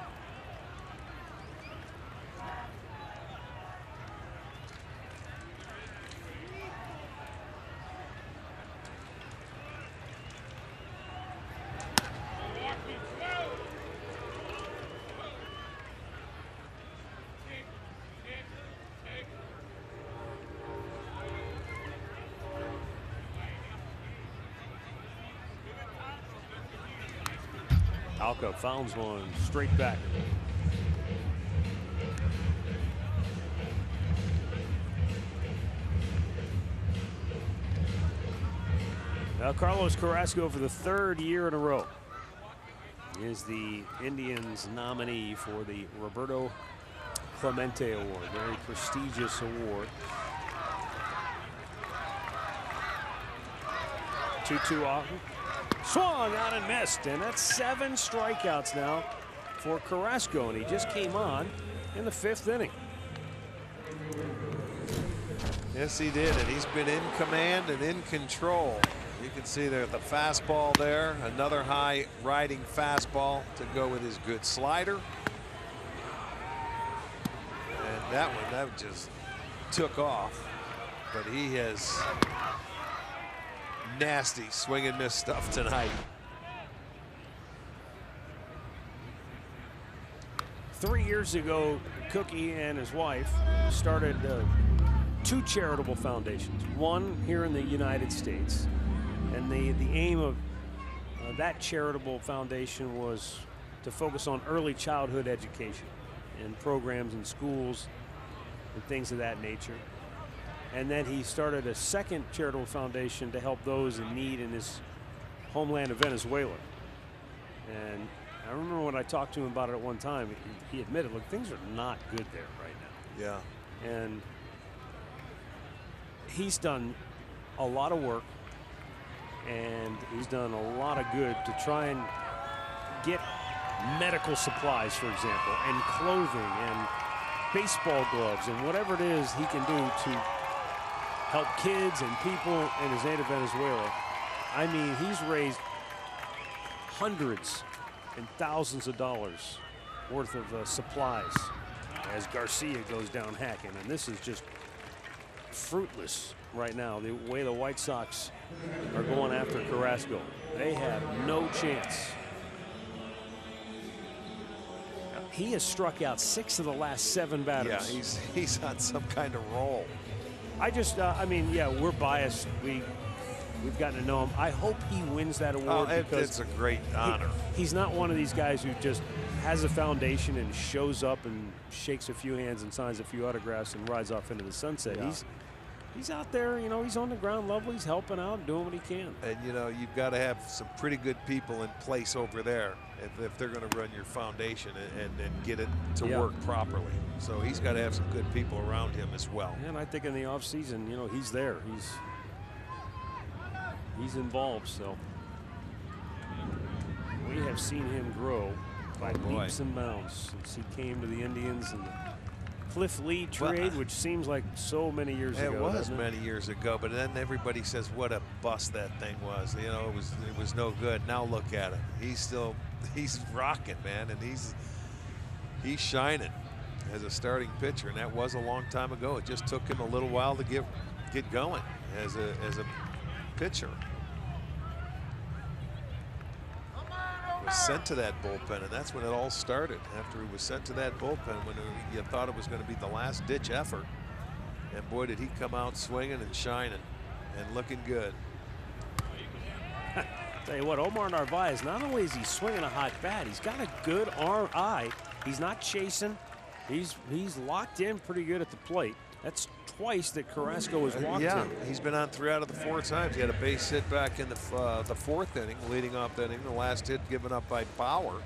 Palka founds one straight back. Now Carlos Carrasco, for the 3rd year in a row, is the Indians nominee for the Roberto Clemente Award, very prestigious award. 2-2 off. Swung out and missed, and that's 7 strikeouts now for Carrasco, and he just came on in the 5th inning. Yes, he did, and he's been in command and in control. You can see there the fastball there, another high riding fastball to go with his good slider. And that just took off, but he has nasty swing and miss stuff tonight. 3 years ago, Cookie and his wife started 2 charitable foundations. One here in the United States, and the aim of that charitable foundation was to focus on early childhood education and programs in schools and things of that nature. And then he started a second charitable foundation to help those in need in his homeland of Venezuela. And I remember when I talked to him about it at one time, he admitted, look, things are not good there right now. Yeah. And he's done a lot of work, and he's done a lot of good to try and get medical supplies, for example, and clothing and baseball gloves and whatever it is he can do to help kids and people in his native Venezuela. I mean, he's raised hundreds and thousands of dollars worth of supplies as Garcia goes down hacking. And this is just fruitless right now, the way the White Sox are going after Carrasco. They have no chance. He has struck out 6 of the last 7 batters. Yeah, he's on some kind of roll. I mean, yeah, we're biased. We've gotten to know him. I hope he wins that award because it's a great honor. He's not one of these guys who just has a foundation and shows up and shakes a few hands and signs a few autographs and rides off into the sunset. Yeah. He's out there, you know, he's on the ground level. He's helping out, doing what he can. And, you know, you've got to have some pretty good people in place over there if they're going to run your foundation and get it to work properly. So he's got to have some good people around him as well. And I think in the offseason, you know, he's there. He's involved, so we have seen him grow by leaps and bounds since he came to the Indians and the Cliff Lee trade, which seems like so many years ago. It was many years ago, but then everybody says what a bust that thing was. You know, it was no good. Now look at him. He's rocking, man, and he's shining as a starting pitcher, and that was a long time ago. It just took him a little while to get going as a pitcher. Was sent to that bullpen, and that's when it all started. After he was sent to that bullpen, when you thought it was going to be the last ditch effort, and boy did he come out swinging and shining and looking good. Tell you what, Omar Narvaez, not only is he swinging a hot bat, he's got a good arm eye. He's not chasing. He's locked in pretty good at the plate. That's twice that Carrasco has walked him. He's been on 3 out of the 4 times. He had a base hit back in the 4th inning, leading off that inning. The last hit given up by Bauer.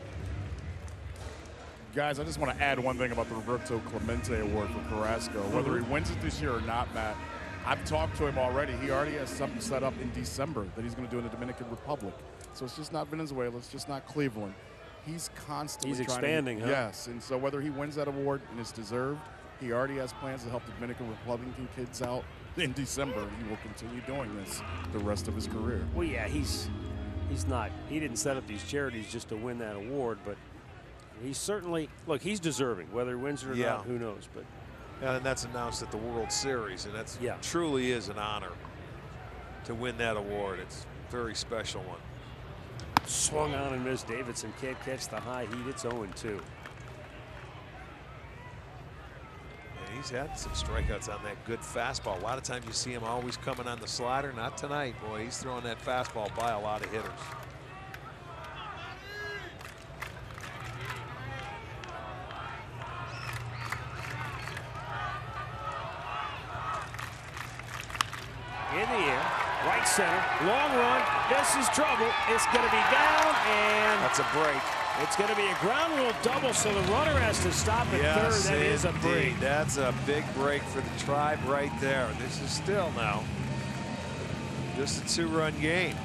Guys, I just want to add one thing about the Roberto Clemente Award for Carrasco. Whether he wins it this year or not, Matt, I've talked to him already. He already has something set up in December that he's going to do in the Dominican Republic. So it's just not Venezuela. It's just not Cleveland. He's constantly expanding, huh? Yes, and so whether he wins that award and it's deserved, he already has plans to help the Dominican Republican kids out in December, and he will continue doing this the rest of his career. Well, yeah, he's not. He didn't set up these charities just to win that award, but he's certainly, look, he's deserving. Whether he wins it or not, who knows? But and that's announced at the World Series, and that's truly is an honor to win that award. It's a very special one. Swung on and missed. Davidson can't catch the high heat. It's 0-2. And he's had some strikeouts on that good fastball. A lot of times you see him always coming on the slider. Not tonight, boy. He's throwing that fastball by a lot of hitters. In the air, right center, long run. This is trouble. It's going to be down, and that's a break. It's going to be a ground rule double, so the runner has to stop at third. That is a break. That's a big break for the Tribe right there. This is still now just a 2-run game.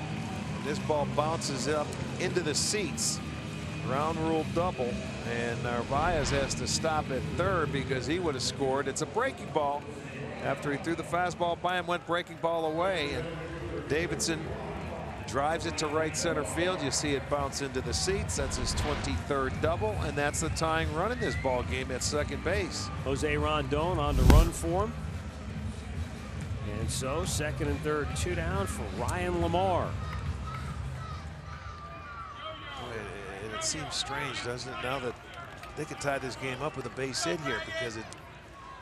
This ball bounces up into the seats. Ground rule double, and Narvaez has to stop at third because he would have scored. It's a breaking ball. After he threw the fastball by him, went breaking ball away, and Davidson drives it to right center field. You see it bounce into the seats. That's his 23rd double, and that's the tying run in this ball game at second base. Jose Rondon on to run for him. And so second and third, 2 down for Ryan Lamar. And it seems strange, doesn't it, now that they could tie this game up with a base hit here, because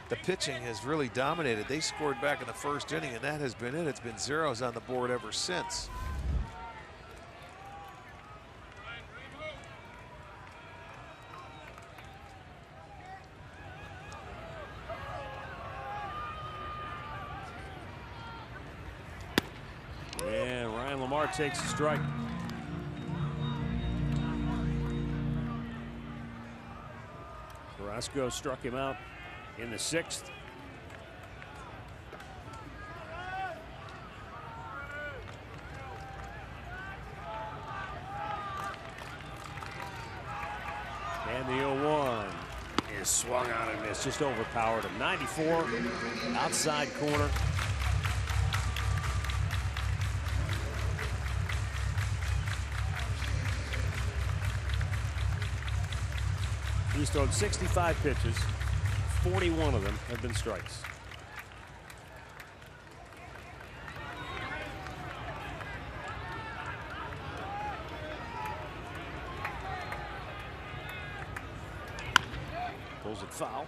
the pitching has really dominated. They scored back in the 1st inning, and that has been it. It's been zeros on the board ever since. And Ryan Lamar takes a strike. Carrasco struck him out in the 6th. And the 0-1 is swung on and missed. Just overpowered him. 94, outside corner. He's thrown 65 pitches. 41 of them have been strikes. Pulls it foul.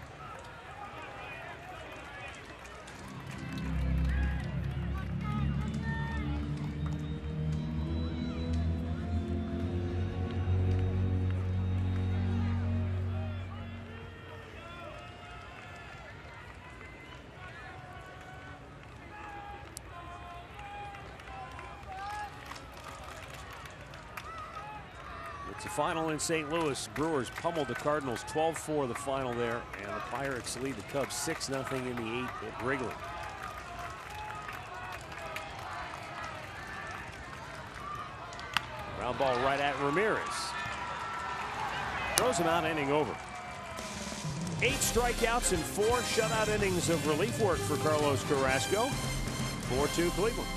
It's a final in St. Louis. Brewers pummeled the Cardinals 12-4 the final there, and the Pirates lead the Cubs 6-0 in the 8th at Wrigley. Ground ball right at Ramirez. Throws him out, inning over. 8 strikeouts and 4 shutout innings of relief work for Carlos Carrasco. 4-2 Cleveland.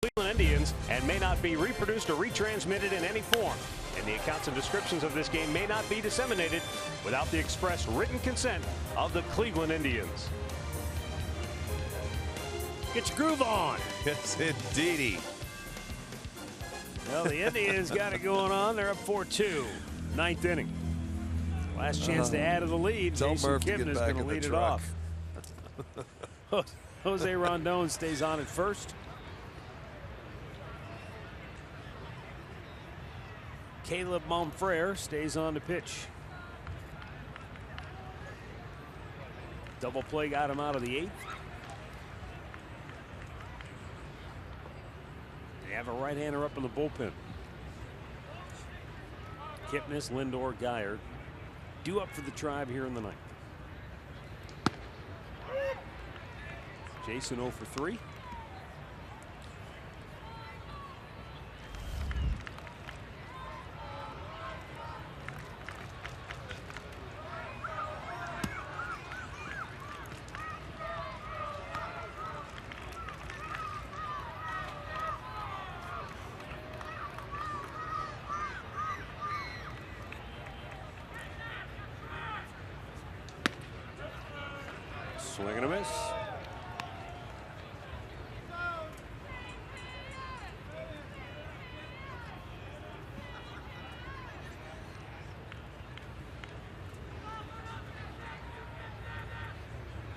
Cleveland Indians and may not be reproduced or retransmitted in any form. And the accounts and descriptions of this game may not be disseminated without the express written consent of the Cleveland Indians. Get your groove on. Yes, indeedy. Well, the Indians got it going on. They're up 4-2. Ninth inning. Last chance to add to the lead. Tell Jason Murph to get Kipnis is back going to in the lead it truck. off. Jose Rondon stays on at first. Caleb Manfred stays on to pitch. Double play got him out of the 8th. They have a right-hander up in the bullpen. Kipnis, Lindor, Geyer due up for the Tribe here in the 9th. Jason 0 for 3. Swing and a miss.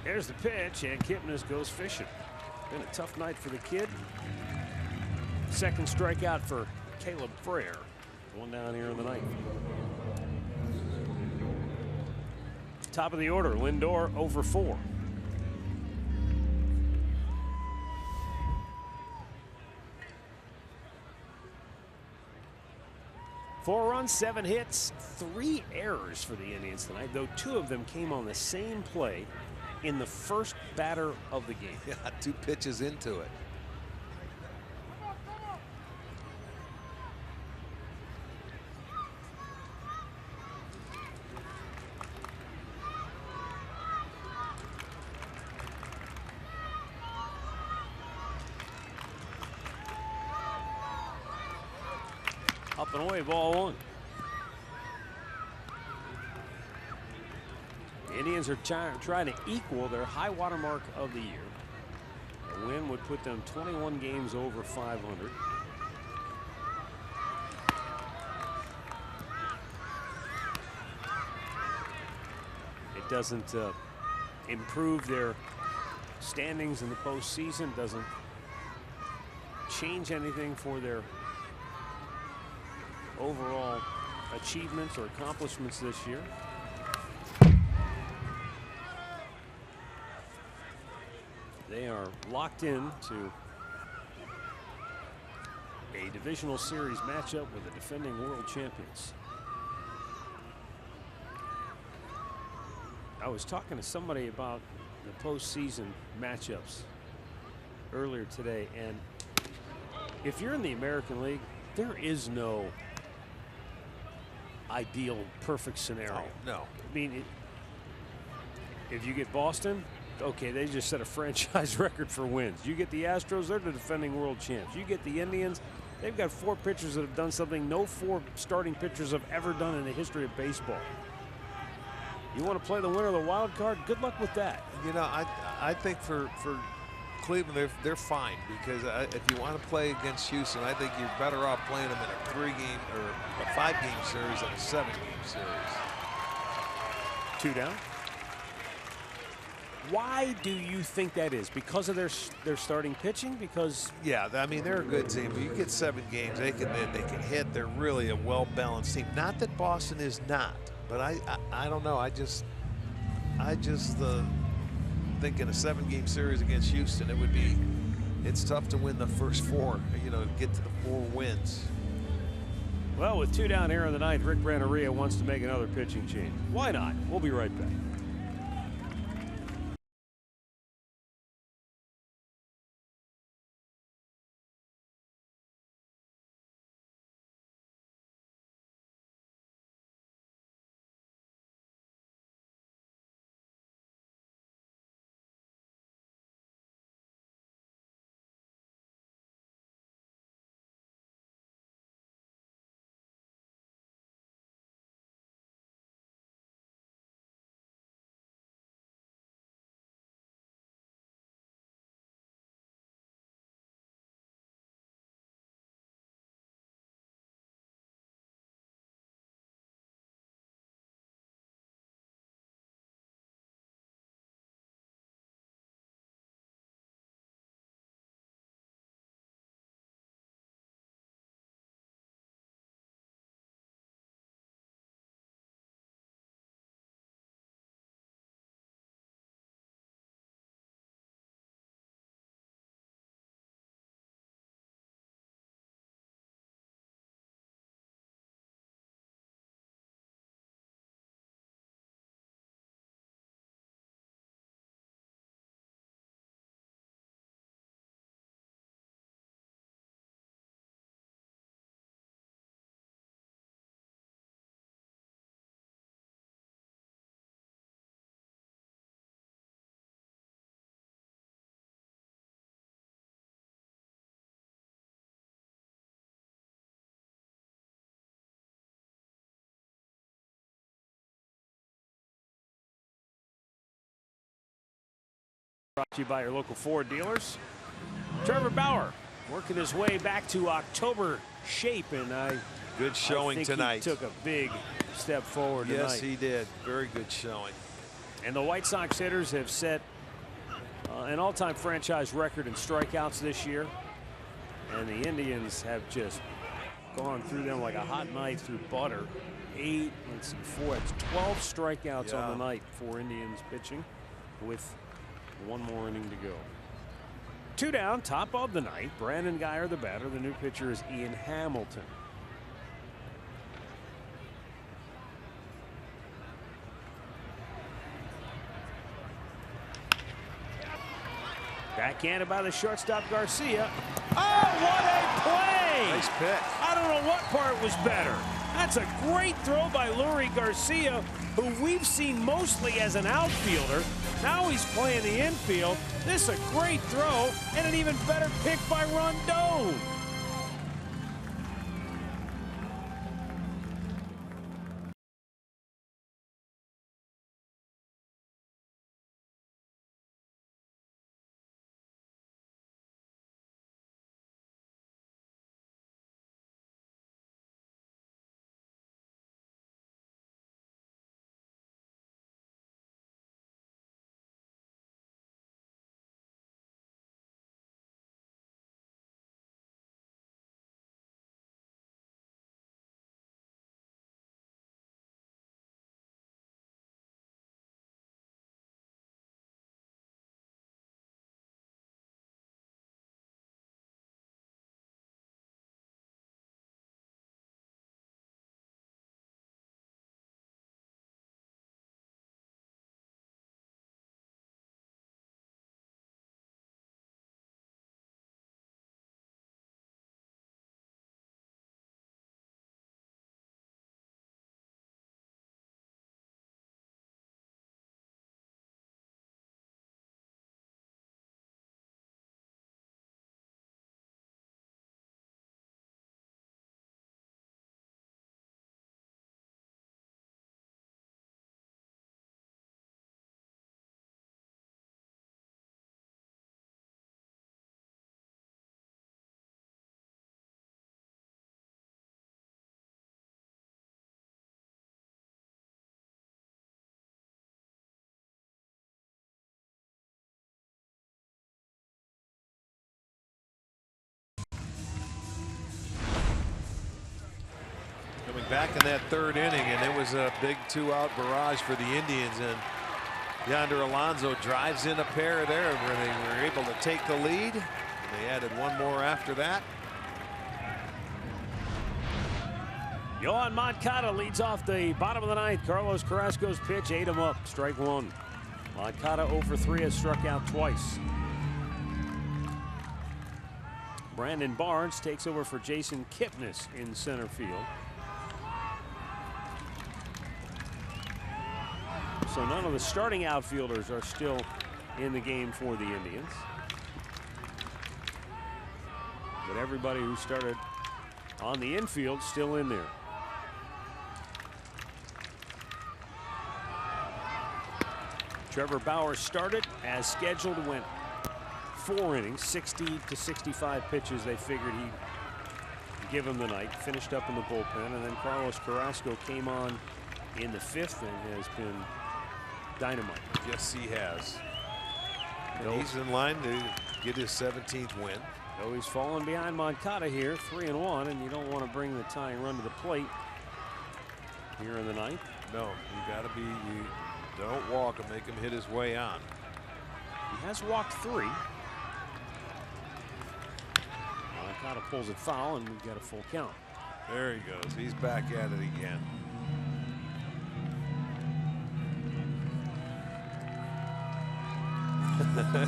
There's the pitch, and Kipnis goes fishing. Been a tough night for the kid. Second strikeout for Caleb Frere. One down here in the 9th. Top of the order, Lindor 0 for 4. Four runs, 7 hits, 3 errors for the Indians tonight, though 2 of them came on the same play in the first batter of the game. Yeah, 2 pitches into it. Up and away, ball 1. The Indians are trying to equal their high water mark of the year. A win would put them 21 games over 500. It doesn't improve their standings in the postseason, doesn't change anything for their overall achievements or accomplishments this year. They are locked in to a divisional series matchup with the defending world champions. I was talking to somebody about the postseason matchups earlier today, and if you're in the American League, there is no ideal perfect scenario. Oh, no. I mean, if you get Boston, okay, they just set a franchise record for wins. You get the Astros, they're the defending world champs. You get the Indians, they've got 4 pitchers that have done something no 4 starting pitchers have ever done in the history of baseball. You want to play the winner of the wild card? Good luck with that. You know, I think for Cleveland, they're fine, because if you want to play against Houston, I think you're better off playing them in a 3-game or a 5-game series than a 7-game series. 2 down. Why do you think that is? Because of their starting pitching? Because yeah, I mean, they're a good team. You get 7 games, they can hit. They're really a well-balanced team. Not that Boston is not, but I don't know. I just think in a 7-game series against Houston, it's tough to win the first 4. You know, get to the 4 wins. well, with 2 down here in the 9th, Rick Renteria wants to make another pitching change. Why not? We'll be right back. Brought to you by your local Ford dealers. Trevor Bauer working his way back to October shape, and good showing I think tonight. He took a big step forward tonight. Yes, he did. Very good showing. And the White Sox hitters have set an all-time franchise record in strikeouts this year, and the Indians have just gone through them like a hot knife through butter. 8, let's see, 4, it's 12 strikeouts on the night for Indians pitching, with one more inning to go. 2 down, top of the ninth. Brandon Guyer, the batter. The new pitcher is Ian Hamilton. Backhanded by the shortstop Garcia. Oh, what a play! Nice pick. I don't know what part was better. That's a great throw by Lurie Garcia, who we've seen mostly as an outfielder. Now he's playing the infield. This is a great throw and an even better pick by Rondon. Coming back in that 3rd inning, and it was a big 2-out barrage for the Indians, and Yonder Alonso drives in a pair there where they were able to take the lead. They added one more after that. Yohan Moncada leads off the bottom of the 9th. Carlos Carrasco's pitch ate him up. Strike 1. Moncada 0 for 3, has struck out twice. Brandon Barnes takes over for Jason Kipnis in center field. So none of the starting outfielders are still in the game for the Indians. But everybody who started on the infield still in there. Trevor Bauer started as scheduled, went 4 innings, 60 to 65 pitches they figured he'd give him the night. Finished up in the bullpen, and then Carlos Carrasco came on in the 5th and has been dynamite. Yes, he has. And he's in line to get his 17th win. Though he's fallen behind Moncada here, 3-1, and you don't want to bring the tying run to the plate here in the 9th. No, you got to be, you don't walk and make him hit his way on. He has walked 3. Moncada pulls it foul, and we've got a full count. There he goes. He's back at it again.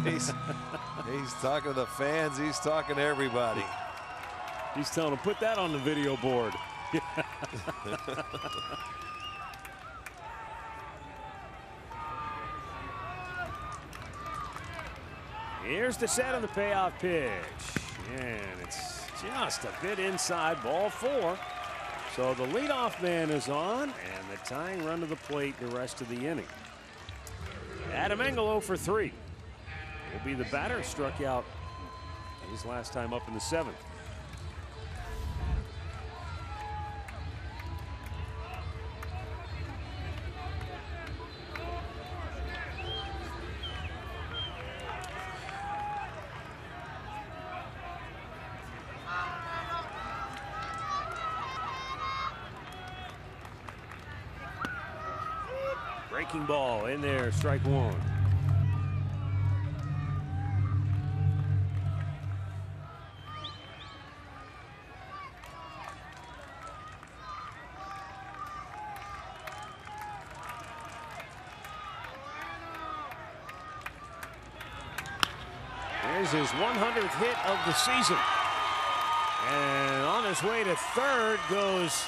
he's talking to the fans. He's talking to everybody. He's telling them, put that on the video board. Here's the set on the payoff pitch. And it's just a bit inside, ball 4. So the leadoff man is on, and the tying run to the plate the rest of the inning. Adam Engel 0 for 3. will be the batter. Struck out his last time up in the 7th. Breaking ball in there, strike 1. There's his 100th hit of the season. And on his way to third goes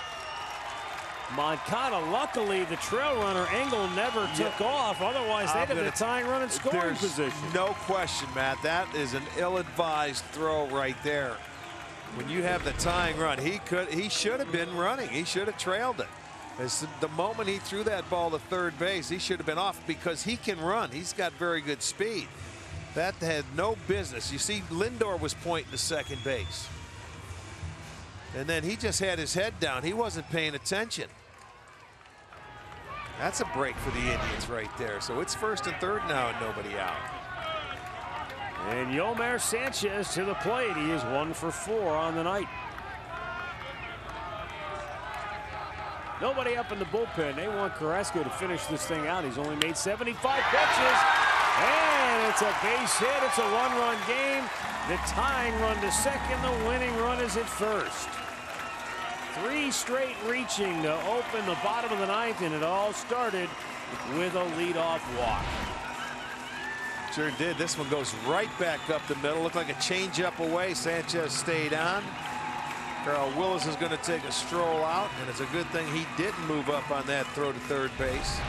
Moncada. Luckily, the trail runner Engel never took off. Otherwise, they'd have been a tying run in scoring position. No question, Matt. That is an ill-advised throw right there. When you have the tying run, he should have been running. He should have trailed it. As the moment he threw that ball to third base, he should have been off because he can run. He's got very good speed. That had no business. You see, Lindor was pointing to second base. And then he just had his head down. He wasn't paying attention. That's a break for the Indians right there. So it's first and third now and nobody out. And Yolmer Sanchez to the plate. He is 1 for 4 on the night. Nobody up in the bullpen. They want Carrasco to finish this thing out. He's only made 75 pitches. And it's a base hit. It's a one-run game. The tying run to second. The winning run is at first. 3 straight reaching to open the bottom of the 9th, and it all started with a leadoff walk. Sure did. This one goes right back up the middle. Looked like a changeup away. Sanchez stayed on. Carl Willis is going to take a stroll out, and it's a good thing he didn't move up on that throw to third base,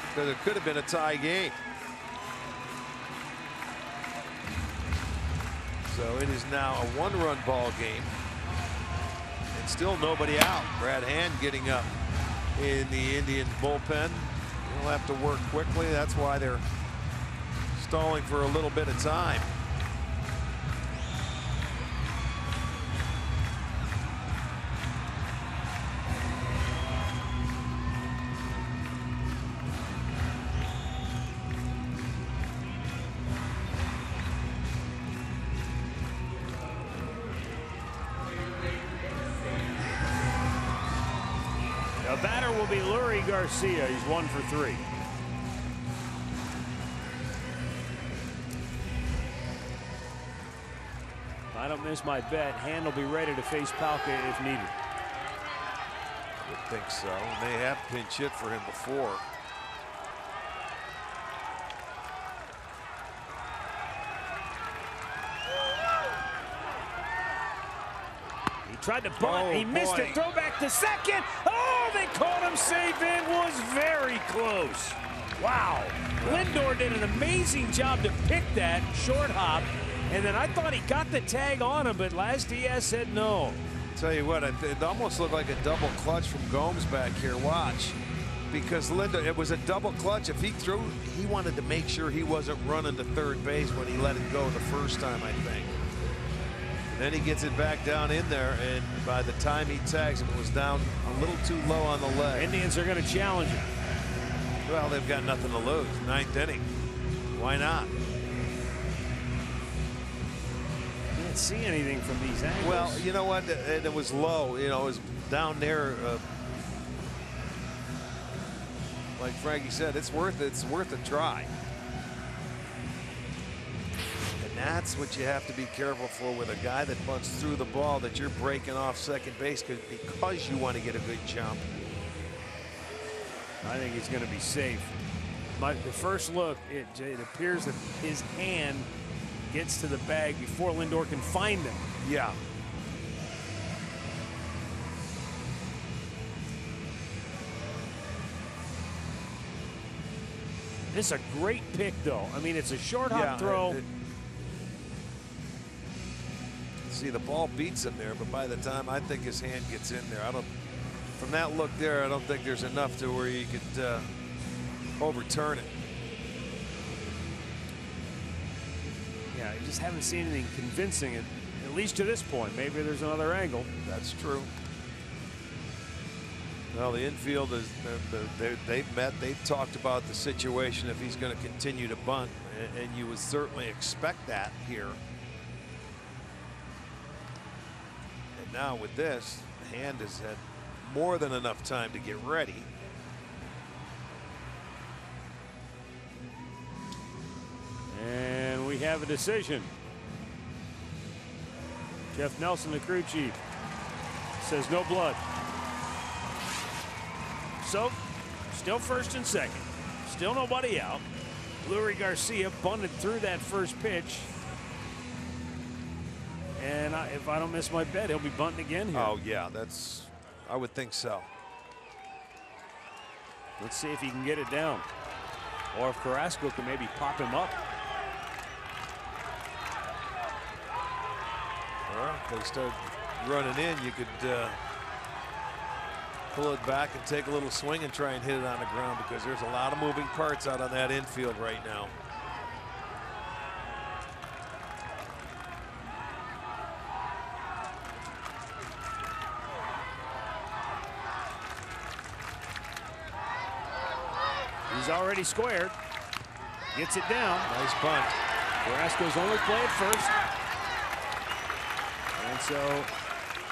because it could have been a tie game. So it is now a 1-run ball game. And still nobody out. Brad Hand getting up in the Indians bullpen. They'll have to work quickly. That's why they're stalling for a little bit of time. The batter will be Lurie Garcia. He's 1 for 3. If I don't miss my bet, Hand will be ready to face Palka if needed. I would think so. They have pinch hit for him before. He tried to bunt. He missed it. Throw back to second. Oh, they caught him safe. It was very close. Wow. Lindor did an amazing job to pick that short hop. And then I thought he got the tag on him, but Last Diaz said no. Tell you what, it almost looked like a double clutch from Gomes back here. Watch. Because Lindor, it was a double clutch. If he threw, he wanted to make sure he wasn't running to third base when he let it go the first time, I think. Then he gets it back down in there, and by the time he tags him, it was down a little too low on the leg. Indians are going to challenge him. Well, they've got nothing to lose. 9th inning. Why not? Can't see anything from these angles. Well, you know what? It was low. You know, it was down there. Like Frankie said, it's worth a try. That's what you have to be careful for with a guy that bunts through the ball, that you're breaking off second base because you want to get a good jump. I think he's going to be safe. The first look, it appears that his hand gets to the bag before Lindor can find him. Yeah. This is a great pick, though. I mean, it's a short hop throw. See, the ball beats him there, but by the time I think his hand gets in there, from that look there, I don't think there's enough to where you could overturn it. I just haven't seen anything convincing, at least to this point. Maybe there's another angle. That's true. Well, the infield is they've met. They've talked about the situation if he's going to continue to bunt, and you would certainly expect that here. And now with this, the hand has had more than enough time to get ready. And we have a decision. Jeff Nelson, the crew chief, says no blood. So, still first and second. Still nobody out. Lurie Garcia bunted through that first pitch. And if I don't miss my bet, he'll be bunting again here. Oh, yeah, I would think so. Let's see if he can get it down. Or if Carrasco can maybe pop him up. Well, if they start running in, you could pull it back and take a little swing and try and hit it on the ground, because there's a lot of moving parts out on that infield right now. He's already squared. Gets it down. Nice bunt. Carrasco's only played first. And so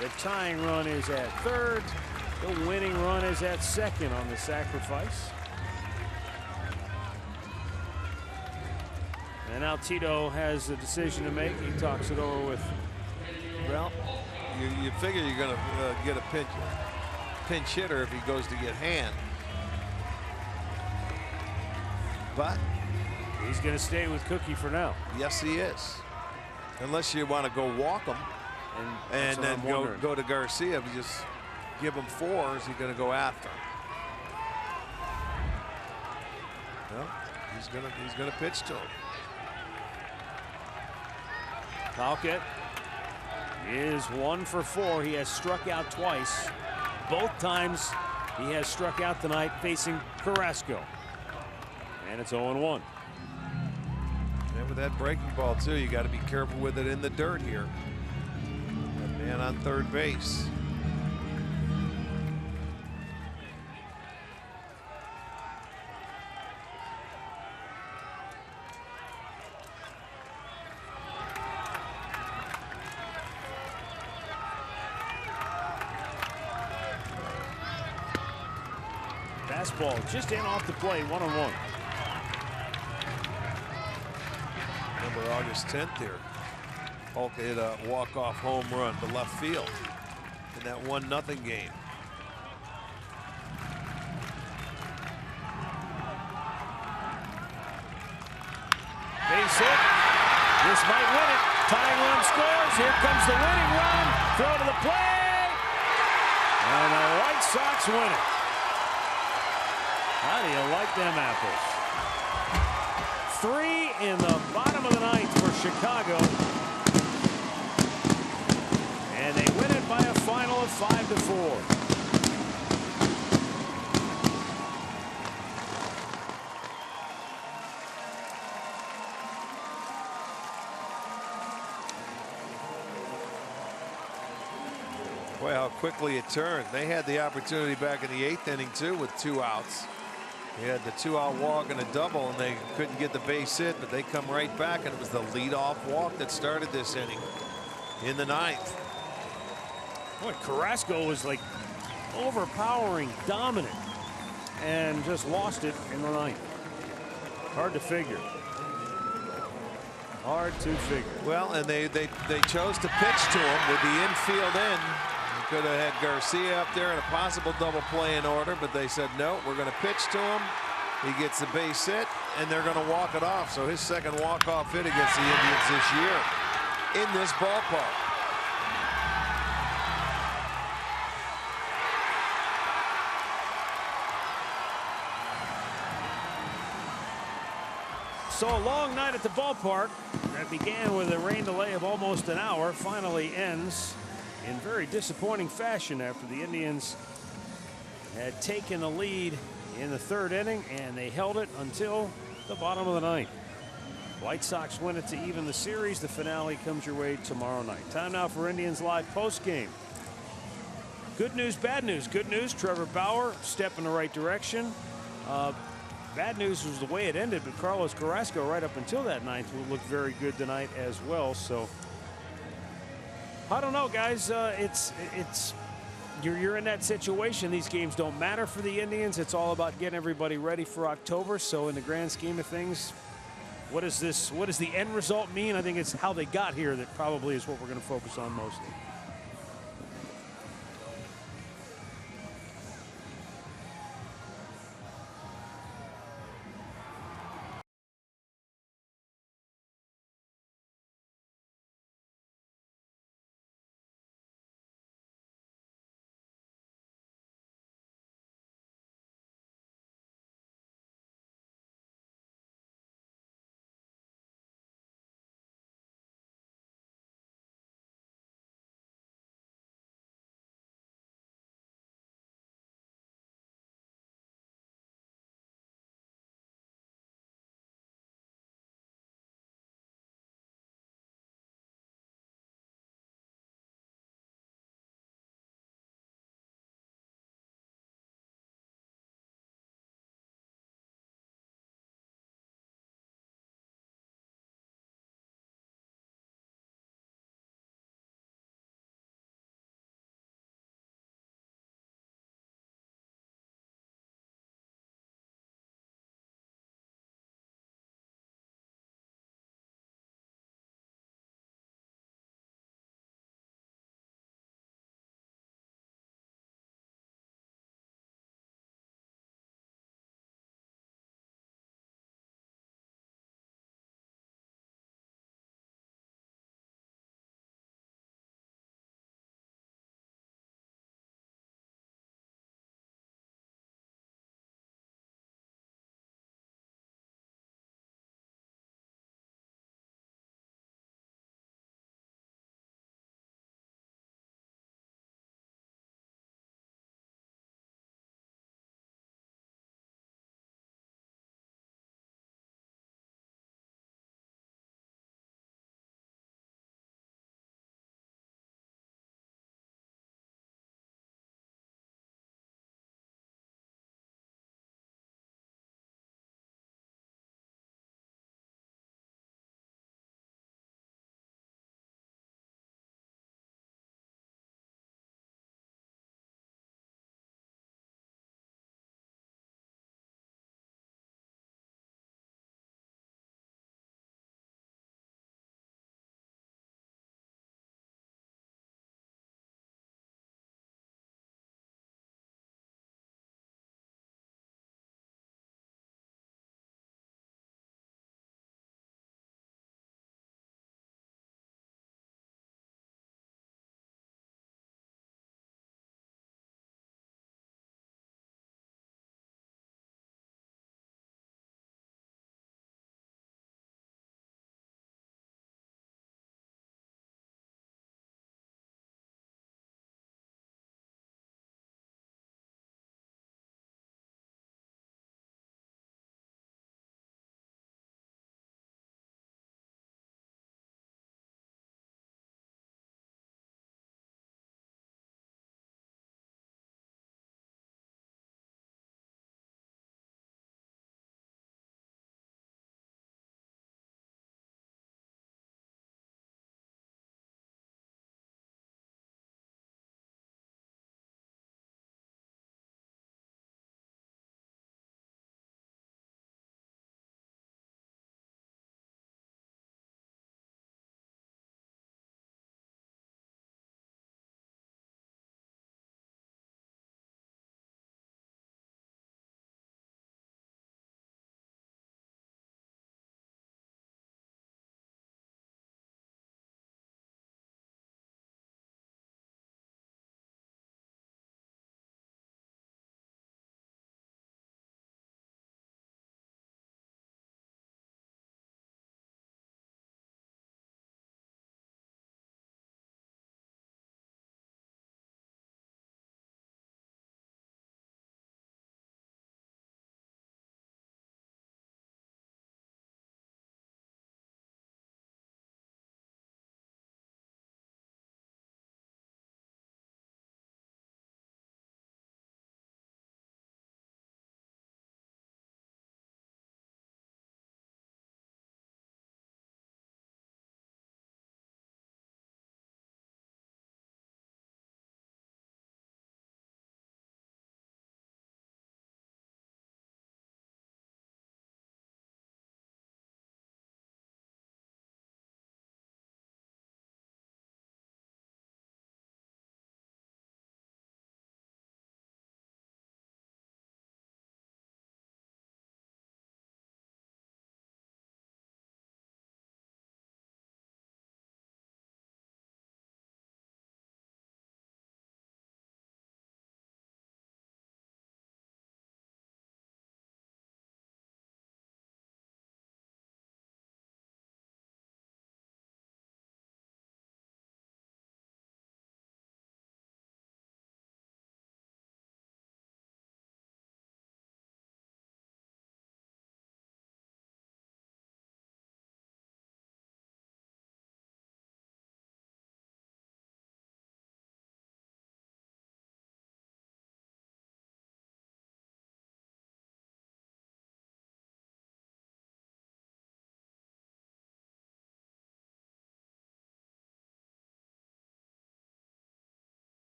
the tying run is at third. The winning run is at second on the sacrifice. And now Tito has a decision to make. He talks it over with. Well, you figure you're going to get a pinch hitter if he goes to get hand. But he's going to stay with Cookie for now. Yes, he is. Unless you want to go walk him and then go to Garcia. If you just give him 4, is he going to go after him? No, he's gonna pitch to him. Halkett is 1 for 4. He has struck out twice. Both times he has struck out tonight facing Carrasco. And it's 0-1. And with that breaking ball too, you got to be careful with it in the dirt here. That man on third base. Fastball just in off the plate, 1-1. Remember August 10th here. Hulk hit a walk-off home run to left field in that 1-0 game. Base hit. This might win it. Tying run scores. Here comes the winning run. Throw to the plate. And the White Sox win it. How do you like them apples? 3 in the bottom of the 9th for Chicago. And they win it by a final of 5-4. Boy, how quickly it turned. They had the opportunity back in the 8th inning too with 2 outs. They had the 2-out walk and a double, and they couldn't get the base hit, but they come right back, and it was the leadoff walk that started this inning in the 9th. Boy, Carrasco was like overpowering, dominant, and just lost it in the 9th. Hard to figure. Hard to figure. Well, and they chose to pitch to him with the infield in. Could have had Garcia up there in a possible double play in order, but they said no, we're going to pitch to him. He gets the base hit, and they're going to walk it off. So his second walk-off hit against the Indians this year in this ballpark. So a long night at the ballpark that began with a rain delay of almost an hour finally ends in very disappointing fashion after the Indians had taken the lead in the 3rd inning, and they held it until the bottom of the 9th. White Sox win it to even the series. The finale comes your way tomorrow night. Time now for Indians Live postgame. Good news, bad news. Good news, Trevor Bauer, step in the right direction. Bad news was the way it ended, but Carlos Carrasco, right up until that ninth, looked very good tonight as well. So I don't know, guys. You're in that situation. These games don't matter for the Indians. It's all about getting everybody ready for October. So in the grand scheme of things, what does the end result mean? I think it's how they got here that probably is what we're going to focus on mostly.